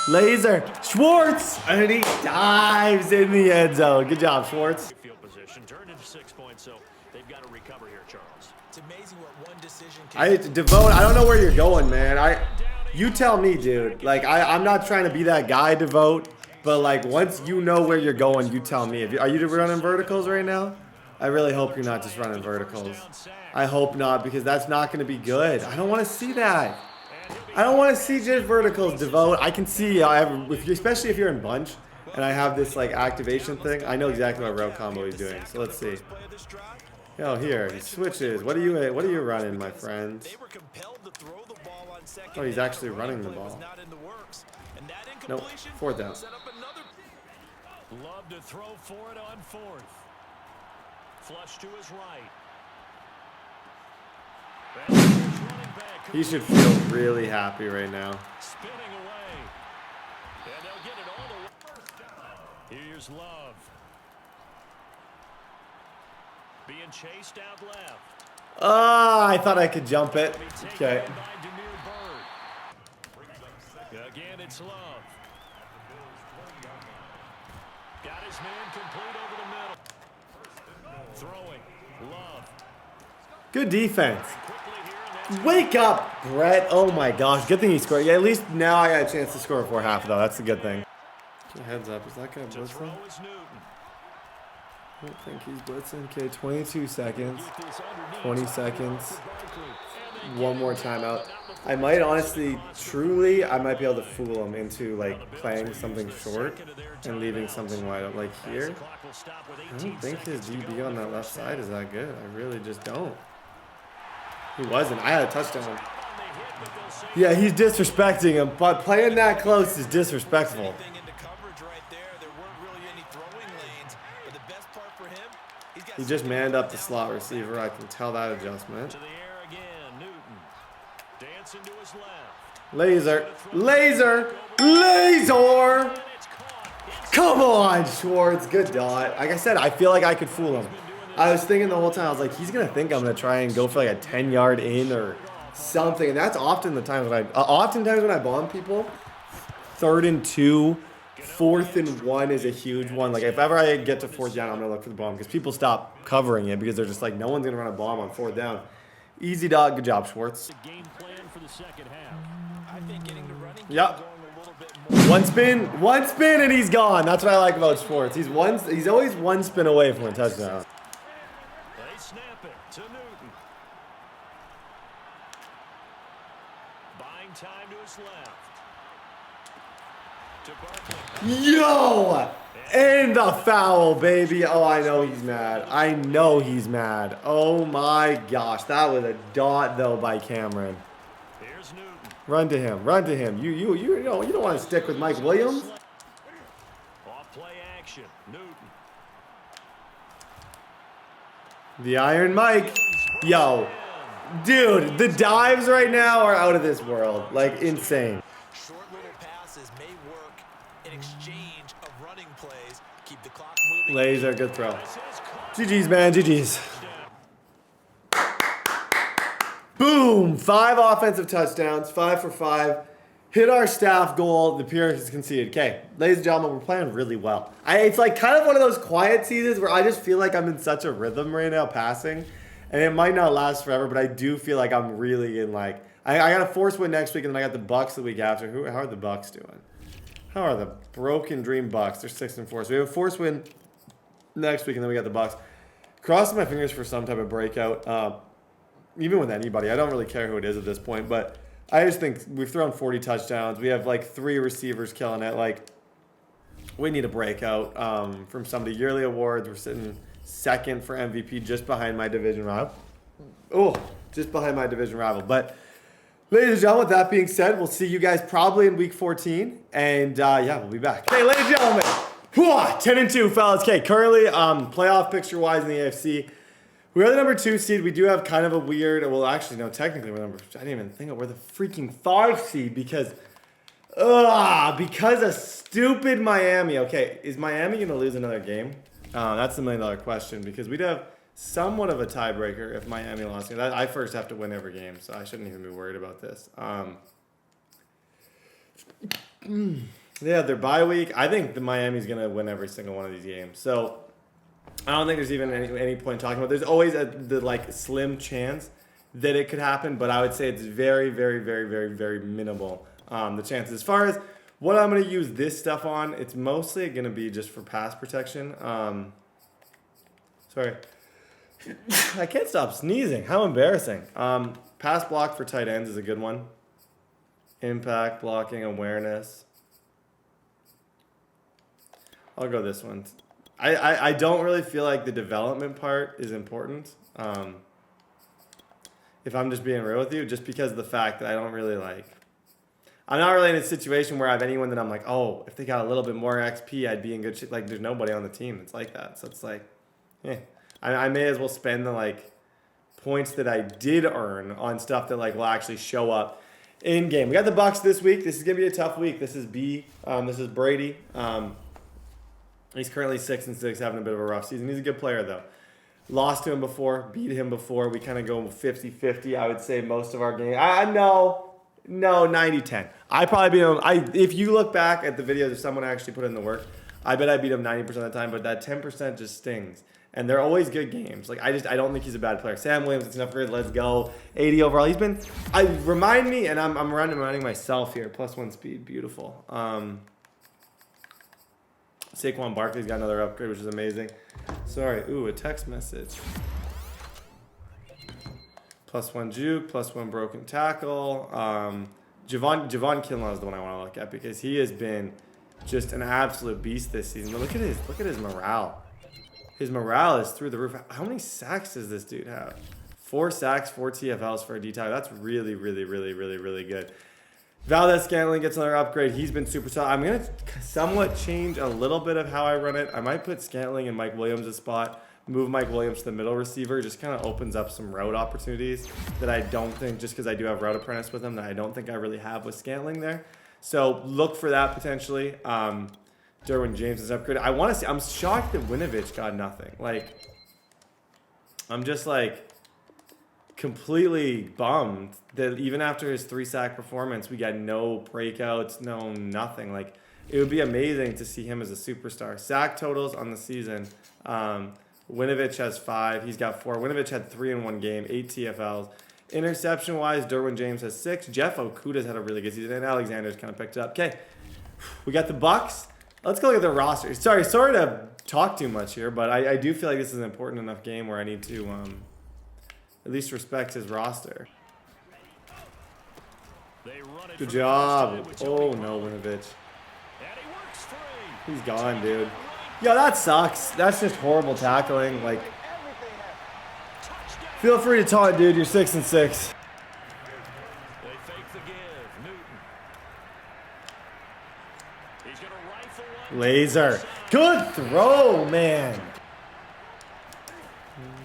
Laser. Schwartz. And he dives in the end zone. Good job, Schwartz. Field position turned into 6 points, so they've got to recover here, Charles. It's amazing what one decision can Devote, I don't know where you're going, man. You tell me, dude. Like, I'm not trying to be that guy, Devote. But, like, once you know where you're going, you tell me. Are you running verticals right now? I really hope you're not just running verticals. I hope not, because that's not going to be good. I don't want to see that. I don't want to see just verticals, Devote. I can see, especially if you're in bunch, and I have this, like, activation thing. I know exactly what route combo he's doing. So let's see. Oh, here, he switches. What are you running, my friends? Oh, he's actually running the ball. Nope, 4th down. Love to throw for it on 4th. Flush to his right. He should feel really happy right now. Spinning away. And they'll get it all the way. Here's Love. Being chased out left. Ah, I thought I could jump it. Okay. Again, it's Love. Got his man complete over the middle. Throwing. Love. Good defense. Wake up, Brett. Oh my gosh. Good thing he scored. Yeah, at least now I got a chance to score before half, though. That's a good thing. Heads up. Is that guy blitzing? I don't think he's blitzing. Okay, 22 seconds. 20 seconds. One more timeout. I might honestly, truly, I might be able to fool him into, like, playing something short and leaving something wide up. Like here, I don't think his DB on that left side is that good. I really just don't. He wasn't. I had a touchdown. Yeah, he's disrespecting him, but playing that close is disrespectful. He just manned up the slot receiver. I can tell that adjustment. Laser. Laser. Laser. Come on, Schwartz. Good dot. Like I said, I feel like I could fool him. I was thinking the whole time, I was like, he's going to think I'm going to try and go for like a 10-yard in or something. And that's often the times when oftentimes when I bomb people, 3rd and 2, 4th and 1 is a huge one. Like if ever I get to 4th down, I'm going to look for the bomb because people stop covering it because they're just like, no one's going to run a bomb on 4th down. Easy dog. Good job, Schwartz. Game plan for the second half. I think getting to running Yep. going a little bit more. One spin, and he's gone. That's what I like about Schwartz. He's always one spin away from a touchdown. They snap it to Newton. Buying time to his left. To Barkley. Yo! And the foul, baby. Oh, I know he's mad. I know he's mad. Oh my gosh. That was a dot though by Cameron. Here's Newton. Run to him. Run to him. You don't want to stick with Mike Williams. Off play action. Newton. The Iron Mike. Yo. Dude, the dives right now are out of this world. Like insane. Short little passes may work in exchange of running plays. Keep the clock moving. Laser, good throw. GG's, man. GG's. Boom! 5 offensive touchdowns, 5 for 5. Hit our staff goal. The Purists conceded. Okay, ladies and gentlemen, we're playing really well. It's like kind of one of those quiet seasons where I just feel like I'm in such a rhythm right now passing. And it might not last forever, but I do feel like I'm really in like... I got a force win next week, and then I got the Bucks the week after. How are the Bucks doing? How are the Broken Dream Bucks? They're 6-4. So we have a force win next week, and then we got the Bucks. Crossing my fingers for some type of breakout. Even with anybody, I don't really care who it is at this point, but I just think we've thrown 40 touchdowns. We have like 3 receivers killing it. Like, we need a breakout from some of the yearly awards. We're sitting 2nd for MVP, just behind my division rival. Oh, just behind my division rival. But ladies and gentlemen, with that being said, we'll see you guys probably in week 14. And yeah, we'll be back. Okay, ladies and gentlemen, 10-2, fellas. Okay, currently playoff picture-wise in the AFC, we are the number 2 seed. We do have kind of a weird, well, actually, no, technically we're I didn't even think of, we're the freaking 5 seed because of stupid Miami. Okay, is Miami going to lose another game? That's the $1 million question because we'd have somewhat of a tiebreaker if Miami lost. I first have to win every game, so I shouldn't even be worried about this. Yeah, their bye week. I think the Miami's going to win every single one of these games. So I don't think there's even any point talking about it. There's always the like slim chance that it could happen, but I would say it's very, very, very, very, very minimal. The chances. As far as what I'm going to use this stuff on, it's mostly going to be just for pass protection. Sorry. I can't stop sneezing. How embarrassing. Pass block for tight ends is a good one. Impact, blocking, awareness. I'll go this one. I don't really feel like the development part is important. If I'm just being real with you, just because of the fact that I don't really like... I'm not really in a situation where I have anyone that I'm like, oh, if they got a little bit more XP, I'd be in good shape. Like, there's nobody on the team that's like that. So it's like, yeah. I may as well spend the, like, points that I did earn on stuff that, like, will actually show up in game. We got the Bucks this week. This is going to be a tough week. This is B. This is Brady. He's currently 6-6, having a bit of a rough season. He's a good player, though. Lost to him before, beat him before. We kind of go 50-50, I would say, most of our games. No, 90-10. I probably beat him. If you look back at the videos, if someone actually put in the work, I bet I beat him 90% of the time, but that 10% just stings. And they're always good games. Like, I don't think he's a bad player. Sam Williams, it's an upgrade. Let's go. 80 overall. He's been, remind me, and I'm reminding myself here, +1 speed. Beautiful. Saquon Barkley's got another upgrade, which is amazing. Sorry. Ooh, a text message. +1 juke, +1 broken tackle. Javon Kinlaw is the one I want to look at because he has been just an absolute beast this season. But look at his morale. His morale is through the roof. How many sacks does this dude have? 4 sacks, 4 TFLs for a D tackle. That's really, really, really, really, really good. Valdez-Scantling gets another upgrade. He's been super solid. I'm going to somewhat change a little bit of how I run it. I might put Scantling in Mike Williams' spot, move Mike Williams to the middle receiver. Just kind of opens up some route opportunities that I don't think, just because I do have route apprentice with him, that I don't think I really have with Scantling there. So look for that potentially. Derwin James is upgraded. I want to see. I'm shocked that Winovich got nothing. Like, I'm just like completely bummed that even after his 3-sack performance, we got no breakouts, no nothing. Like, it would be amazing to see him as a superstar. Sack totals on the season. Winovich has 5. He's got 4. Winovich had 3 in one game, 8 TFLs. Interception-wise, Derwin James has 6. Jeff Okuda's had a really good season, and Alexander's kind of picked it up. Okay, we got the Bucks. Let's go look at the roster. Sorry to talk too much here, but I do feel like this is an important enough game where I need to at least respect his roster. Good job. Oh, no, Winovich. He's gone, dude. Yo, that sucks. That's just horrible tackling. Like, feel free to taunt, dude. You're 6 and 6. Laser. Good throw, man.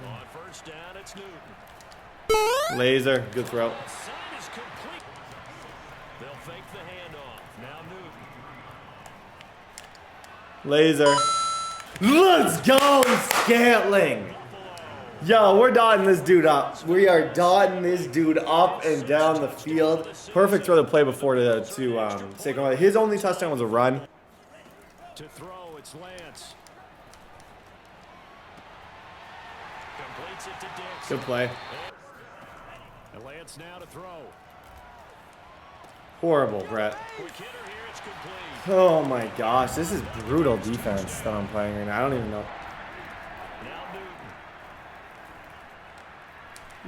On first down, it's Newton. Laser. Good throw. Side is complete. They'll fake the handoff. Now Newton. Laser. Let's go, Scantling. Yo, we're dotting this dude up. We are dotting this dude up and down the field. Perfect throw to play before to Saquon. His only touchdown was a run. To throw, it's Lance. Completes it to Dix. Good play. And Lance now to throw. Horrible, Brett. Quick hitter here, it's complete. Oh my gosh, this is brutal defense that I'm playing right now. I don't even know. Now Newton.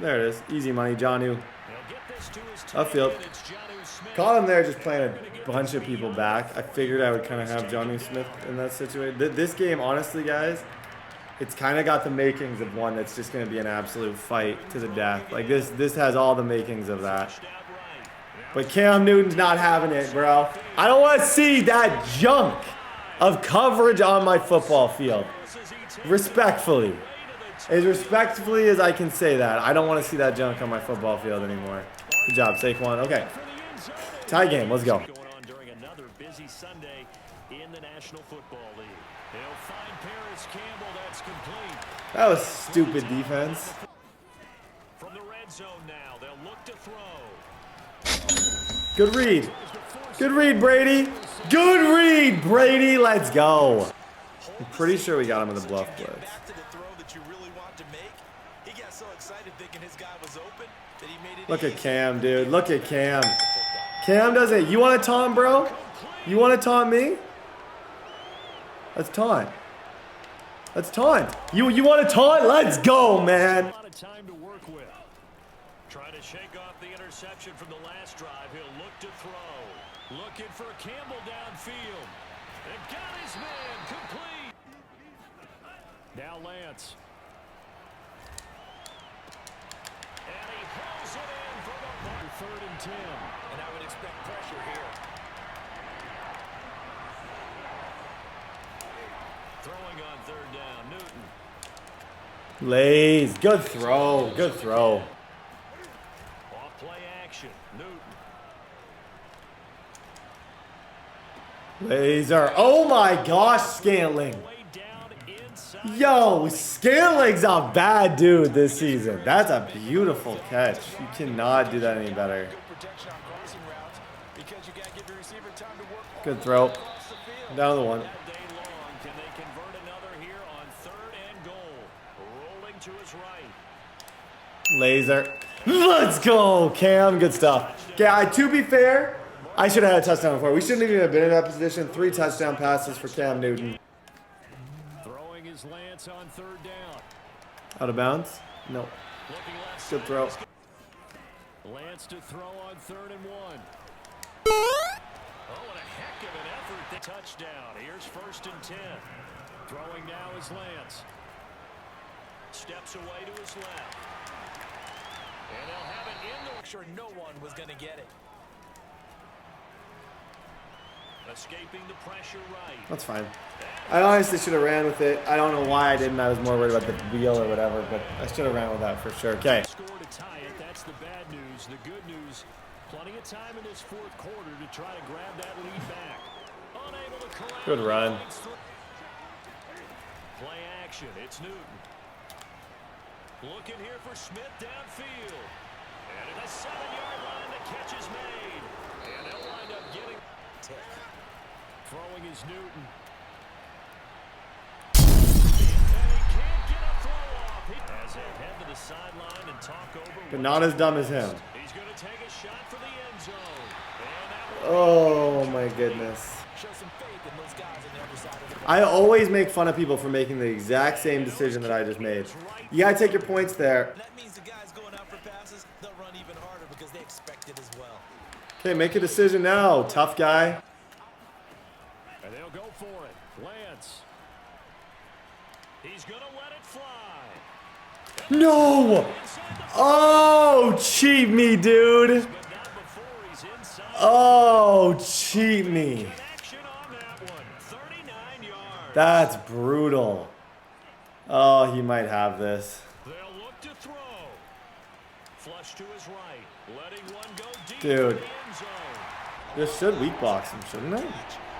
There it is. Easy money, Jonnu. They'll get this to his Upfield. and it's Jonnu Smith. Caught him there just playing a bunch of people back. I figured I would kind of have Jonnu Smith in that situation. This game, honestly, guys, it's kind of got the makings of one that's just going to be an absolute fight to the death. Like, this has all the makings of that. But Cam Newton's not having it, bro. I don't want to see that junk of coverage on my football field. Respectfully. As respectfully as I can say that, I don't want to see that junk on my football field anymore. Good job, Saquon. Okay. Tie game. Let's go. Going on during another busy Sunday in the National Football League. They'll find Paris Campbell. That's complete. That was stupid defense. From the red zone now, they'll look to throw. Good read. Good read, Brady. Good read, Brady. Let's go. I'm pretty sure we got him with a bluff blitz. Look at Cam, dude. Look at Cam. Cam does it. You want to taunt, bro? You want to taunt me? Let's taunt. Let's taunt. You want to taunt? Let's go, man. A lot of time to work with. Trying to shake off the interception from the last drive. He'll look to throw. Looking for Campbell downfield. And got his man complete. Now Lance. And he hauls it in for the mark. 3rd and 10. And I would expect pressure here. Throwing on 3rd down, Newton. Lays. Good throw. Good throw. Off play action, Newton. Laser. Oh my gosh, Scantling. Way down inside. Yo, Scantling's a bad dude this season. That's a beautiful catch. You cannot do that any better. Protection on crossing routes because you got to give your receiver time to work. Good throw. Across the field. Down the one. All day long, can they convert another here on 3rd and goal? Rolling to his right. Laser. Let's go, Cam. Good stuff. Okay, to be fair, I should have had a touchdown before. We shouldn't even have been in that position. 3 touchdown passes for Cam Newton. Throwing his Lance on 3rd down. Out of bounds? No. Looking left Good side. throw. Lance to throw on 3rd and 1. Oh, what a heck of an effort. The touchdown. Here's 1st and 10. Throwing now is Lance. Steps away to his left. And they'll have it in the... Sure no one was going to get it. Escaping the pressure right. That's fine. I honestly should have ran with it. I don't know why I didn't. I was more worried about the wheel or whatever, but I should have ran with that for sure. Okay. Score to tie it. That's the bad news. The good news, plenty of time in this 4th quarter to try to grab that lead back. Unable to collect. Good run. Play action. It's Newton. Looking here for Smith downfield. And at a 7-yard line, the catch is made. And they'll wind up getting throwing is Newton. And he can't get a throw off. As they head to the sideline and talk over. But not as dumb as him. He's going to take a shot for the end zone. Oh my goodness. Show some faith in those guys on the other side of the I always make fun of people for making the exact same decision that I just made. You gotta take your points there. That means the guys going out for passes, they'll run even harder because they expect it as well. Okay, make a decision now, tough guy. And they'll go for it. Lance. He's going to let it fly. No! Oh, cheat me, dude. But not before he's inside. Oh, cheat me. Action on that one. 39 yards. That's brutal. Oh, he might have this. They'll look to throw. Flush to his right. Letting one go deep. Dude. In the end zone. This should weak box him, shouldn't it?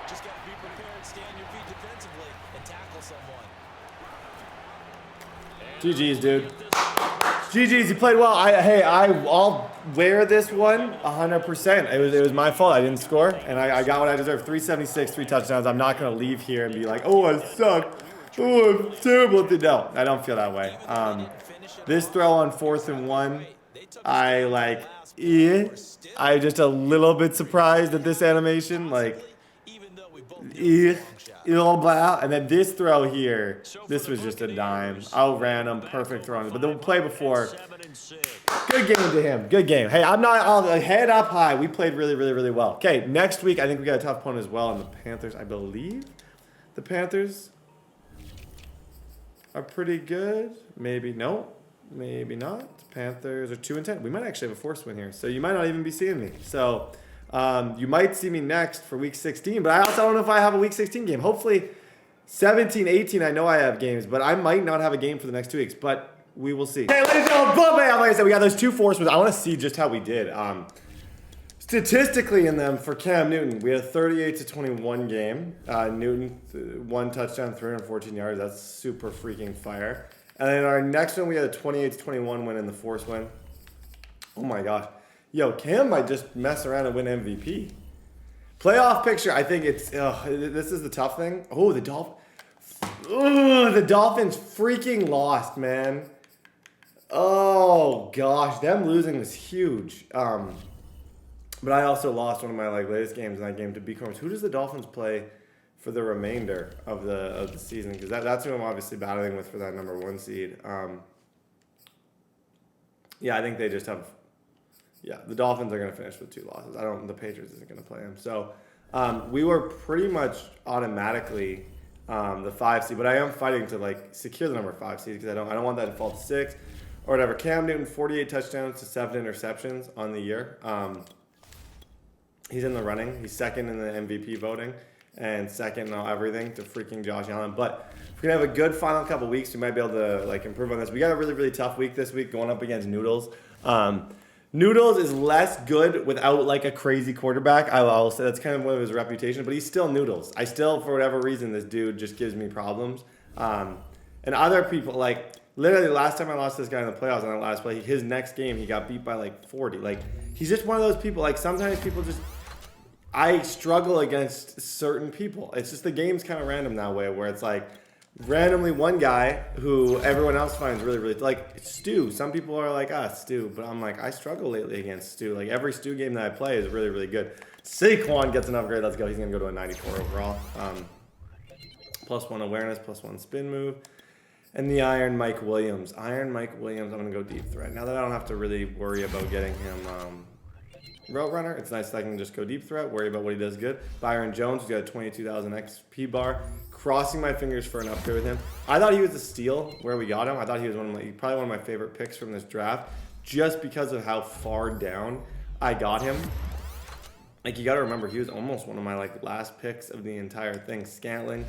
Just got to be prepared, stay on your feet defensively, and tackle someone. GG's, dude. GG's, you played well. I'll wear this one 100%. It was my fault. I didn't score, and I got what I deserved. 376, 3 touchdowns. I'm not going to leave here and be like, oh, I suck. Oh, I'm terrible. No, I don't feel that way. This throw on 4th and 1, I'm just a little bit surprised at this animation. Like, and then this throw here, this was just a dime. Outran him, perfect throw. But the play before, good game to him. Good game. Hey, I'll head up high. We played really, really, really well. Okay, next week I think we got a tough opponent as well. And the Panthers, I believe, the Panthers are pretty good. Maybe no, maybe not. Panthers are 2-10. We might actually have a forced win here, so you might not even be seeing me. So. You might see me next for week 16, but I also don't know if I have a week 16 game. Hopefully 17, 18, I know I have games, but I might not have a game for the next 2 weeks, but we will see. Hey, ladies and gentlemen, like I said, we got those 2 forced wins. I want to see just how we did. Statistically in them for Cam Newton, we had a 38-21 game. Newton, 1 touchdown, 314 yards. That's super freaking fire. And then our next one, we had a 28-21 win in the forced win. Oh my gosh. Yo, Cam might just mess around and win MVP. Playoff picture, I think it's... this is the tough thing. Oh, the Dolphins freaking lost, man. Oh, gosh. Them losing was huge. But I also lost one of my latest games in that game to B-Corps. Who does the Dolphins play for the remainder of the season? Because that's who I'm obviously battling with for that number 1 seed. Yeah, I think they just have... Yeah, the Dolphins are going to finish with 2 losses. The Patriots isn't going to play them. So we were pretty much automatically the 5 seed, but I am fighting to secure the number 5 seed because I don't want that to fall to 6 or whatever. Cam Newton, 48 touchdowns to 7 interceptions on the year. He's in the running. He's second in the MVP voting and second in everything to freaking Josh Allen. But if we're going to have a good final couple weeks, we might be able to improve on this. We got a really, really tough week this week going up against Noodles. Noodles is less good without a crazy quarterback. I'll say that's kind of one of his reputations, but he's still Noodles. I still, for whatever reason, this dude just gives me problems. And other people, literally last time I lost this guy in the playoffs on that last play, his next game, he got beat by 40. He's just one of those people, sometimes people just, I struggle against certain people. It's just the game's kind of random that way where it's randomly one guy who everyone else finds really, really Stu. Some people are Stu, but I'm I struggle lately against Stu. Every Stu game that I play is really, really good. Saquon gets an upgrade. Let's go. He's gonna go to a 94 overall. +1 awareness, +1 spin move, and the Iron Mike Williams. I'm gonna go deep threat now that I don't have to really worry about getting him route runner. It's nice that I can just go deep threat, worry about what he does good. Byron Jones, who's got a 22,000 XP bar. Crossing my fingers for an upgrade with him. I thought he was a steal where we got him. I thought he was probably one of my favorite picks from this draft just because of how far down I got him. You got to remember, he was almost one of my last picks of the entire thing. Scantling,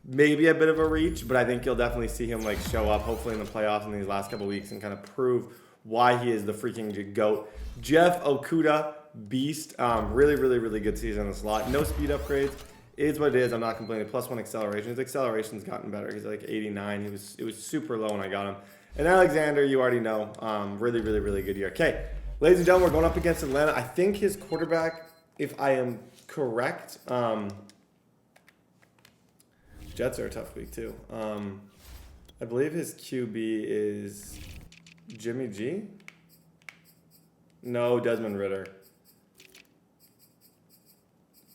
maybe a bit of a reach, but I think you'll definitely see him show up hopefully in the playoffs in these last couple weeks and kind of prove why he is the freaking GOAT. Jeff Okudah, beast. Really, really, really good season in the slot. No speed upgrades. It is what it is. I'm not complaining. +1 acceleration. His acceleration's gotten better. He's 89. It was super low when I got him. And Alexander, you already know, really, really, really good year. Okay, ladies and gentlemen, we're going up against Atlanta. I think his quarterback, if I am correct, Jets are a tough week too. I believe his QB is Jimmy G. No, Desmond Ritter.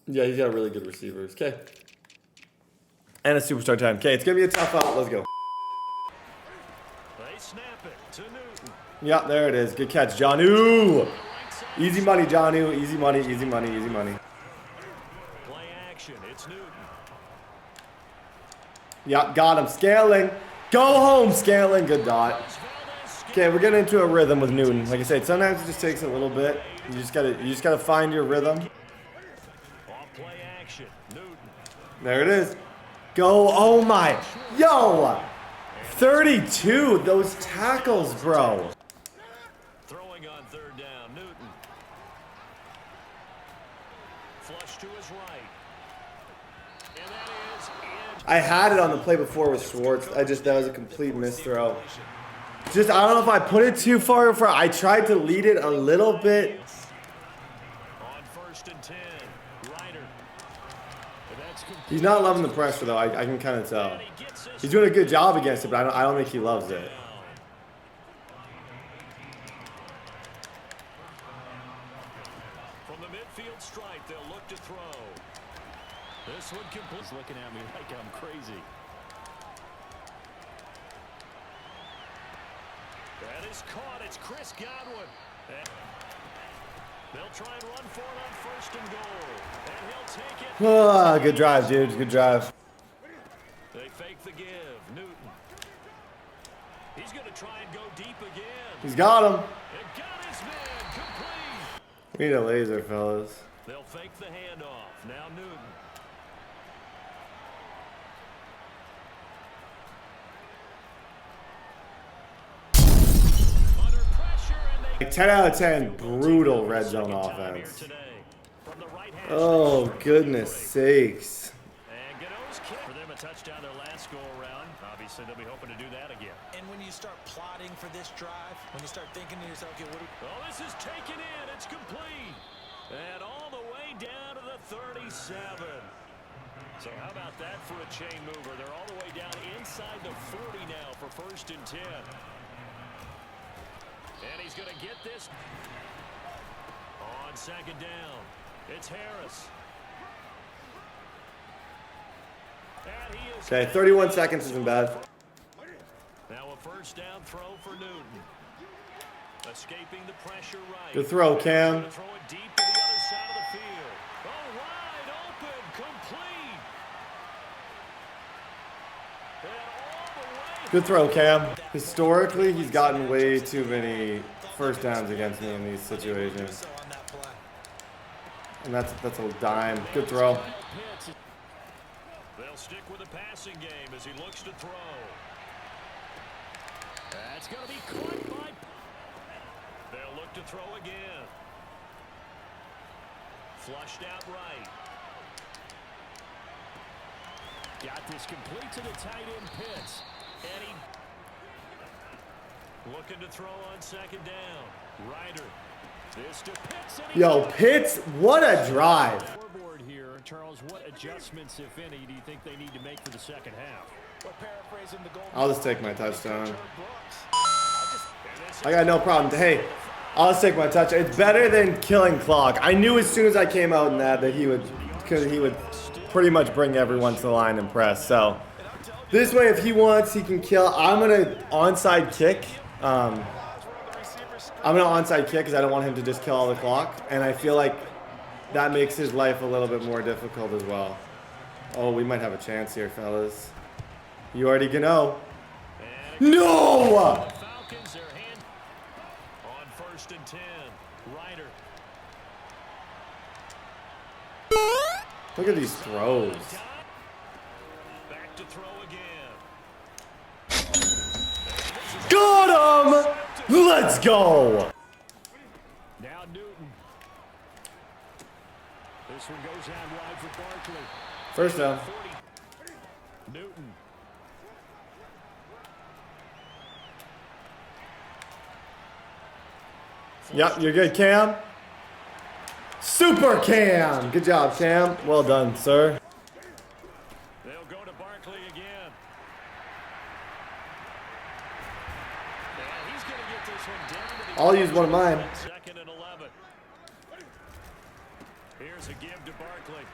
Yeah, he's got really good receivers. Okay. And a superstar time. Okay, it's going to be a tough out. Let's go. They snap it to Newton. Yeah, there it is. Good catch, Johnu. Easy money, Johnu. Easy money, easy money, easy money. Play action. It's Newton. Yeah, got him. Scaling. Go home, Scaling. Good dot. Okay, we're getting into a rhythm with Newton. Like I said, sometimes it just takes a little bit. You just gotta find your rhythm. Off play action. Newton. There it is. Go. Oh my. Yo. 32. Those tackles, bro. Throwing on third down. Newton. Flush to his right. And that is in. I had it on the play before with Schwartz. That was a complete misthrow. Just, I don't know if I put it too far. I tried to lead it a little bit. On 1st and 10. Ryder. He's not loving the pressure, though. I can kind of tell. He's doing a good job against it, but I don't think he loves it. From the midfield stripe, they'll look to throw. This one complete. He's looking at me like I'm crazy. That is caught. It's Chris Godwin. They'll try and run for it on 1st and goal. And he'll take it. Oh, good drive, dude. Good drive. They fake the give. Newton. He's going to try and go deep again. He's got him. And got his man complete. We need a laser, fellas. They'll fake the handoff. Now Newton. Under pressure, and they 10 out of 10, brutal red zone offense. Oh, goodness sakes. And Gano's kick for them a touchdown their last go around. Obviously, they'll be hoping to do that again. And when you start plotting for this drive, when you start thinking to yourself, okay, Oh, this is taken in. It's complete. And all the way down to the 37. So how about that for a chain mover? They're all the way down inside the 40 now for 1st and 10. And he's going to get this on 2nd down. It's Harris. And he is Okay, 31 seconds isn't bad. now a 1st down throw for Newton. Escaping the pressure right. Good throw, Cam. Gonna throw it deep to the other side of the field. Oh, wide open, complete. And all the way. Good throw, Cam. Historically, he's gotten way too many 1st downs against me in these situations. so on that play. And that's a dime. Good throw. They'll stick with the passing game as he looks to throw. That's going to be caught by. They'll look to throw again. Flushed out right. Got this complete to the tight end Pitts. And he looking to throw on 2nd down. Ryder. This to Pitts. And Yo, Pitts, what a drive. Scoreboard here. Charles, what adjustments, if any, do you think they need to make for the 2nd half? We're paraphrasing the goal. I'll just take my touchdown. I got no problem. Hey, I'll just take my touch. It's better than killing clock. I knew as soon as I came out in that he would pretty much bring everyone to the line and press. So this way, if he wants, he can kill. I'm gonna onside kick. I'm gonna onside kick because I don't want him to just kill all the clock, and I feel like that makes his life a little bit more difficult as well. Oh, we might have a chance here, fellas. You already know. No! Falcons, their hand on 1st and 10. Ryder. Look at these throws. Back to throw again. Got him! Let's go! Now Newton. This one goes out wide for Barkley. First down. 40. Newton. Yep, you're good, Cam. Super Cam. Good job, Cam. Well done, sir. They'll go to Barkley again. And he's going to get this one down to the I'll use one of mine. 2nd and 11. Here's a give to Barkley.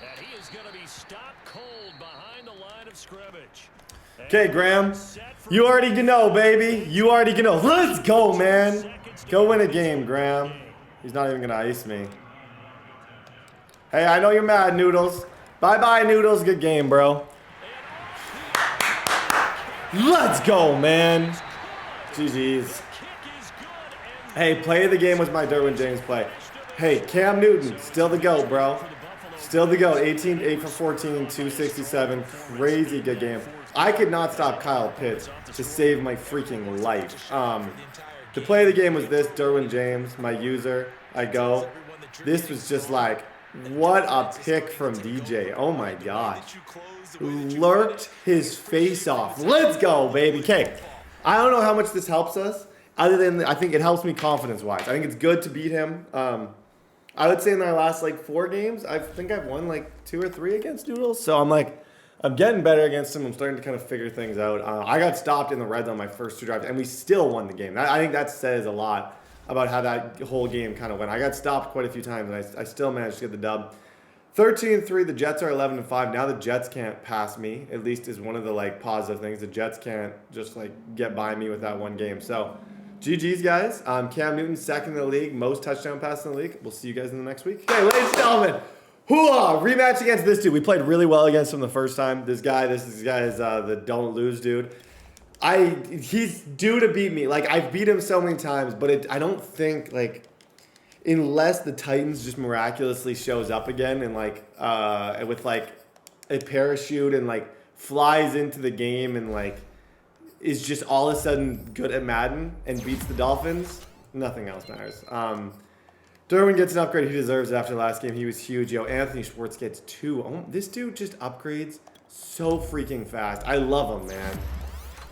And he is going to be stopped cold behind the line of scrimmage. Okay, Graham. You already know, baby. You already know. Let's go, man. Go win a game, Graham. He's not even going to ice me. Hey, I know you're mad, Noodles. Bye-bye, Noodles. Good game, bro. Let's go, man. GG's. Hey, play of the game was my Derwin James play. Hey, Cam Newton, still the GOAT, bro. Still the GOAT. 18, 8 for 14, 267. Crazy good game. I could not stop Kyle Pitts to save my freaking life. The play of the game was this, Derwin James, my user. I go. This was just like, what a pick from DJ. Oh my gosh. Lurked his face off. Let's go, baby. Okay. I don't know how much this helps us. Other than, I think it helps me confidence-wise. I think it's good to beat him. I would say in our last, like, 4 games, I think I've won, like, 2 or 3 against Noodles. So I'm, like, I'm getting better against him. I'm starting to kind of figure things out. I got stopped in the red zone my first 2 drives, and we still won the game. I think that says a lot about how that whole game kind of went. I got stopped quite a few times, and I still managed to get the dub. 13-3, the Jets are 11-5. Now the Jets can't pass me, at least is one of the, like, positive things. The Jets can't just, like, get by me with that one game. So, GG's, guys. Cam Newton, 2nd in the league, most touchdown passes in the league. We'll see you guys in the next week. Okay, ladies and gentlemen, hooah! Rematch against this dude. We played really well against him the first time. This guy is the don't lose dude. He's due to beat me. Like, I've beat him so many times, but I don't think, like, unless the Titans just miraculously shows up again and, like, with, like, a parachute and, like, flies into the game and, like, is just all of a sudden good at Madden and beats the Dolphins, nothing else matters. Derwin gets an upgrade. He deserves it after the last game. He was huge. Yo, Anthony Schwartz gets 2. Oh, this dude just upgrades so freaking fast. I love him, man.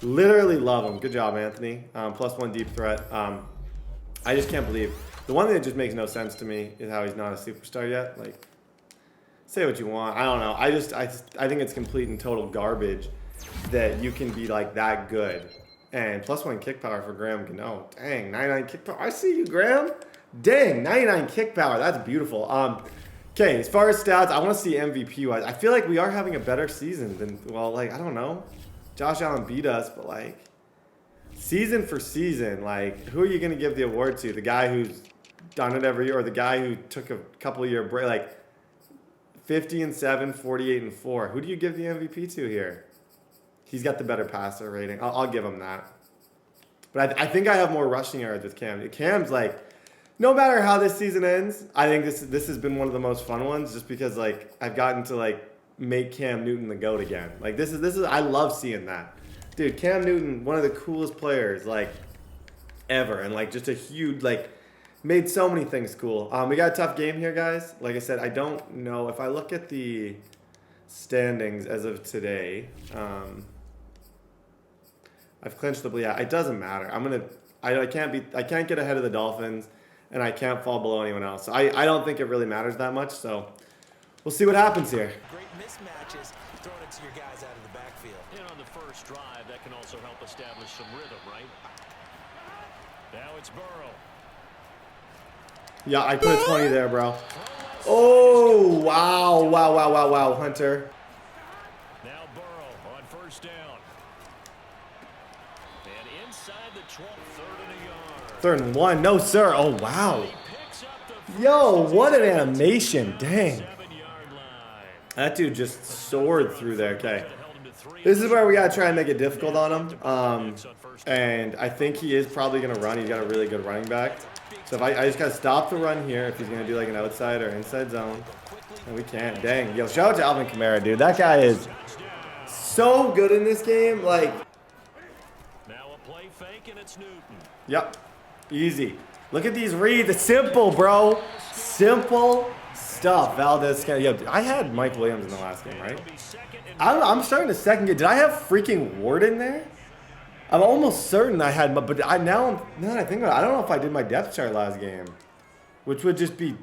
Literally love him. Good job, Anthony. +1 deep threat. I just can't believe. The one thing that just makes no sense to me is how he's not a superstar yet. Like, say what you want. I don't know. I think it's complete and total garbage that you can be like that good. And +1 kick power for Graham Gano. Dang, 99 kick power. I see you, Graham. Dang, 99 kick power. That's beautiful. Okay, as far as stats, I want to see MVP wise. I feel like we are having a better season than, well, like, I don't know. Josh Allen beat us, but like, season for season, like, who are you going to give the award to? The guy who's done it every year, or the guy who took a couple of year break, like 50-7, 48-4. Who do you give the MVP to here? He's got the better passer rating. I'll give him that. But I think I have more rushing yards with Cam. Cam's like, no matter how this season ends, I think this has been one of the most fun ones, just because like I've gotten to like make Cam Newton the GOAT again. Like this is I love seeing that. Dude, Cam Newton, one of the coolest players like ever, and like just a huge like made so many things cool. We got a tough game here, guys. Like I said, I don't know if I look at the standings as of today. I've clinched the yeah. It doesn't matter. I can't get ahead of the Dolphins, and I can't fall below anyone else. So I don't think it really matters that much. So we'll see what happens here. Great mismatches, throwing it to your guys out of the backfield. And on the first drive, that can also help establish some rhythm, right? Now it's Burrow. Yeah, I put a 20 there, bro. Oh, wow, Hunter. Now Burrow on first down. And inside the 12, 3rd and a yard. 3rd and 1. No, sir. Oh, wow. Yo, what an animation. Dang. That dude just soared through there. Okay. This is where we got to try and make it difficult on him. And I think he is probably going to run. He's got a really good running back. So if I just got to stop the run here if he's going to do like an outside or inside zone. And we can't. Dang. Yo, shout out to Alvin Kamara, dude. That guy is so good in this game. Like. Now a play fake, and it's Newton. Yep. Easy. Look at these reads. It's simple, bro. Simple stuff. Valdez. Yo, I had Mike Williams in the last game, right? I'm starting to second get. Did I have freaking Ward in there? I'm almost certain I had, but now that I think about it, I don't know if I did my depth chart last game, which would just be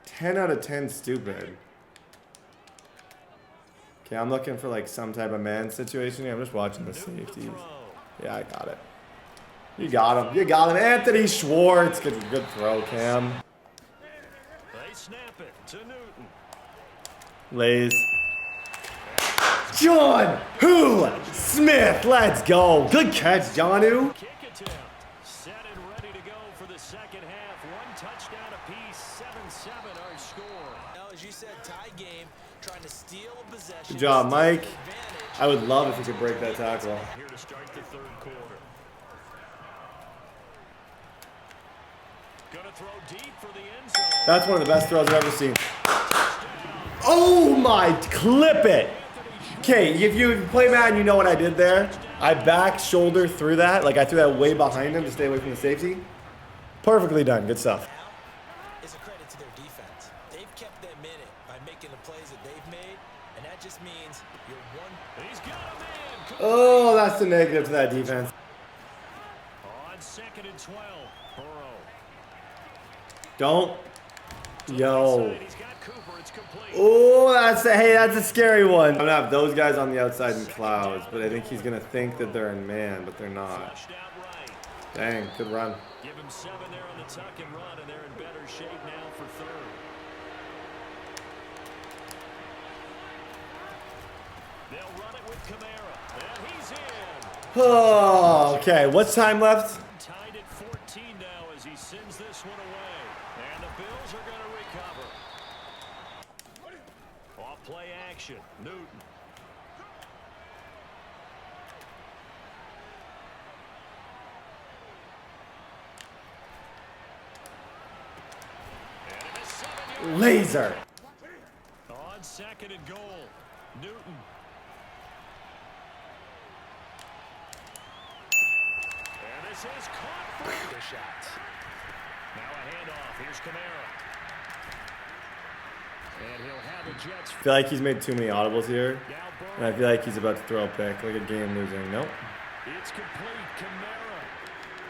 10 out of 10 stupid. Okay, I'm looking for like some type of man situation here. I'm just watching the safeties. Yeah, I got it. You got him. You got him. Anthony Schwartz. Good throw, Cam. They snap it to Newton. Lays. John Who Smith. Let's go. Good catch, Johnu. Kick attempt. Set and ready to go for the second half. One touchdown apiece. 7-7 our score. Now, as you said, tie game, trying to steal a possession. Good job, Mike. I would love if you could break that tackle. Here to start the third quarter. Gonna throw deep for the end zone. That's one of the best throws I've ever seen. Oh my, clip it. Okay, if you play Madden, you know what I did there. I back shoulder through that. Like I threw that way behind him to stay away from the safety. Perfectly done. Good stuff. Is a credit to their defense. They've kept them in it by making the plays that they've made, and that just means you're one. He's got a man. Oh, that's the negative to that defense. On 2nd and 12. Burrow. Don't. Yo. He's got Cooper. It's complete. Oh, that's a scary one. I'm gonna have those guys on the outside in clouds, but I think he's gonna think that they're in man, but they're not. Flushed out right. Dang, good run. Give him 7 there on the tuck and run, and they're in better shape now for third. They'll run it with Kamara, and he's in. Oh, okay. What's time left? Tied at 14 now as he sends this one away. And the Bills are going to recover. Off play action. Newton. And it is 7 yards. Laser. On 2nd and goal. Newton. And this is caught for the shot. Now a handoff. Here's Kamara. And he'll have the Jets. I feel like he's made too many audibles here, Now and I feel like he's about to throw a pick, like a game losing. Nope. It's complete. Kamara.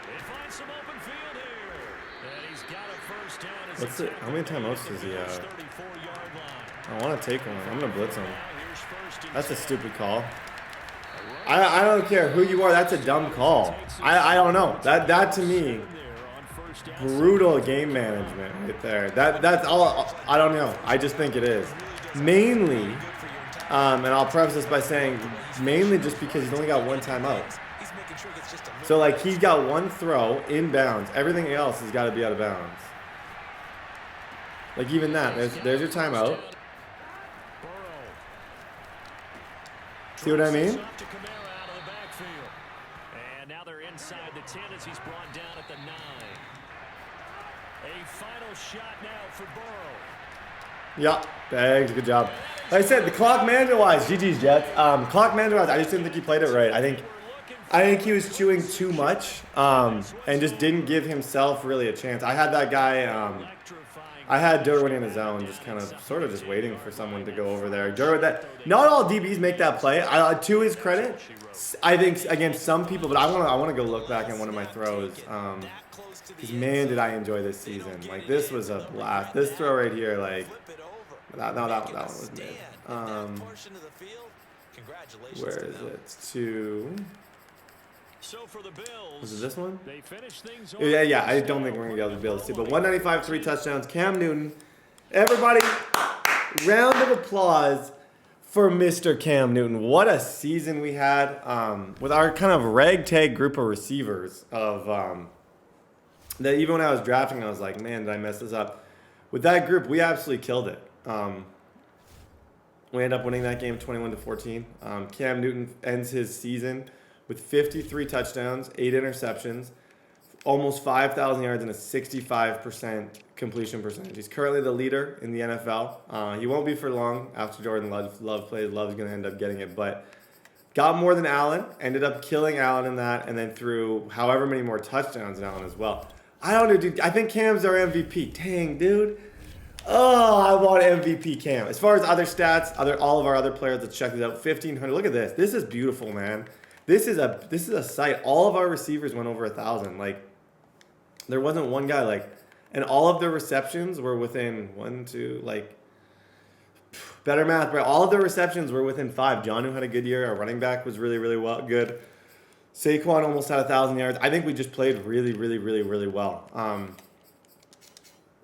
They find some open field here. And he's got a first down. As What's the it? How many timeouts does he have? 34-yard line. I want to take one. I'm gonna blitz him. Now here's 1st and That's a 10. stupid call. I don't care who you are. That's a dumb call. I don't know. That to me, There on 1st down. brutal game management right there. That's all. I don't know. I just think it is. Mainly, and I'll preface this by saying, mainly just because he's only got one timeout. He's making sure it's just a So like he's got one throw in bounds. Everything else has got to be out of bounds. Like even that. There's your timeout. See what I mean? Up to Kamara out of the backfield. And now they're inside the 10 as he's brought down at the 9. A final shot now for Burrow. Yeah, thanks. Good job. Like I said, the clock manager-wise, GG's Jets. Clock manager-wise, I just didn't think he played it right. I think he was chewing too much, and just didn't give himself really a chance. I had that guy. I had Derwin in his zone, just kind of, sort of just waiting for someone to go over there. Derwin, not all DBs make that play. To his credit, I think against some people, but I want to go look back at one of my throws. Because man, did I enjoy this season. Like this was a blast. This throw right here, like that one was mid. Where is it? It's to. So for the Bills, Was it this one? they finish things off. Yeah. I don't think we're gonna be able to see, but 195, 3 touchdowns. Cam Newton. Everybody, round of applause for Mr. Cam Newton. What a season we had with our kind of ragtag group of receivers. That even when I was drafting, I was like, man, did I mess this up? With that group, we absolutely killed it. We ended up winning that game 21-14. Cam Newton ends his season with 53 touchdowns, 8 interceptions, almost 5,000 yards, and a 65% completion percentage. He's currently the leader in the NFL. He won't be for long after Jordan Love plays. Love's going to end up getting it, but got more than Allen, ended up killing Allen in that, and then threw however many more touchdowns than Allen as well. I don't know, dude. I think Cam's our MVP. Dang, dude. Oh, I want MVP Cam. As far as other stats, all of our other players, let's check this out. 1,500. Look at this. This is beautiful, man. This is a sight. All of our receivers went over 1,000. Like, there wasn't one guy like, and all of their receptions were within 1, 2, like, better math, bro. All of their receptions were within 5. Jonnu had a good year. Our running back was really, really good. Saquon almost had 1,000 yards. I think we just played really, really, really, really well.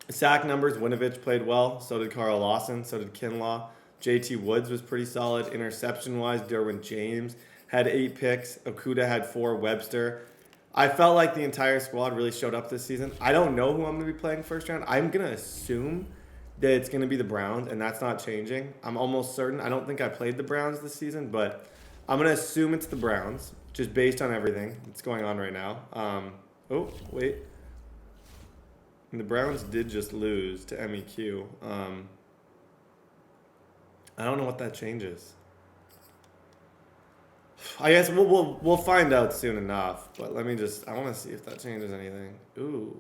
Sack numbers, Winovich played well. So did Carl Lawson. So did Kinlaw. JT Woods was pretty solid. Interception-wise, Derwin James had 8 picks. Okuda had 4. Webster. I felt like the entire squad really showed up this season. I don't know who I'm going to be playing first round. I'm going to assume that it's going to be the Browns, and that's not changing. I'm almost certain. I don't think I played the Browns this season, but I'm going to assume it's the Browns, just based on everything that's going on right now. Oh, wait. And the Browns did just lose to MEQ. I don't know what that changes. I guess we'll find out soon enough. But let me just, I want to see if that changes anything. Ooh.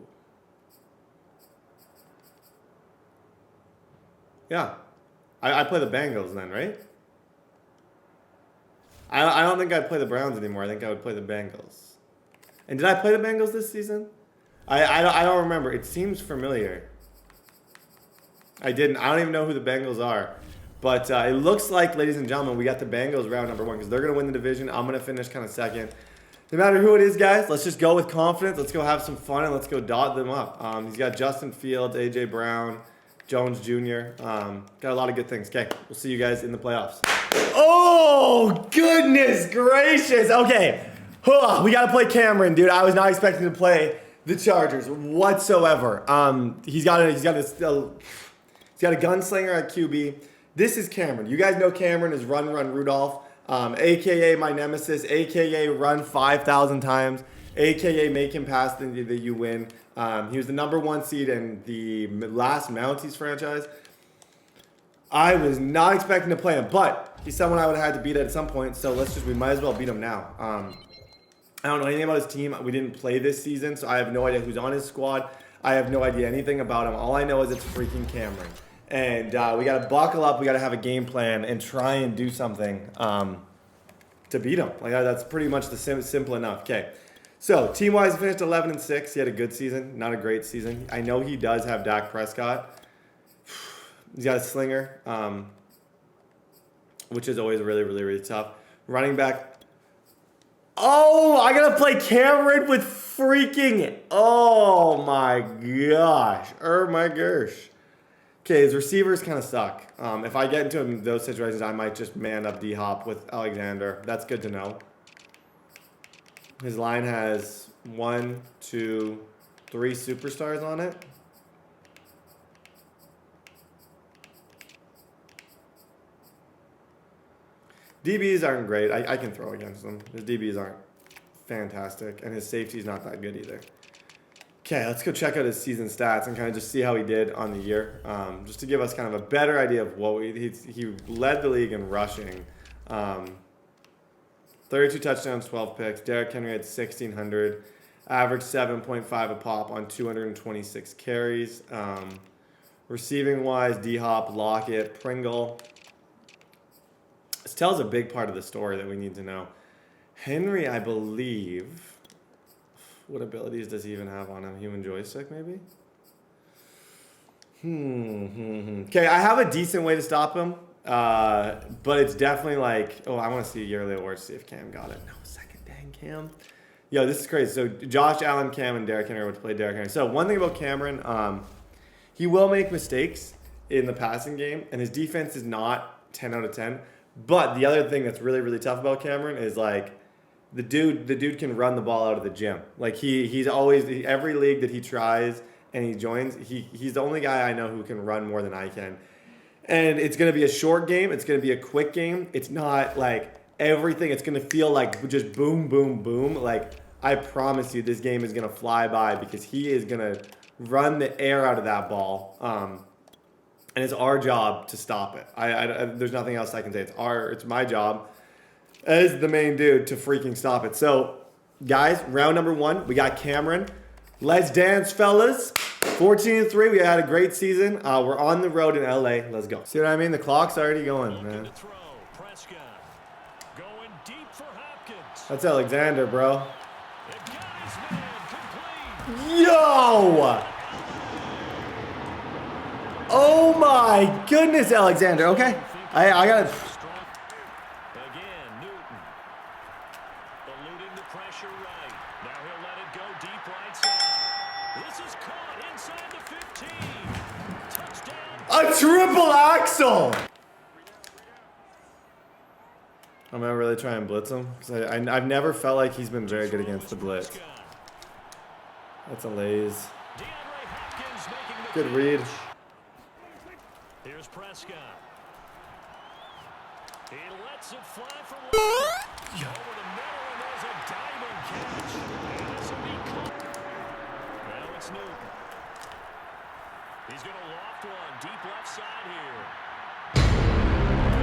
Yeah. I play the Bengals then, right? I don't think I'd play the Browns anymore. I think I would play the Bengals. And did I play the Bengals this season? I don't remember. It seems familiar. I didn't. I don't even know who the Bengals are. But it looks like, ladies and gentlemen, we got the Bengals round number 1 because they're going to win the division. I'm going to finish kind of second. No matter who it is, guys, let's just go with confidence. Let's go have some fun, and let's go dot them up. He's got Justin Fields, A.J. Brown, Jones Jr. Got a lot of good things. Okay, we'll see you guys in the playoffs. Oh, goodness gracious. Okay, we got to play Cameron, dude. I was not expecting to play the Chargers whatsoever. He's got a gunslinger at QB. This is Cameron. You guys know Cameron is Run Rudolph, a.k.a. my nemesis, a.k.a. run 5,000 times, a.k.a. make him pass that you win. He was the number 1 seed in the last Mounties franchise. I was not expecting to play him, but he's someone I would have had to beat at some point, so we might as well beat him now. I don't know anything about his team. We didn't play this season, so I have no idea who's on his squad. I have no idea anything about him. All I know is it's freaking Cameron. And we got to buckle up. We got to have a game plan and try and do something to beat him. Like that's pretty much the simple enough. Okay. So team-wise, he finished 11-6. He had a good season, not a great season. I know he does have Dak Prescott. He's got a slinger, which is always really, really, really tough. Running back. Oh, I got to play Cameron with freaking. Oh my gosh. My gosh. Okay, his receivers kind of suck. If I get into those situations, I might just man up D-Hop with Alexander. That's good to know. His line has 1, 2, 3 superstars on it. DBs aren't great. I can throw against them. His DBs aren't fantastic, and his safety's not that good either. Okay, let's go check out his season stats and kind of just see how he did on the year, just to give us kind of a better idea of what he led the league in rushing. 32 touchdowns, 12 picks. Derrick Henry had 1,600, averaged 7.5 a pop on 226 carries. Receiving-wise, D-Hop, Lockett, Pringle. This tells a big part of the story that we need to know. Henry, I believe... What abilities does he even have on him? Human joystick, maybe? Okay, I have a decent way to stop him. But it's definitely like... Oh, I want to see yearly awards, see if Cam got it. No, second dang Cam. Yo, this is crazy. So, Josh Allen, Cam, and Derrick Henry would play Derrick Henry. So, one thing about Cameron, he will make mistakes in the passing game. And his defense is not 10 out of 10. But the other thing that's really, really tough about Cameron is like... The dude can run the ball out of the gym. Like he's always every league that he tries and he joins, he's the only guy I know who can run more than I can. And it's gonna be a short game. It's gonna be a quick game. It's not like everything. It's gonna feel like just boom, boom, boom. Like I promise you, this game is gonna fly by because he is gonna run the air out of that ball. And it's our job to stop it. There's nothing else I can say. It's my job as the main dude to freaking stop it. So, guys, round number 1, we got Cameron. Let's dance, fellas. 14-3. We had a great season. We're on the road in LA. Let's go. See what I mean? The clock's already going, man. Prescott going deep for Hopkins. That's Alexander, bro. It got his man complete. Yo! Oh my goodness, Alexander. Okay. I gotta. Again, Newton. Eluding the pressure right. Now he'll let it go deep right side. This is caught inside the 15. Touchdown. A triple axel! I'm gonna really try and blitz him because I've never felt like he's been very good against the blitz. That's a laze. Good read. Here's Prescott. He lets it fly for one. Over the middle, and there's a diamond catch. This will be caught. Now it's Newton. He's going to loft one deep left side here.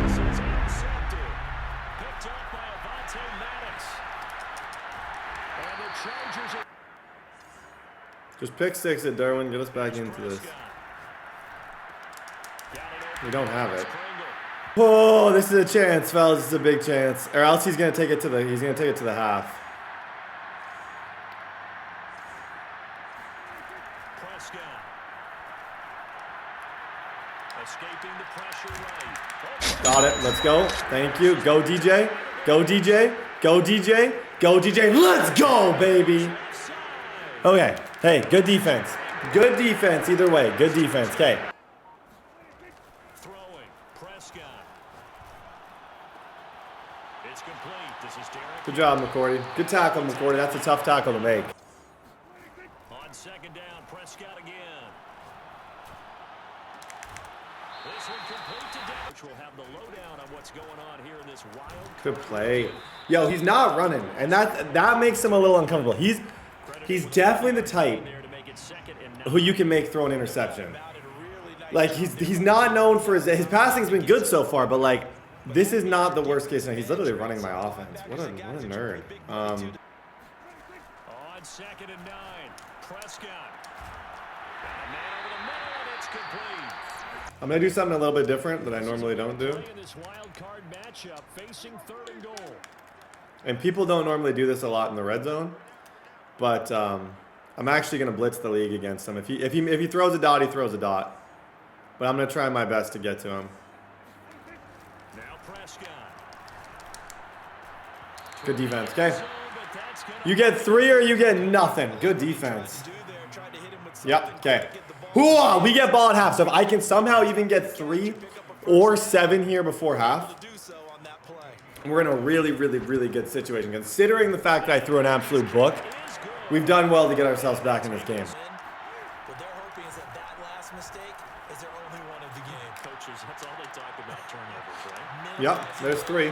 This is intercepted. Picked up by Avonte Maddox. And the Chargers are... Just pick six at Derwin. Get us back into this. We don't have it. Oh, this is a chance, fellas. This is a big chance. Or else he's gonna take it to the half. Prescott. Escaping the pressure right. Got it. Let's go. Thank you. Go DJ. Go DJ. Go DJ. Go DJ. Let's go, baby. Okay. Hey, good defense. Good defense either way. Good defense. Okay. Throwing. Prescott. It's complete. This is Derek. Good job, McCourty. Good tackle, McCourty. That's a tough tackle to make. On second down, Prescott again. This one complete to Derek. Which will have the lowdown on what's going on here in this wild. Good play. Yo, he's not running, and that makes him a little uncomfortable. He's definitely the type who you can make throw an interception. Like he's not known for his passing's been good so far, but like this is not the worst case scenario. He's literally running my offense. What a nerd. On second and 9, Prescott. Got a man over the middle, and it's complete. I'm gonna do something a little bit different that I normally don't do. Playing this wild card matchup, facing 3rd and goal. And people don't normally do this a lot in the red zone, but I'm actually gonna blitz the league against him. If he throws a dot, he throws a dot. But I'm gonna try my best to get to him. Now Prescott. Good defense. Okay. You get 3 or you get nothing. Good defense. Yep. Okay. Hooah! We get ball at half. So if I can somehow even get 3 or 7 here before half, we're in a really, really, really good situation. Considering the fact that I threw an absolute book, we've done well to get ourselves back in this game. What they're hoping is that last mistake is their only one of the game. Coaches, that's all they talk about, turnovers, right? Yep. There's 3.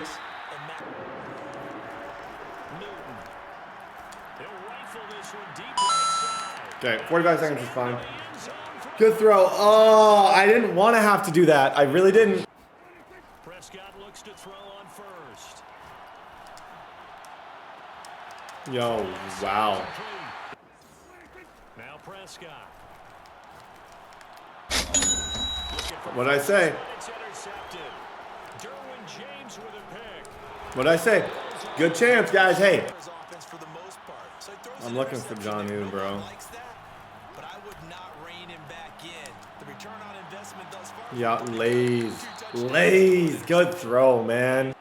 Newton. He'll rifle this one deep right side. Okay. 45 seconds is fine. Good throw. Oh, I didn't want to have to do that. I really didn't. Prescott looks to throw on first. Yo, wow. Now Prescott. What'd I say? It's intercepted. Derwin James with a pick. What'd I say? Good chance, guys. Hey. His offense for the most part. So he throws I'm an looking for interception. John Noon, bro. Nobody likes that, but I would not rein him back in. The return on investment thus far. Yeah, Lays. Good throw, man.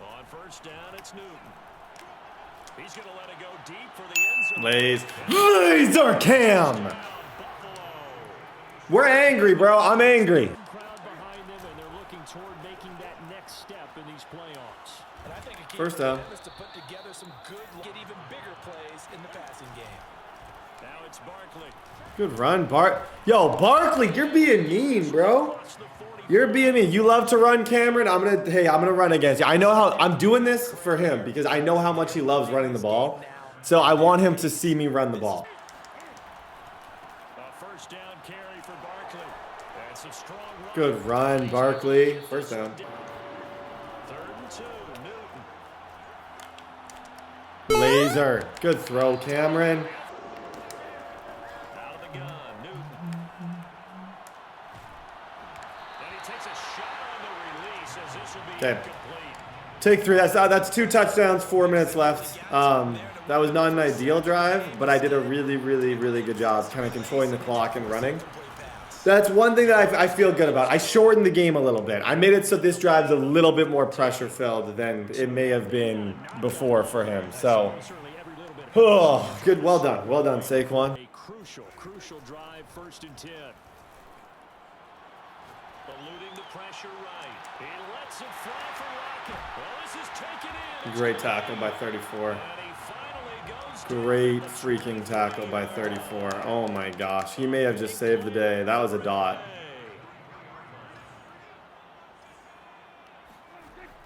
On first down, it's Newton. He's going to let it go deep for the end zone. Lays. Laser cam. We're angry, bro. I'm angry. Crowd behind them, and they're looking toward making that next step in these playoffs. And I think a key First for down. them is to put together some good, get even bigger plays in the passing game. Now it's Barkley. Good run, Bart. Yo, Barkley, you're being mean, bro. You're being mean. You love to run, Cameron. I'm gonna run against you. I know how I'm doing this for him because I know how much he loves running the ball. So I want him to see me run the ball. A first down carry for Barkley. That's a strong run. Good run, Barkley. First down. 3rd and 2, Newton. Laser. Good throw, Cameron. Out of the gun, Newton. And he takes a shot on the release as this will be Okay. incomplete. Take 3. That's 2 touchdowns, 4 minutes left. That was not an ideal drive, but I did a really, really, really good job kind of controlling the clock and running. That's one thing that I feel good about. I shortened the game a little bit. I made it so this drive's a little bit more pressure-filled than it may have been before for him. So, oh, good. Well done. Well done, Saquon. A crucial drive, 1st and 10. Eluding the pressure right. He lets it fly for Rocket. Well, this is taken in. Great tackle by 34. And he finally goes to Great freaking tackle by 34. Oh my gosh. He may have just saved the day. That was a dot.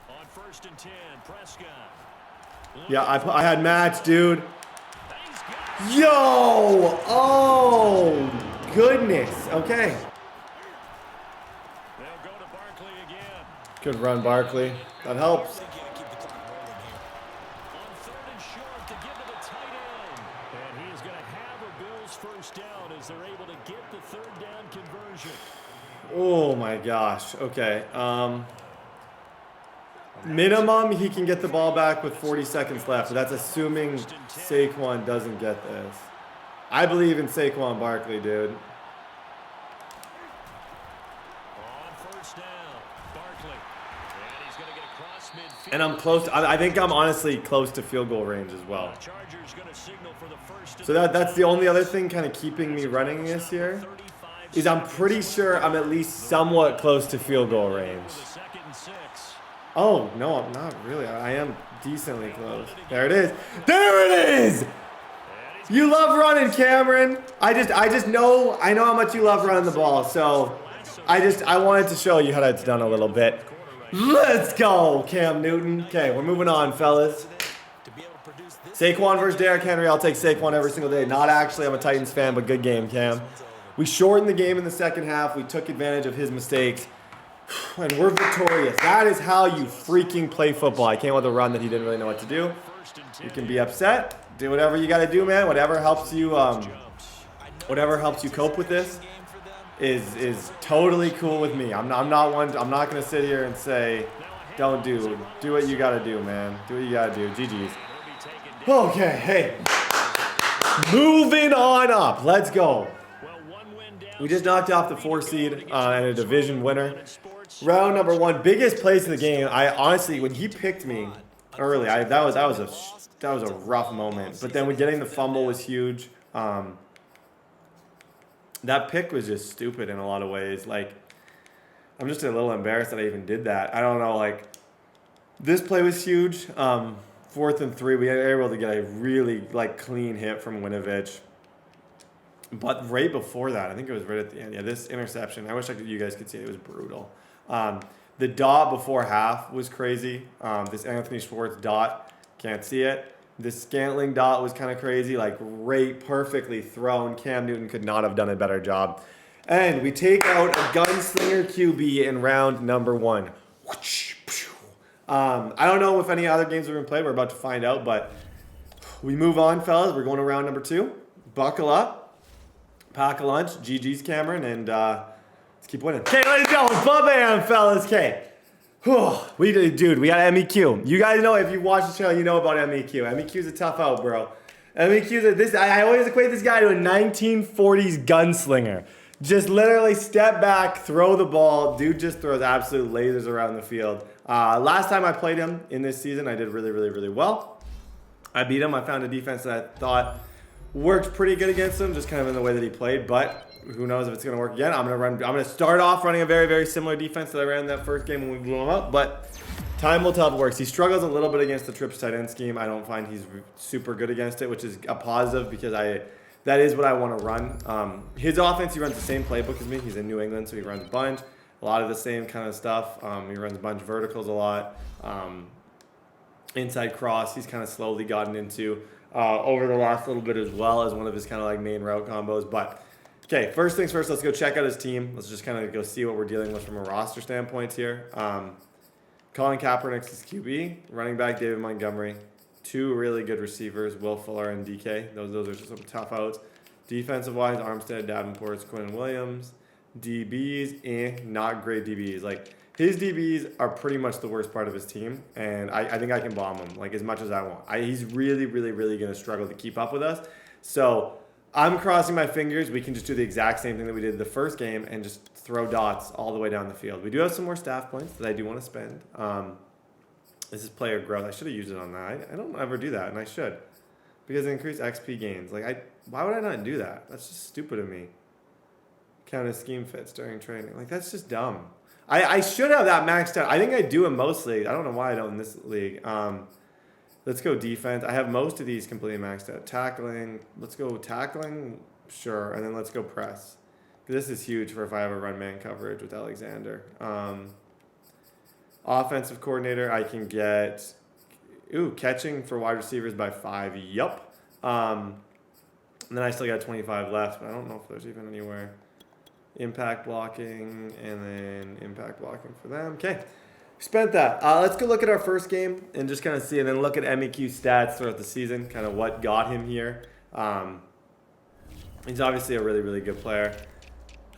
On 1st and 10, Prescott. Yeah, I had match, dude. Yo! Oh, goodness. Okay. They'll go to Barkley again. Good run, Barkley. That helps. On 3rd and short to give to the tight end. And he is going to have a Bills 1st down as they're able to get the 3rd down conversion. Oh my gosh. Okay. Minimum, he can get the ball back with 40 seconds left. So that's assuming Saquon doesn't get this. I believe in Saquon Barkley, dude. On 1st down, Barkley. And he's going to get across midfield. And I'm close. I think I'm honestly close to field goal range as well. Chargers going to signal for the 1st. So that's the only other thing kind of keeping me running this year is I'm pretty sure I'm at least somewhat close to field goal range. The 2nd and 6. Oh, no, I'm not really. I am decently close. There it is. There it is! You love running, Cameron. I just know, I know how much you love running the ball. So I wanted to show you how that's done a little bit. Let's go, Cam Newton. Okay, we're moving on, fellas. Saquon versus Derrick Henry. I'll take Saquon every single day. Not actually. I'm a Titans fan, but good game, Cam. We shortened the game in the second half. We took advantage of his mistakes. And we're victorious. That is how you freaking play football. I came with a run that he didn't really know what to do. You can be upset. Do whatever you got to do, man. Whatever helps you cope with this is totally cool with me. I'm not going to sit here and say don't do what you got to do, man. Do what you got to do. GG's. Okay, hey. Moving on up. Let's go. We just knocked off the 4 seed and a division winner. Round number 1, biggest plays of the game. I honestly, when he picked me early, that was a rough moment. But then getting the fumble was huge. That pick was just stupid in a lot of ways. Like, I'm just a little embarrassed that I even did that. I don't know. Like, this play was huge. 4th and 3, we were able to get a really clean hit from Winovich. But right before that, I think it was right at the end. Yeah, this interception. I wish you guys could see it. It was brutal. The dot before half was crazy. This Anthony Schwartz dot, can't see it. This Scantling dot was kind of crazy. Right, perfectly thrown. Cam Newton could not have done a better job. And we take out a gunslinger QB in round number 1. I don't know if any other games are going to play. We're about to find out. But we move on, fellas. We're going to round number 2. Buckle up. Pack a lunch. GG's, Cameron. And let's keep winning. Okay, let's go. Bam, fellas. Okay. Dude, we got MEQ. You guys know, if you watch the channel, you know about MEQ. MEQ's a tough out, bro. MEQ's I always equate this guy to a 1940s gunslinger. Just literally step back, throw the ball. Dude just throws absolute lasers around the field. Last time I played him in this season, I did really, really, really well. I beat him. I found a defense that I thought worked pretty good against him, just kind of in the way that he played. But who knows if it's going to work again. I'm going to start off running a very, very similar defense that I ran that first game when we blew him up. But time will tell if it works. He struggles a little bit against the trips tight end scheme. I don't find he's super good against it, which is a positive because that is what I want to run. His offense, he runs the same playbook as me. He's in New England, so he runs a bunch. A lot of the same kind of stuff. He runs a bunch of verticals a lot. Inside cross, he's kind of slowly gotten into over the last little bit as well as one of his kind of main route combos. But, okay, first things first, let's go check out his team. Let's just kind of go see what we're dealing with from a roster standpoint here. Colin Kaepernick's his QB. Running back, David Montgomery. 2 really good receivers, Will Fuller and DK. Those are just some tough outs. Defensive-wise, Armstead, Davenport, Quinn Williams. DBs, not great DBs. His DBs are pretty much the worst part of his team, and I think I can bomb him like as much as I want. He's really, really, really going to struggle to keep up with us. So I'm crossing my fingers. We can just do the exact same thing that we did the first game and just throw dots all the way down the field. We do have some more staff points that I do want to spend. This is player growth. I should have used it on that. I don't ever do that, and I should. Because it increased XP gains. Like, why would I not do that? That's just stupid of me. Count as scheme fits during training. Like, that's just dumb. I should have that maxed out. I think I do in most leagues. I don't know why I don't in this league. Let's go defense. I have most of these completely maxed out. Tackling. Let's go tackling. Sure. And then let's go press. This is huge for if I have a run man coverage with Alexander. Offensive coordinator, I can get... Ooh, catching for wide receivers by 5. Yup. And then I still got 25 left, but I don't know if there's even anywhere. Impact blocking, and then impact blocking for them. Okay, spent that. Let's go look at our first game and just kind of see, and then look at MEQ stats throughout the season, kind of what got him here. He's obviously a really, really good player.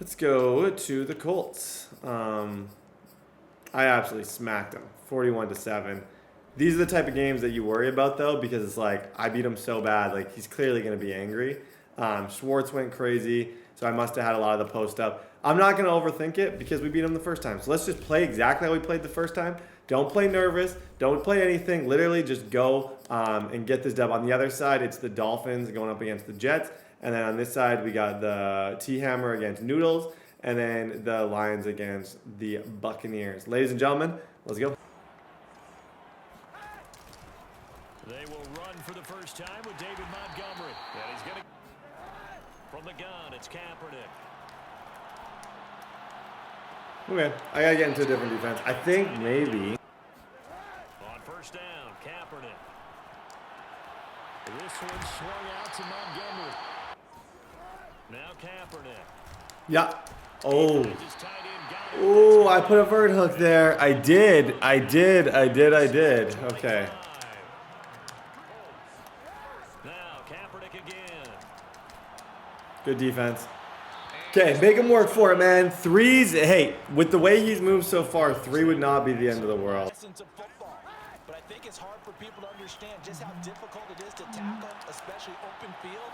Let's go to the Colts. I absolutely smacked him, 41-7. These are the type of games that you worry about, though, because it's like, I beat him so bad. Like, he's clearly going to be angry. Schwartz went crazy, so I must have had a lot of the post up. I'm not going to overthink it because we beat him the first time. So let's just play exactly how we played the first time. Don't play nervous. Don't play anything. Literally just go and get this dub. On the other side, it's the Dolphins going up against the Jets. And then on this side, we got the T-Hammer against Noodles. And then the Lions against the Buccaneers. Ladies and gentlemen, let's go. They will run for the first time with David Montgomery. And he's going to... From the gun, it's Kaepernick. Okay, I got to get into a different defense. I think maybe... On first down, Kaepernick. This one swung out to Montgomery. Now Kaepernick. Yeah. Oh. Oh, I put a vert hook there. I did. Okay. Now Kaepernick again. Good defense. Okay, make him work for it, man. Threes. Hey, with the way he's moved so far, 3 would not be the end of the world. But I think it's hard for people to understand just how difficult it is to tackle, especially open field.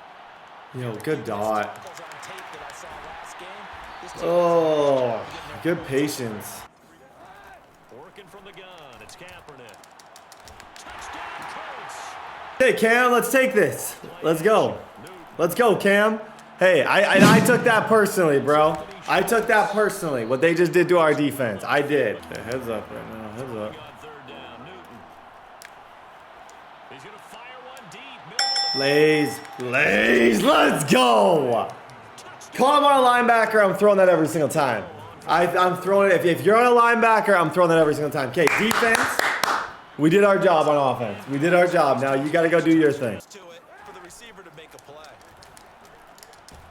Yo, good dot. Oh, good patience. Working from the gun, it's Kaepernick. Touchdown, Colts. Hey, Cam, let's take this. Let's go. Let's go, Cam. Hey, I took that personally, bro. I took that personally, what they just did to our defense. I did. Okay, heads up right now. Heads up. Lays, let's go. Call him on a linebacker. I'm throwing that every single time. I'm throwing it. If you're on a linebacker, I'm throwing that every single time. Okay, defense. We did our job on offense. We did our job. Now you got to go do your thing.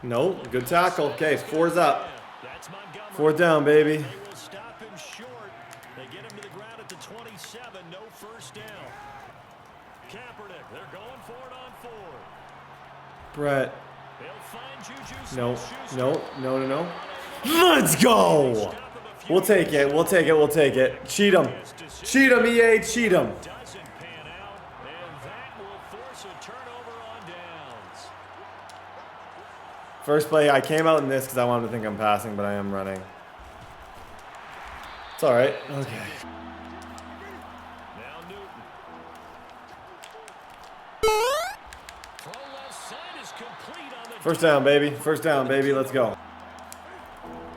No, good tackle. Okay, 4's up. 4th down, baby. They will stop him short. They get him to the ground at the 27. No first down. Kaepernick, they're going for it on 4. Brett. They'll find Juju No. Let's go. We'll take it. Cheat him, EA. Cheat him. doesn't pan out, and that will force a turnover on downs. First play, I came out in this because I wanted to think I'm passing, but I am running. It's all right. Okay. Now Newton. Throw left side is complete on the First down, baby. Let's go.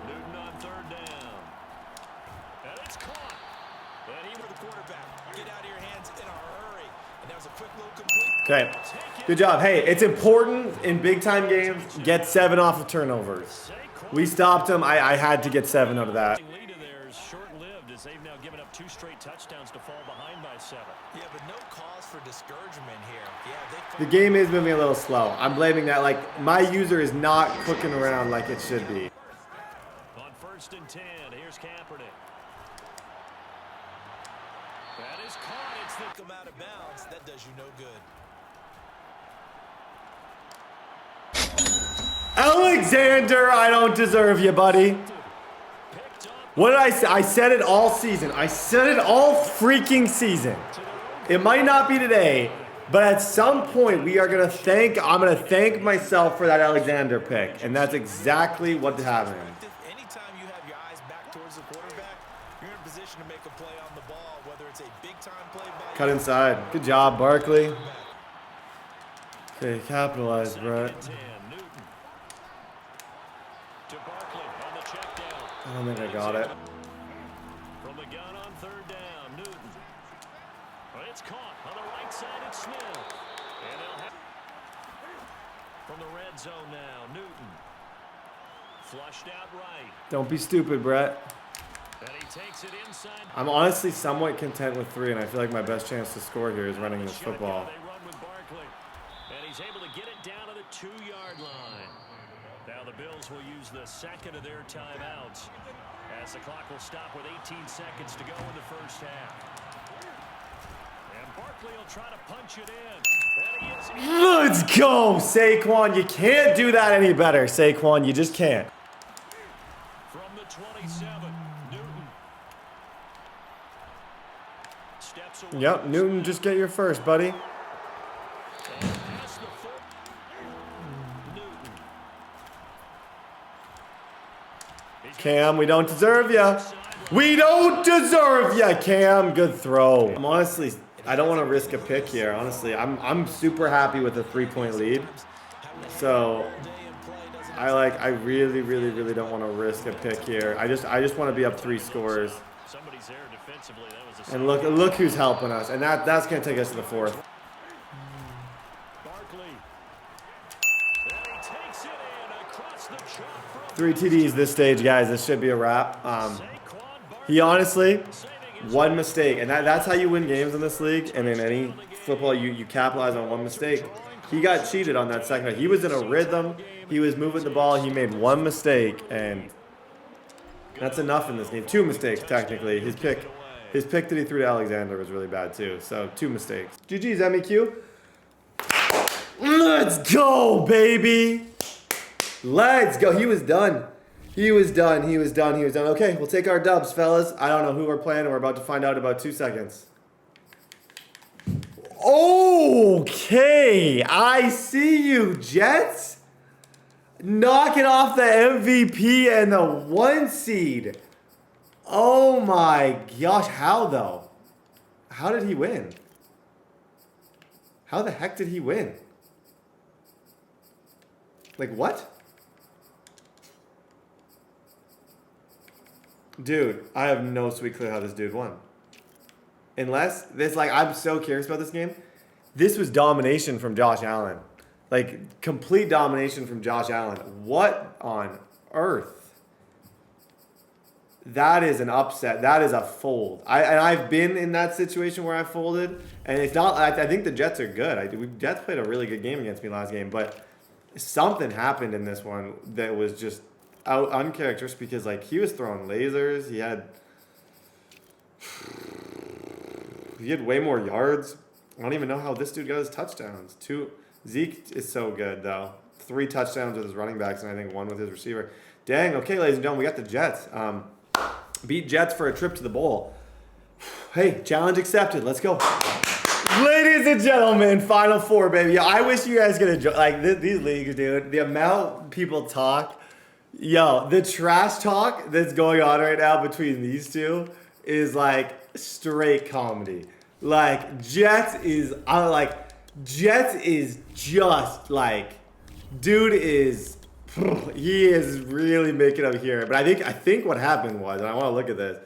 Newton on 3rd down. And it's caught. And he with the quarterback. Get out of your hands in a hurry. And that was a quick little complete. Okay. Good job. Hey, it's important in big-time games, get 7 off of turnovers. We stopped them. I had to get 7 out of that. Lead of theirs short-lived as they've now given up 2 straight touchdowns to fall behind by 7. Yeah, but no cause for discouragement here. Yeah, The game is moving a little slow. I'm blaming that. Like, my user is not clicking around like it should be. On 1st and 10, here's Kaepernick. That is caught. It's the come out of bounds. That does you no good. Alexander, I don't deserve you, buddy. picked up What did I say? I said it all season. I said it all freaking season. It might not be today, but at some point I'm going to thank myself for that Alexander pick. And that's exactly what happened. Anytime you have your eyes back towards the quarterback, you're in a position to make a play on the ball, whether it's a big-time play by Cut inside. Good job, Barkley. Okay, capitalize, Brett. I don't think I got it. From the gun on third down, Newton. It's caught on the right side. It's Smith. And they'll have from the red zone now, Newton. Flushed out right. Don't be stupid, Brett. And he takes it inside. I'm honestly somewhat content with 3, and I feel like my best chance to score here is running this football. They run with Barkley. And he's able to get it down to the 2-yard line. Now the Bills will use the second of their timeouts as the clock will stop with 18 seconds to go in the first half. And Barkley will try to punch it in. Let's go, Saquon. You can't do that any better, Saquon. You just can't. From the 27, Newton. Steps away. Yep, Newton, just get your first, buddy. Cam, we don't deserve ya. We don't deserve ya, Cam. Good throw. I don't want to risk a pick here. Honestly, I'm super happy with a 3-point lead. So I really, really, really don't want to risk a pick here. I just want to be up 3 scores. And look who's helping us. And that's gonna take us to the 4th. 3 TDs this stage, guys. This should be a wrap. He honestly, one mistake, and that's how you win games in this league. And in any football, you capitalize on one mistake. He got cheated on that second. He was in a rhythm. He was moving the ball. He made one mistake, and that's enough in this game. 2 mistakes technically. His pick that he threw to Alexander was really bad too. So 2 mistakes. GG's MEQ. Let's go, baby. Let's go. He was done. He was done. Okay, we'll take our dubs, fellas. I don't know who we're playing, and we're about to find out in about 2 seconds. Okay, I see you, Jets. Knocking off the MVP and the 1 seed. Oh my gosh, how though? How did he win? How the heck did he win? Like what? Dude, I have no sweet clue how this dude won. Unless this, I'm so curious about this game. This was domination from Josh Allen. Like, complete domination from Josh Allen. What on earth? That is an upset. That is a fold. I've been in that situation where I folded, and it's not. I think the Jets are good. Jets played a really good game against me last game, but something happened in this one that was just uncharacteristic because he was throwing lasers. He had way more yards. I don't even know how this dude got his touchdowns. Zeke is so good though. 3 touchdowns with his running backs and I think 1 with his receiver. Dang. Okay, ladies and gentlemen, we got the Jets. Beat Jets for a trip to the bowl. Hey, challenge accepted. Let's go. Ladies and gentlemen, Final 4, baby. I wish you guys could enjoy these leagues, dude. The amount people talk. Yo, the trash talk that's going on right now between these two is straight comedy. Jets is just dude is, he is really making up here. But I think what happened was, and I want to look at this,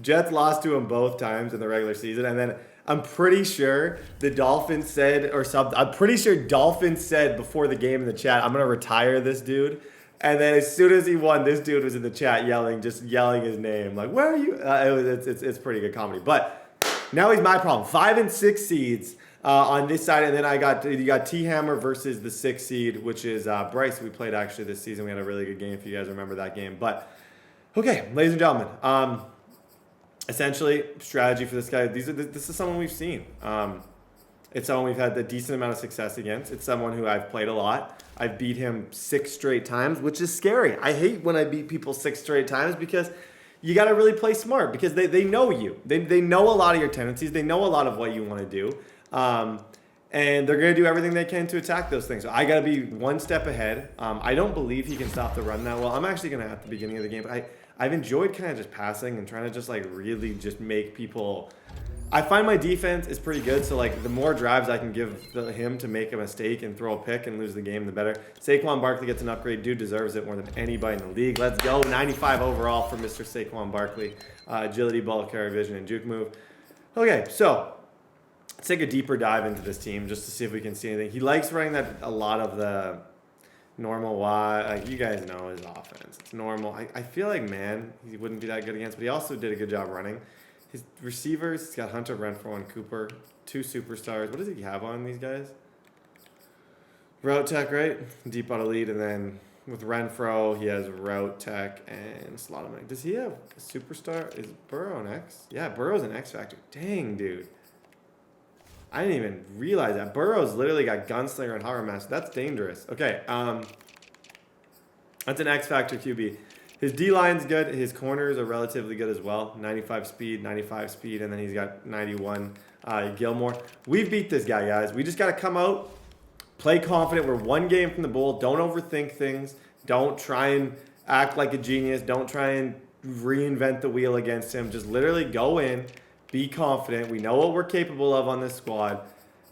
Jets lost to him both times in the regular season, and then I'm pretty sure the Dolphins said, or something, I'm pretty sure Dolphins said before the game in the chat, I'm going to retire this dude. And then as soon as he won, this dude was in the chat yelling his name. Where are you? It's pretty good comedy. But now he's my problem. 5 and 6 seeds on this side. And then you got T-Hammer versus the 6 seed, which is Bryce. We played actually this season. We had a really good game if you guys remember that game. But, okay, ladies and gentlemen. Essentially, strategy for this guy. This is someone we've seen. It's someone we've had a decent amount of success against. It's someone who I've played a lot. I've beat him 6 straight times, which is scary. I hate when I beat people 6 straight times because you got to really play smart because they know you. They know a lot of your tendencies. They know a lot of what you want to do. And they're going to do everything they can to attack those things. So I got to be one step ahead. I don't believe he can stop the run that well. I'm actually going to at the beginning of the game, but I've enjoyed kind of just passing and trying to just like really just make people. I find my defense is pretty good, so like the more drives I can give him to make a mistake and throw a pick and lose the game, the better. Saquon Barkley gets an upgrade. Dude deserves it more than anybody in the league. Let's go. 95 overall for Mr. Saquon Barkley. Agility, ball carry, vision, and juke move. Okay, so let's take a deeper dive into this team just to see if we can see anything. He likes running that a lot of the normal wide. Like you guys know his offense. It's normal. I feel like, man, he wouldn't be that good against, but he also did a good job running. His receivers, he's got Hunter Renfrow and Cooper, 2 superstars. What does he have on these guys? Route Tech, right? Deep out of lead, and then with Renfrow, he has Route Tech and Slotman. Does he have a superstar? Is Burrow an X? Yeah, Burrow's an X Factor. Dang, dude. I didn't even realize that. Burrow's literally got Gunslinger and Horror Master. That's dangerous. Okay, that's an X Factor QB. His D-line's good. His corners are relatively good as well. 95 speed, and then he's got 91 Gilmore. We've beat this guy, guys. We just got to come out, play confident. We're one game from the bowl. Don't overthink things. Don't try and act like a genius. Don't try and reinvent the wheel against him. Just literally go in, be confident. We know what we're capable of on this squad.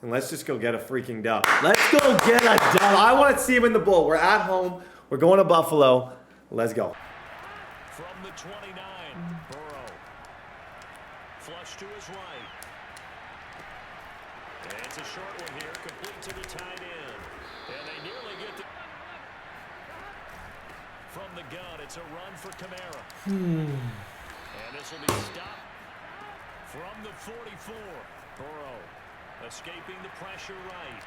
And let's just go get a freaking dub. Let's go get a dub. I want to see him in the bowl. We're at home. We're going to Buffalo. Let's go. From the 29, Burrow. Flush to his right. And it's a short one here, complete to the tight end. And they nearly get the... From the gun, it's a run for Kamara. And this will be stopped from the 44. Burrow escaping the pressure right.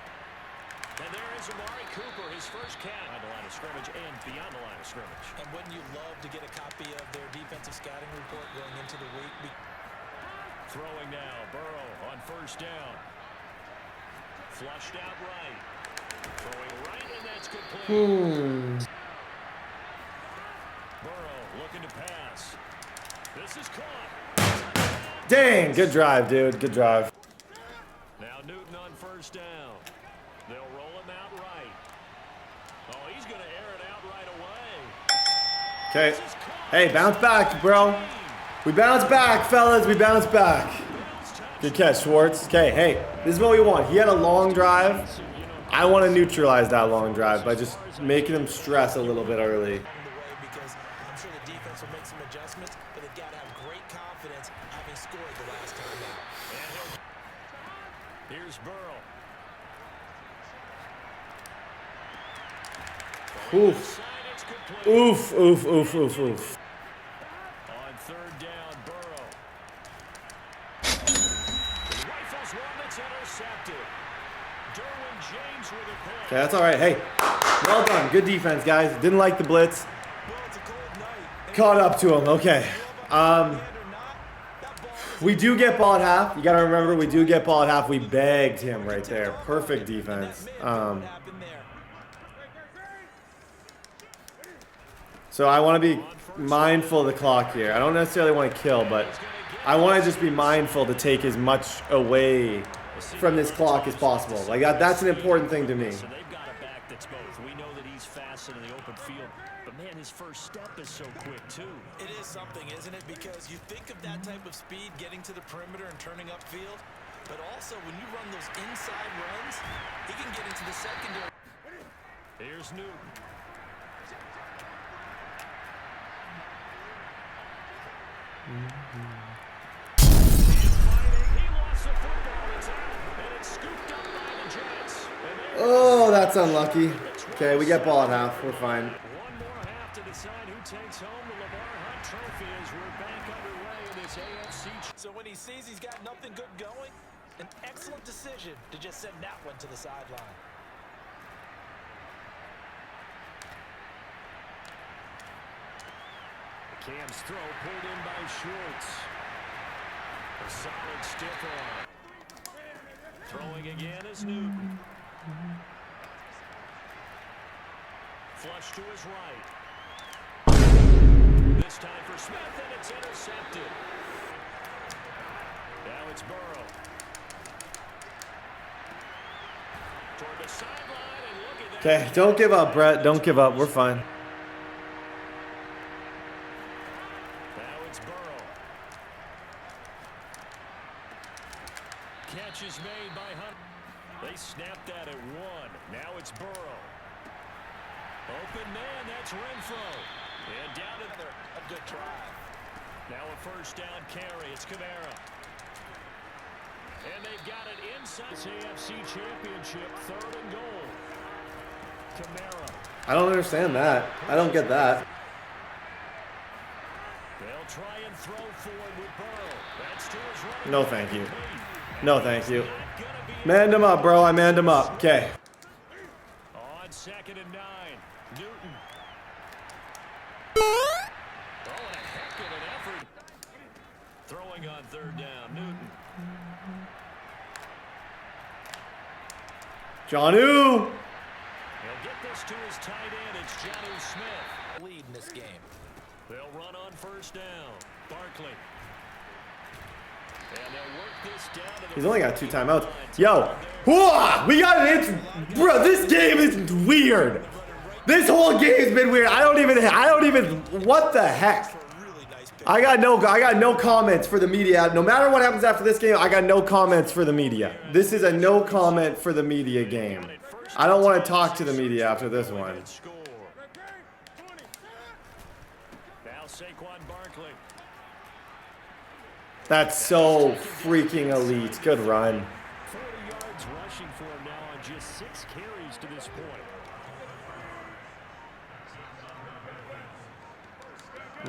And there is Amari Cooper, his first catch on the line of scrimmage and beyond the line of scrimmage. And wouldn't you love to get a copy of their defensive scouting report going into the week? Throwing now, Burrow on first down. Flushed out right. Throwing right, and that's complete. Burrow looking to pass. This is caught. Dang, good drive, dude. Good drive. Now Newton on first down. They'll roll him out right. Oh, he's going to air it out right away. Okay. Hey, bounce back, bro. We bounce back, fellas. We bounce back. Good catch, Schwartz. Okay, hey, this is what we want. He had a long drive. I want to neutralize that long drive by just making him stress a little bit early. Because I'm sure the defense will make some adjustments, but they've got to have great confidence having scored the last time out. Here's Burrow. Oof. Oof, oof, oof, oof, oof. On third down, Burrow. Rifles one that's intercepted. Derwin James with a pick. Okay, that's all right. Hey, well done. Good defense, guys. Didn't like the blitz. Well, it's a cold night. Caught up to him. Okay. We do get ball at half. You got to remember, we do get ball at half. We begged him right there. Perfect defense. So I want to be mindful of the clock here. I don't necessarily want to kill, but I want to just be mindful to take as much away from this clock as possible. Like that's an important thing to me. So they've got a back that's both. We know that he's fast in the open field, but man, his first step is so quick too. It is something, isn't it? Because you think of that type of speed getting to the perimeter and turning upfield, but also when you run those inside runs, he can get into the secondary. Here's Newton. He lost the football. It's out, and it's scooped up by the Jets. Oh, that's unlucky. Okay, we get ball at half. We're fine. One more half to decide who takes home the LeVar Hunt Trophy as we're back underway in this AFC. So when he sees he's got nothing good going, an excellent decision to just send that one to the sideline. Cam's throw pulled in by Schwartz. A solid stiff arm. Throwing again is Newton. Flush to his right. This time for Smith, and it's It's intercepted. Now it's Burrow. Toward the sideline, and look at that. Okay, don't give up, Brett. Don't give up. We're fine. Now it's Burrow. Catch is made by Hunt. They snapped that at 1. Now it's Burrow. Open man, that's Renfro. And down to A good try. now a first down carry. It's Kamara. And they've got it inside this AFC Championship, 3rd and goal. Kamara. I don't understand that. I don't get that. They'll try and throw forward with Burrow. That's to his right. No, thank you. No, thank you. Manned him up, bro. I manned him up. Okay. On 2nd and 9. Newton. Oh, and a heck of an effort. Throwing on 3rd down. Newton. Jonnu. He'll get this to his tight end. It's Jonnu Smith. Lead in this game. They'll run on 1st down. Barkley. And they'll work this down to the He's only got 2 timeouts. Yo. Whoa, we got it. It's, bro, this game is weird. This whole game's been weird. I don't even, what the heck? I got no comments for the media. No matter what happens after this game, I got no comments for the media. This is a no comment for the media game. I don't want to talk to the media after this one. Now Saquon Barkley. That's so freaking elite. Good run. 40 yards rushing for him now on just 6 carries to this point.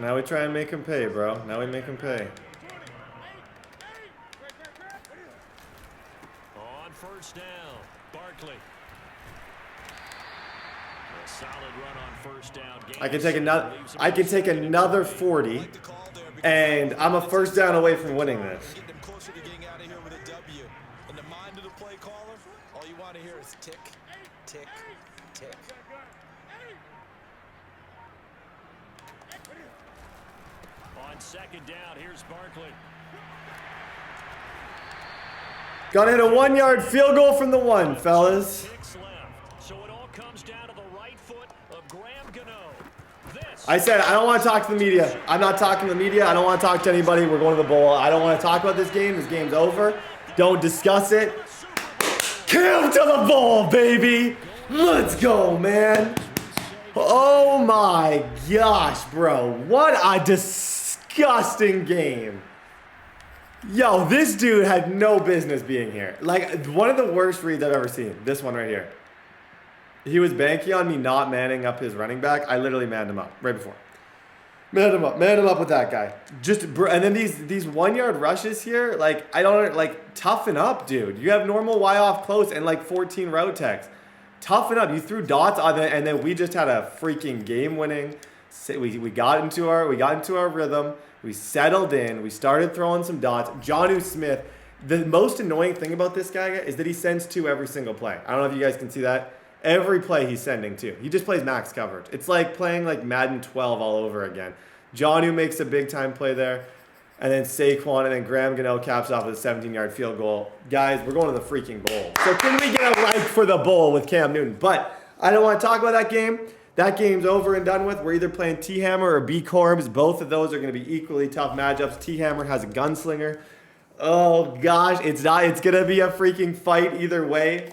Now we try and make him pay, bro. Now we make him pay. On 1st down, Barkley. A solid run on 1st down. I can take another 40, and I'm a 1st down away from winning this. Get them closer to getting out of here with a W. In the mind of the play caller, all you want to hear is tick, tick, tick. On 2nd down, here's Barkley. Gonna hit a 1-yard field goal from the 1, fellas. 6 left. So it all comes down to the right foot of Graham Gano. This I said I don't want to talk to the media. I'm not talking to the media. I don't want to talk to anybody. We're going to the bowl. I don't want to talk about this game. This game's over. Don't discuss it. Kill to the bowl, baby. Let's go, man. Oh my gosh, bro. What a disgusting game. Yo, this dude had no business being here. Like, one of the worst reads I've ever seen. This one right here. He was banking on me not manning up his running back. I literally manned him up right before. Manned him up with that guy. And then these 1-yard rushes here, like, I don't, like, toughen up, dude. You have normal Y off close and like 14 route techs. Toughen up. You threw dots on it, and then we just had a freaking game winning. We got into our rhythm. We settled in. We started throwing some dots. Jonnu Smith. The most annoying thing about this guy is that he sends 2 every single play. I don't know if you guys can see that. Every play he's sending 2. He just plays max coverage. It's like playing like Madden 12 all over again. Jonnu makes a big time play there. And then Saquon and then Graham Gano caps off with a 17-yard field goal. Guys, we're going to the freaking bowl. So can we get a like for the bowl with Cam Newton? But I don't want to talk about that game. That game's over and done with. We're either playing T-Hammer or B-Corbs. Both of those are going to be equally tough matchups. T-Hammer has a gunslinger. Oh, gosh. It's going to be a freaking fight either way.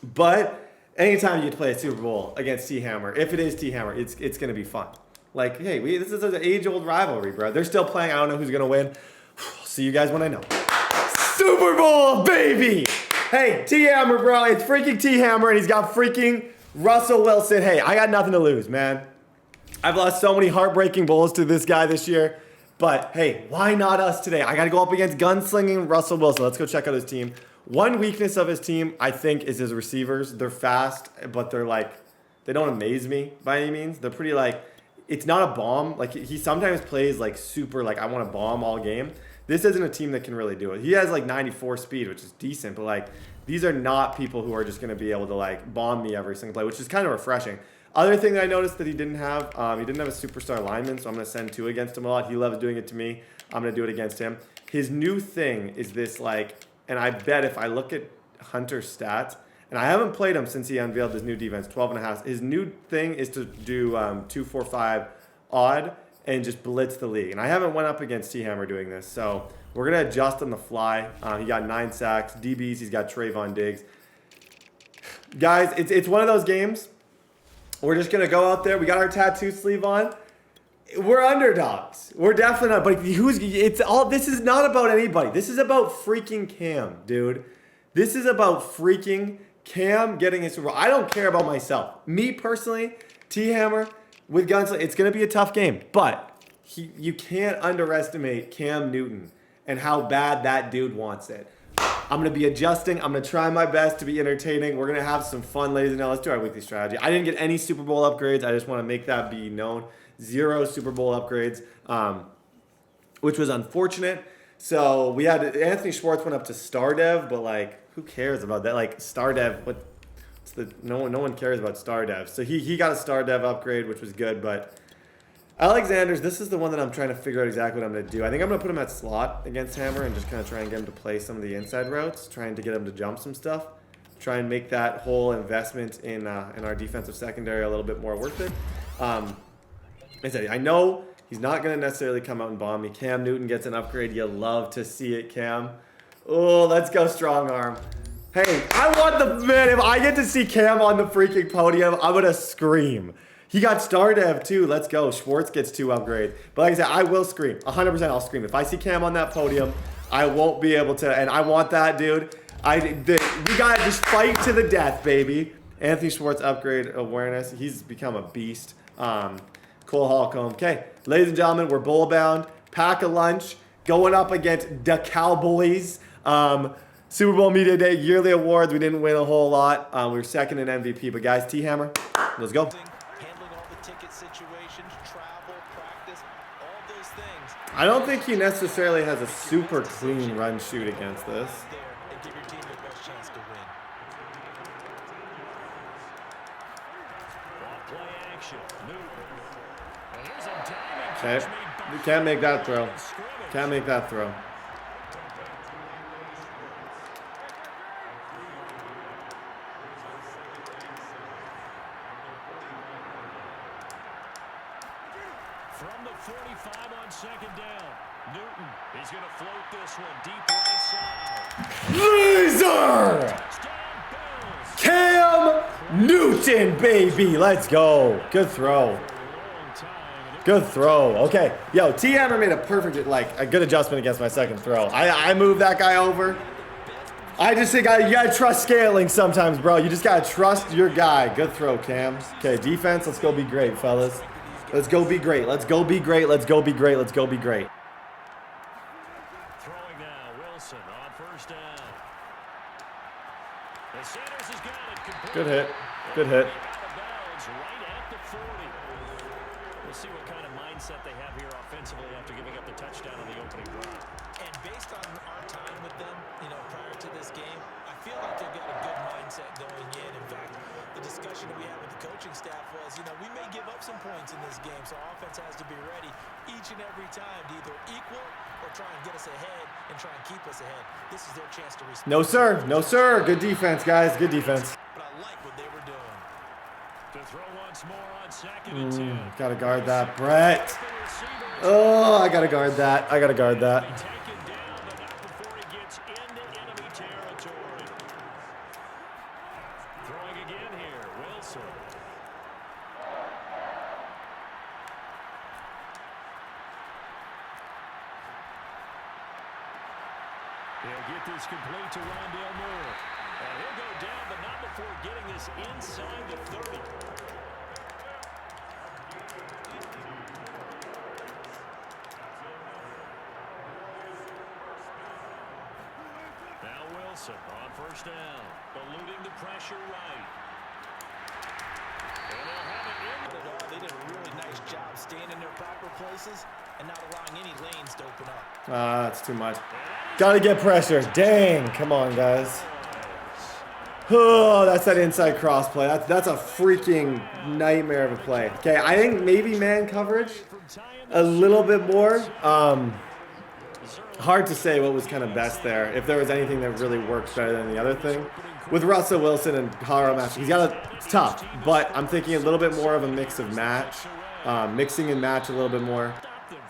But anytime you play a Super Bowl against T-Hammer, if it is T-Hammer, it's going to be fun. Like, hey, this is an age-old rivalry, bro. They're still playing. I don't know who's going to win. See you guys when I know. Super Bowl, baby! Hey, T-Hammer, bro. It's freaking T-Hammer, and he's got freaking Russell Wilson. Hey, I got nothing to lose, man. I've lost so many heartbreaking bowls to this guy this year. But, hey, why not us today? I got to go up against gunslinging Russell Wilson. Let's go check out his team. One weakness of his team, I think, is his receivers. They're fast, but they're like, they don't amaze me by any means. They're pretty like, it's not a bomb. Like, he sometimes plays like super, like, I want to bomb all game. This isn't a team that can really do it. He has like 94 speed, which is decent, but like, these are not people who are just going to be able to like bomb me every single play, which is kind of refreshing. Other thing that I noticed that he didn't have a superstar lineman, so I'm going to send 2 against him a lot. He loves doing it to me. I'm going to do it against him. His new thing is this, like, and I bet if I look at Hunter's stats, and I haven't played him since he unveiled his new defense, 12.5. His new thing is to do 2-4-5 odd and just blitz the league. And I haven't went up against T-Hammer doing this, so we're going to adjust on the fly. He got 9 sacks. DBs, he's got Trayvon Diggs. Guys, it's one of those games. We're just going to go out there. We got our tattoo sleeve on. We're underdogs. We're definitely not. But this is not about anybody. This is about freaking Cam, dude. This is about freaking Cam getting his Super Bowl. I don't care about myself. Me personally, T-Hammer with Gunslinger, it's going to be a tough game. But you can't underestimate Cam Newton and how bad that dude wants it. I'm going to be adjusting. I'm going to try my best to be entertaining. We're going to have some fun, ladies and gentlemen. Let's do our weekly strategy. I didn't get any Super Bowl upgrades. I just want to make that be known. 0 Super Bowl upgrades, which was unfortunate. So we had Anthony Schwartz went up to Star Dev, but like, who cares about that? Like Star Dev, no one cares about Star Dev. So he got a Star Dev upgrade, which was good. But Alexander's, this is the one that I'm trying to figure out exactly what I'm going to do. I think I'm going to put him at slot against Hammer and just kind of try and get him to play some of the inside routes, trying to get him to jump some stuff, try and make that whole investment in our defensive secondary a little bit more worth it. I know he's not going to necessarily come out and bomb me. Cam Newton gets an upgrade. You love to see it, Cam. Oh, let's go strong arm. Hey, I want the man. If I get to see Cam on the freaking podium, I'm going to scream. He got Star Dev too. Let's go. Schwartz gets 2 upgrades. But like I said, I will scream. 100% I'll scream. If I see Cam on that podium, I won't be able to. And I want that, dude. We got to just fight to the death, baby. Anthony Schwartz upgrade awareness. He's become a beast. Cole Holcomb. Okay, ladies and gentlemen, we're bowl bound. Pack a lunch. Going up against the Cowboys. Super Bowl Media Day, yearly awards. We didn't win a whole lot. We were second in MVP. But guys, T-Hammer, let's go. Handling all the ticket situations, travel, practice, all those things. I don't think he necessarily has a super clean run shoot against this. There and give your team the best chance to win. Play action. Newton. And here's a diving Okay, catch made you by can't make that throw. scrimmage. Can't make that throw. From the 45 on second down. Newton is going to float this one deep right side. Laser! Touchdown Bills. Cam Newton, baby. Let's go. Good throw. For a long time. And it Good throw. Okay. Yo, T-Hammer made a perfect, a good adjustment against my second throw. I moved that guy over. I just think you got to trust scaling sometimes, bro. You just got to trust your guy. Good throw, Cam. Okay, defense, let's go be great, fellas. Let's go be great. Let's go be great. Let's go be great. Let's go be great. throwing now. Wilson on first down. And Sanders has got it complete. Good hit. Good hit. Out of bounds right at the 40. We'll see what kind of mindset they have here offensively after giving up the touchdown on the opening drive. And based on our time with them, prior to this game, I feel like they've got a good mindset going in. In fact, the discussion that we had with the coaching staff was, we may give up some points in this game, so offense has to be ready each and every time to either equal or try and get us ahead and try and keep us ahead. This is their chance to respond. No, sir. No, sir. Good defense, guys. Good defense. But I like what they were doing. To throw once more on second and 10. Gotta guard that, Brett. The receiver Oh, I gotta guard that. I gotta guard that. taken down, but not before he gets into enemy territory. Throwing again here, Wilson. He'll get this complete to Rondale Moore. And he'll go down, but not before getting this inside the 30. Now Wilson on first down, eluding the pressure right. And they'll have it in. They did a really nice job staying in their proper places and not allowing any lanes to open up. Ah, that's too much. Gotta get pressure. Dang. Come on, guys. Oh, that's that inside cross play. That's a freaking nightmare of a play. Okay, I think maybe man coverage a little bit more. Hard to say what was kind of best there. If there was anything that really works better than the other thing. With Russell Wilson and Colorado match, it's tough, but I'm thinking a little bit more of a mix of match, mixing and match a little bit more. It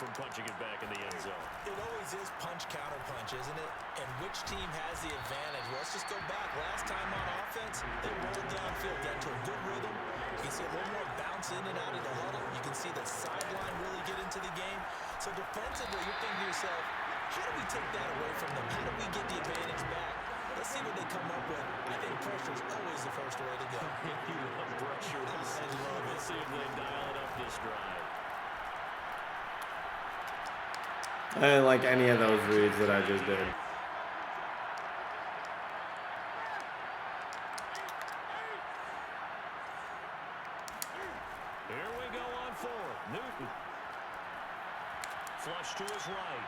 always is punch, counter punch, isn't it? And which team has the advantage? Well, let's just go back. Last time on offense, they rolled downfield, got to a good rhythm. You can see a little more bounce in and out of the huddle. You can see the sideline really get into the game. So defensively, you're thinking to yourself, how do we take that away from them? How do we get the advantage back? Let's see what they come up with. I think pressure is always the first way to go. You love pressure. Let's see if they dial it up this drive. I didn't like any of those reads that I just did. Here we go on fourth. Newton. Flush to his right.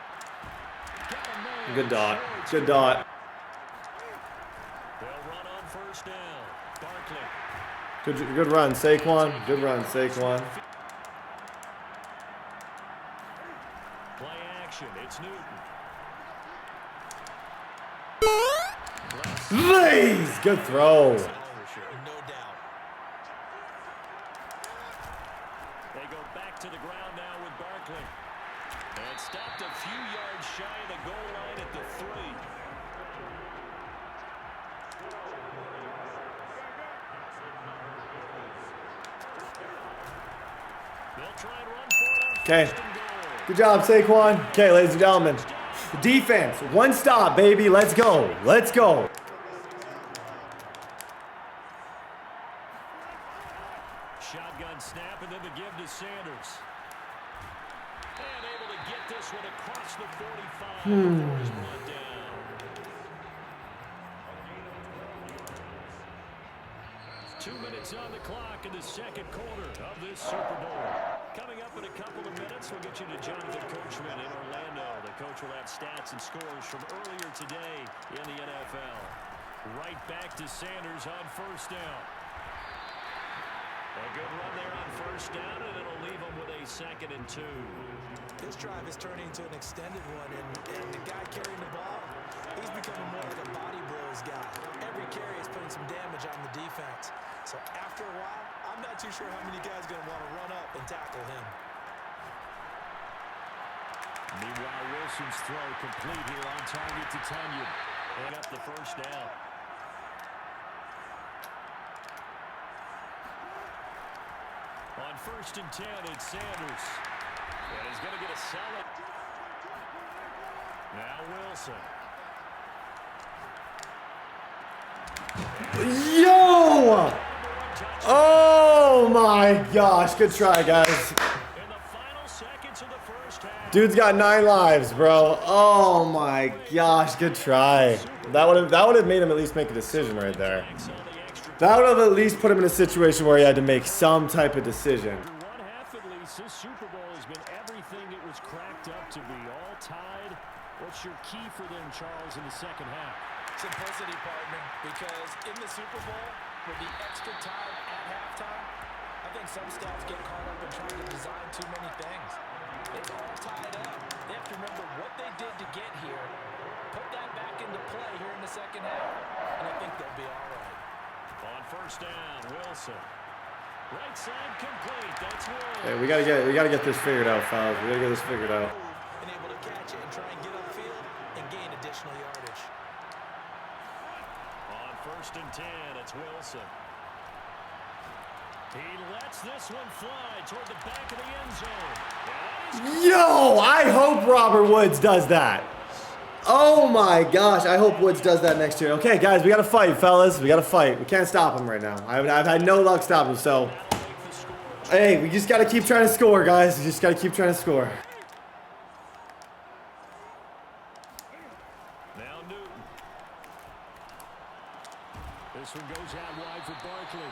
Good dot. Good dot. They'll run on first down. Barkley. Good run, Saquon. Good run, Saquon. Play action. It's Newton. Please, good throw. No doubt. They go back to the ground now with Barkley. And stopped a few yards shy of the goal line at the 3. They'll try and run for it on Okay. first and goal. Good job, Saquon. Okay, ladies and gentlemen. Defense, one stop, baby. Let's go. Let's go. Shotgun snap and then the give to Sanders. And able to get this one across the 45 before he's brought down. Two minutes on the clock in the second quarter of this Super Bowl. Coming up in a couple of minutes, we'll get you to Jonathan Coachman in Orlando. The coach will have stats and scores from earlier today in the NFL. Right back to Sanders on first down. A good run there on first down, and it'll leave them with a 2nd and 2. This drive is turning into an extended one, and the guy carrying the ball, he's becoming more like a body blows guy. Every carry is putting some damage on the defense. So after a while, I'm not too sure how many guys are going to want to run up and tackle him. Meanwhile, Wilson's throw complete here on target to Tunyon. And up the first down. On 1st and 10, it's Sanders. And he's going to get a solid. Now Wilson. Yo! Oh my gosh. Good try, guys. In the final seconds of the first half. Dude's got 9 lives, bro. Oh my gosh. Good try. That would have made him at least make a decision right there. That would have at least put him in a situation where he had to make some type of decision. Through one half at least, this Super Bowl has been everything it was cracked up to be. All tied. What's your key for them, Charles, in the second half? Simplicity, partner, because in the Super Bowl, with the extra time at halftime, I think some staffs get caught up in trying to design too many things. It's all tied up. They have to remember what they did to get here, put that back into play here in the second half, and I think they'll be all right. On first down, Wilson. Right side complete. That's Wilson. Hey, we gotta get this figured out, fellas. We gotta get this figured out. And able to catch it and try and get upfield and gain additional yardage. On 1st and 10, it's Wilson. He lets this one fly toward the back of the end zone. Yo, I hope Robert Woods does that. Oh my gosh, I hope Woods does that next year. Okay, guys, we got to fight, fellas. We got to fight. We can't stop him right now. I've had no luck stopping him, so. Hey, we just got to keep trying to score, guys. We just got to keep trying to score. Now Newton. This one goes out wide for Barkley.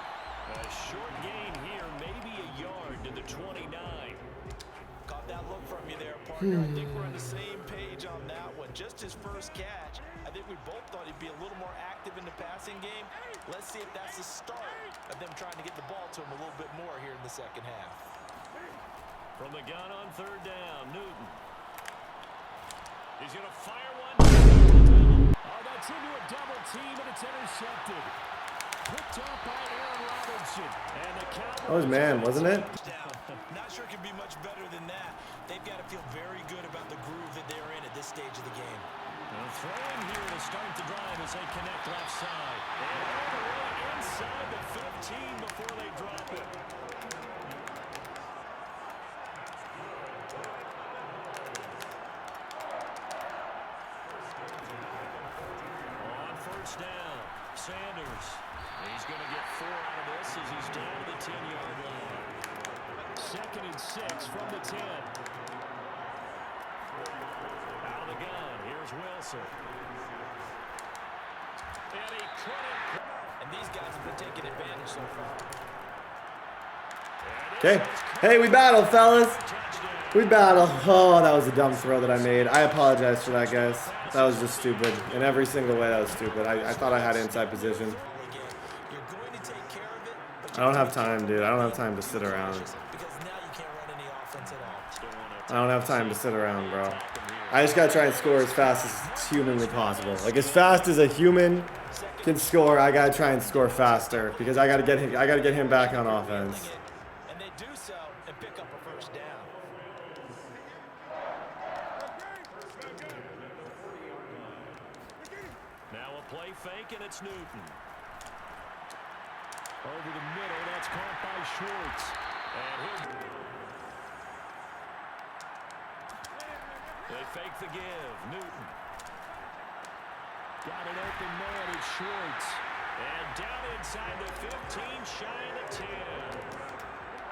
A short gain here, maybe a yard to the 29. Caught that look from you there, partner. I think we're on the same page on that one. Just his first catch. I think we both thought he'd be a little more active in the passing game. Let's see if that's the start of them trying to get the ball to him a little bit more here in the second half. From the gun on third down, Newton. He's going to fire one. Oh, that's into a double team, and it's intercepted. Picked up by Aaron Robinson. And the Cowboys. That was man, wasn't it? Not sure it can be much better than that. They've got to feel very good about the groove that they're in at this stage of the game. Throwing here to start the drive as they connect left side. And all the way inside the 15 before they drop it. On first down, Sanders. He's going to get 4 out of this as he's down to the 10-yard line. 2nd and 6 from the 10. Out of the gun, here's Wilson. And he couldn't. And these guys have been taking advantage so far. Okay. Hey, we battle, fellas. We battle. Oh, that was a dumb throw that I made. I apologize for that, guys. That was just stupid. In every single way, that was stupid. I thought I had inside position. I don't have time, dude. I don't have time to sit around. I don't have time to sit around, bro. I just gotta try and score as fast as humanly possible. Like as fast as a human can score, I gotta try and score faster because I gotta get him back on offense. And they do so and pick up a first down. Now a play fake, and it's Newton. Over the middle, that's caught by Schwartz. And they fake the give. Newton. Got an open man, it's Schwartz. And down inside the 15, shy of the 10.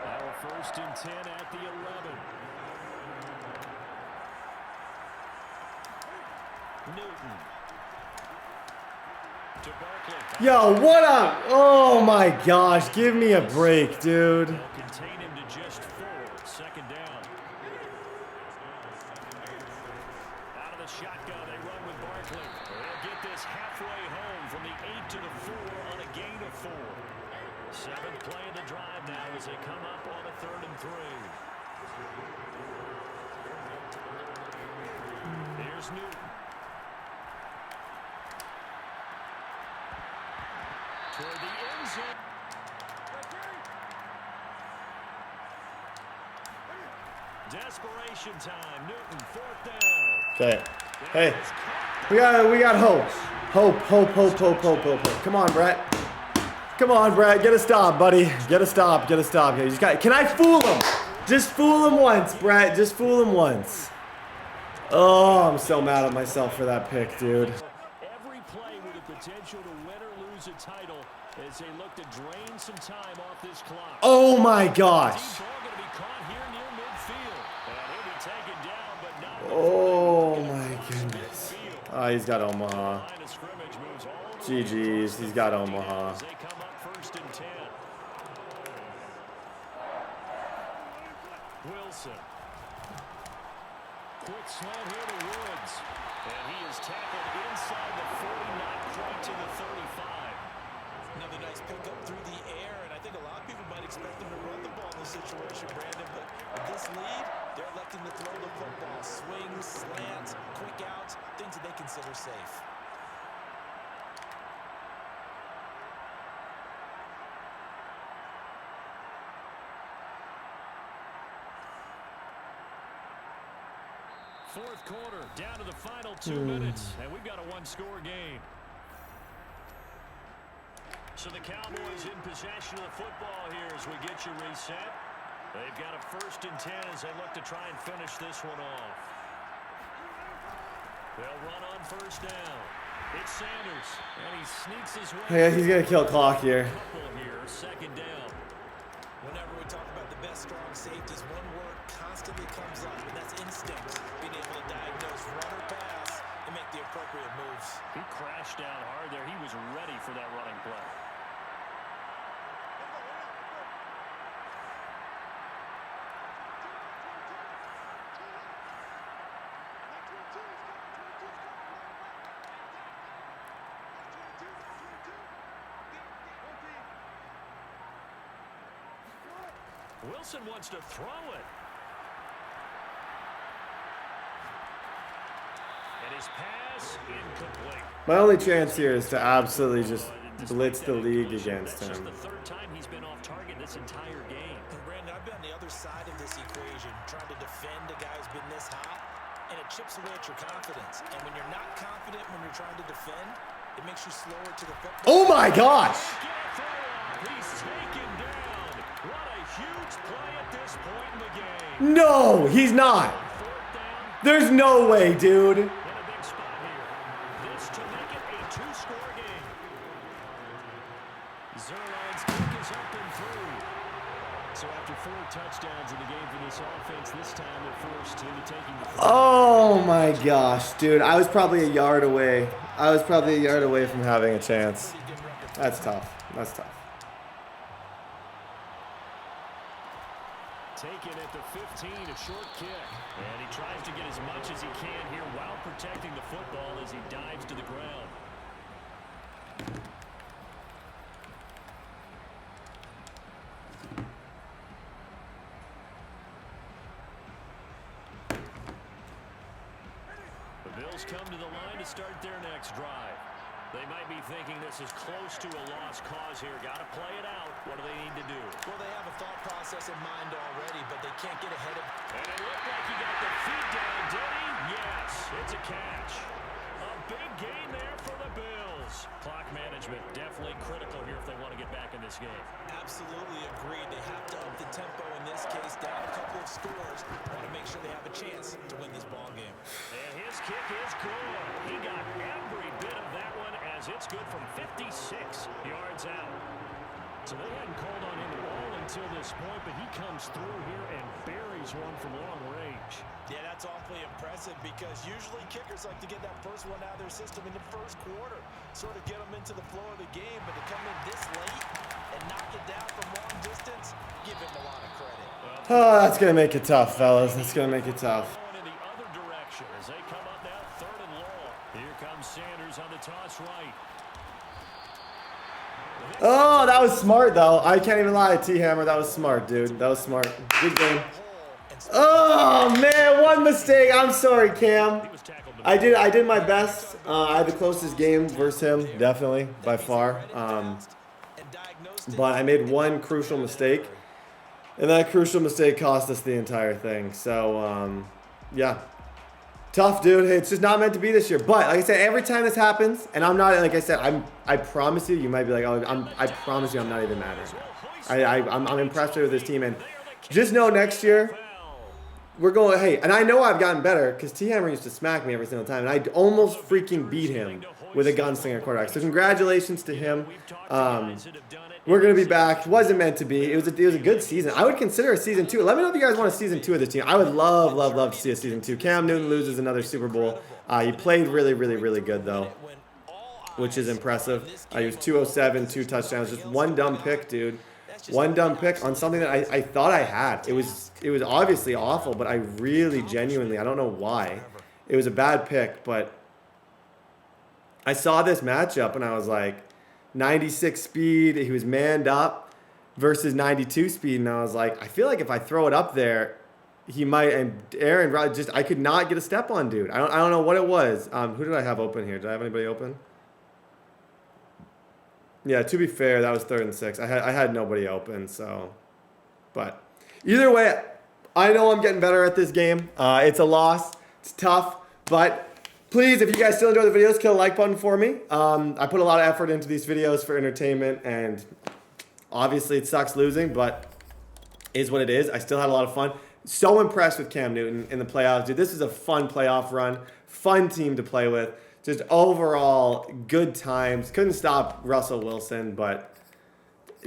Now a 1st and 10 at the 11. Newton. To Barkley. Yo, what up? Oh my gosh, give me a break, dude. Contain him to just 4. 2nd down. Out of the shotgun, they run with Barkley. They'll get this halfway home from the 8 to the 4 on a gain of 4. 7th play of the drive now as they come up on a 3rd and 3. Here's Newton. Toward the end zone. Desperation time. Newton, 4th down. Okay. Hey, we got hope. Hope. Come on, Brett. Come on, Brett. Get a stop, buddy. Get a stop. Yeah, you just got. Can I fool him? Just fool him once, Brett. Just fool him once. Oh, I'm so mad at myself for that pick, dude. Every play with the potential to win or lose a title as they look to drain some time off this clock. Oh my gosh. Ball going to be caught here near midfield. And he'll be taken down, but not. Oh my goodness. Oh, he's got Omaha. Line of scrimmage moves all the way GG's. He's got Omaha. as they come up 1st and 10. Wilson. Quick slant here to Woods. And he is tackled inside the 40, knocked right to the 35. Another nice pickup through the air, and I think a lot of people might expect them to run the ball in this situation, Brandon, but with this lead, they're electing to throw the football. Swings, slants, quick outs, things that they consider safe. Fourth quarter, down to the final 2 minutes, and we've got a one-score game. So the Cowboys in possession of the football here as we get you reset. They've got a 1st and 10 as they look to try and finish this one off. They'll run on 1st down. It's Sanders, and he sneaks his way. Yeah, he's gonna kill clock here. Here, 2nd down. Whenever we talk about the best strong safeties, one word constantly comes up, and that's instinct. Being able to diagnose run or pass and make the appropriate moves. He crashed down hard there. He was ready for that running play. Wilson wants to throw it. And his pass incomplete. My only chance here is to absolutely just blitz the league against That's him. just the third time he's been off target this entire game. And Brandon, I've been on the other side of this equation, trying to defend a guy who's been this hot, and it chips away at your confidence. And when you're not confident when you're trying to defend, it makes you slower to the football. Oh my gosh! He's taken down. What a huge play at this point in the game. No, he's not. Fourth down There's no way, dude. in a big spot here. This to make it a two-score game. Zerline's kick is up and through. So after 4 touchdowns in the game for this offense, this time they're forced into taking the Oh my gosh, dude. I was probably a yard away. I was probably a yard away from having a chance. That's tough. That's tough. Taken at the 15, a short kick. And he tries to get as much as he can here while protecting the football as he dives to the ground. The Bills come to the line to start their next drive. They might be thinking this is close to a lost cause here. Got to play it out. What do they need to do? Well, they have a thought process in mind already, but they can't get ahead of it. And it looked like he got the feet down, did he? Yes, it's a catch. A big gain there for the Bills. Clock management definitely critical here if they want to get back in this game. Absolutely agreed. They have to up the tempo in this case, down a couple of scores. Want to make sure they have a chance to win this ball game. And his kick is good. He got every bit of that one as it's good from 56 yards out. So they hadn't called on him at all until this point, but he comes through here and buries one from long range. Yeah, that's awfully impressive because usually kickers like to get that first one out of their system in the first quarter, sort of get them into the flow of the game, but to come in this late and knock it down from long distance, give him a lot of credit. Oh, that's going to make it tough, fellas. That's going to make it tough. In the other direction as they come up now, 3rd and long. Here comes Sanders on the toss right. Oh, that was smart, though. I can't even lie. T-Hammer, that was smart, dude. That was smart. Good game. Oh, man, one mistake. I'm sorry, Cam. I did my best. I had the closest game versus him, definitely, by far. But I made one crucial mistake. And that crucial mistake cost us the entire thing. So, yeah. Tough, dude. Hey, it's just not meant to be this year. But like I said, every time this happens, and I'm not, like I said, I promise you, you might be like, oh, I promise you, I'm not even mad at you. I'm impressed with this team, and just know next year we're going. Hey, and I know I've gotten better because T-Hammer used to smack me every single time, and I almost freaking beat him with a gunslinger quarterback. So congratulations to him. We're going to be back. Wasn't meant to be. It was a good season. I would consider a season 2. Let me know if you guys want a season 2 of this team. I would love to see a season 2. Cam Newton loses another Super Bowl. He played really good, though, which is impressive. He was 207, 2 touchdowns. Just one dumb pick, dude. One dumb pick on something that I thought I had. It was obviously awful, but I really genuinely, I don't know why. It was a bad pick, but I saw this matchup, and I was like, 96 speed, he was manned up versus 92 speed, and I was like, I feel like if I throw it up there, he might, and Aaron just, I could not get a step on, dude. I don't know what it was. Who did I have open here? Did I have anybody open? Yeah, to be fair, that was 3rd and 6. I had nobody open, so, but either way, I know I'm getting better at this game. It's a loss. It's tough, but please, if you guys still enjoy the videos, kill a like button for me. I put a lot of effort into these videos for entertainment, and obviously it sucks losing, but is what it is. I still had a lot of fun. So impressed with Cam Newton in the playoffs. Dude, this is a fun playoff run. Fun team to play with. Just overall good times. Couldn't stop Russell Wilson, but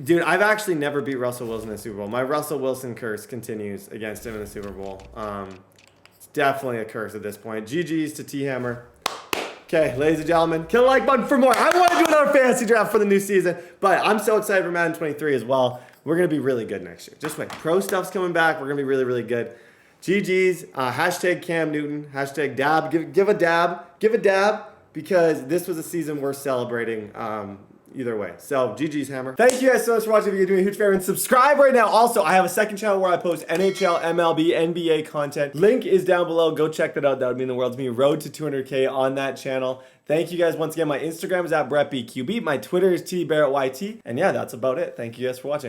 dude, I've actually never beat Russell Wilson in the Super Bowl. My Russell Wilson curse continues against him in the Super Bowl. It's definitely a curse at this point. GG's to T-Hammer. Okay, ladies and gentlemen, kill a like button for more. I want to do another fantasy draft for the new season, but I'm so excited for Madden 23 as well. We're going to be really good next year. Just wait. Pro stuff's coming back. We're going to be really good. GG's. Hashtag Cam Newton. Hashtag dab. Give a dab. Give a dab because this was a season worth celebrating. either way. So GG's, Hammer. Thank you guys so much for watching. If you're doing a huge favor and subscribe right now. Also, I have a second channel where I post NHL, MLB, NBA content. Link is down below. Go check that out. That would mean the world to me. Road to 200K on that channel. Thank you guys once again. My Instagram is @BrettBQB. My Twitter is TDBarrettYT. And yeah, that's about it. Thank you guys for watching.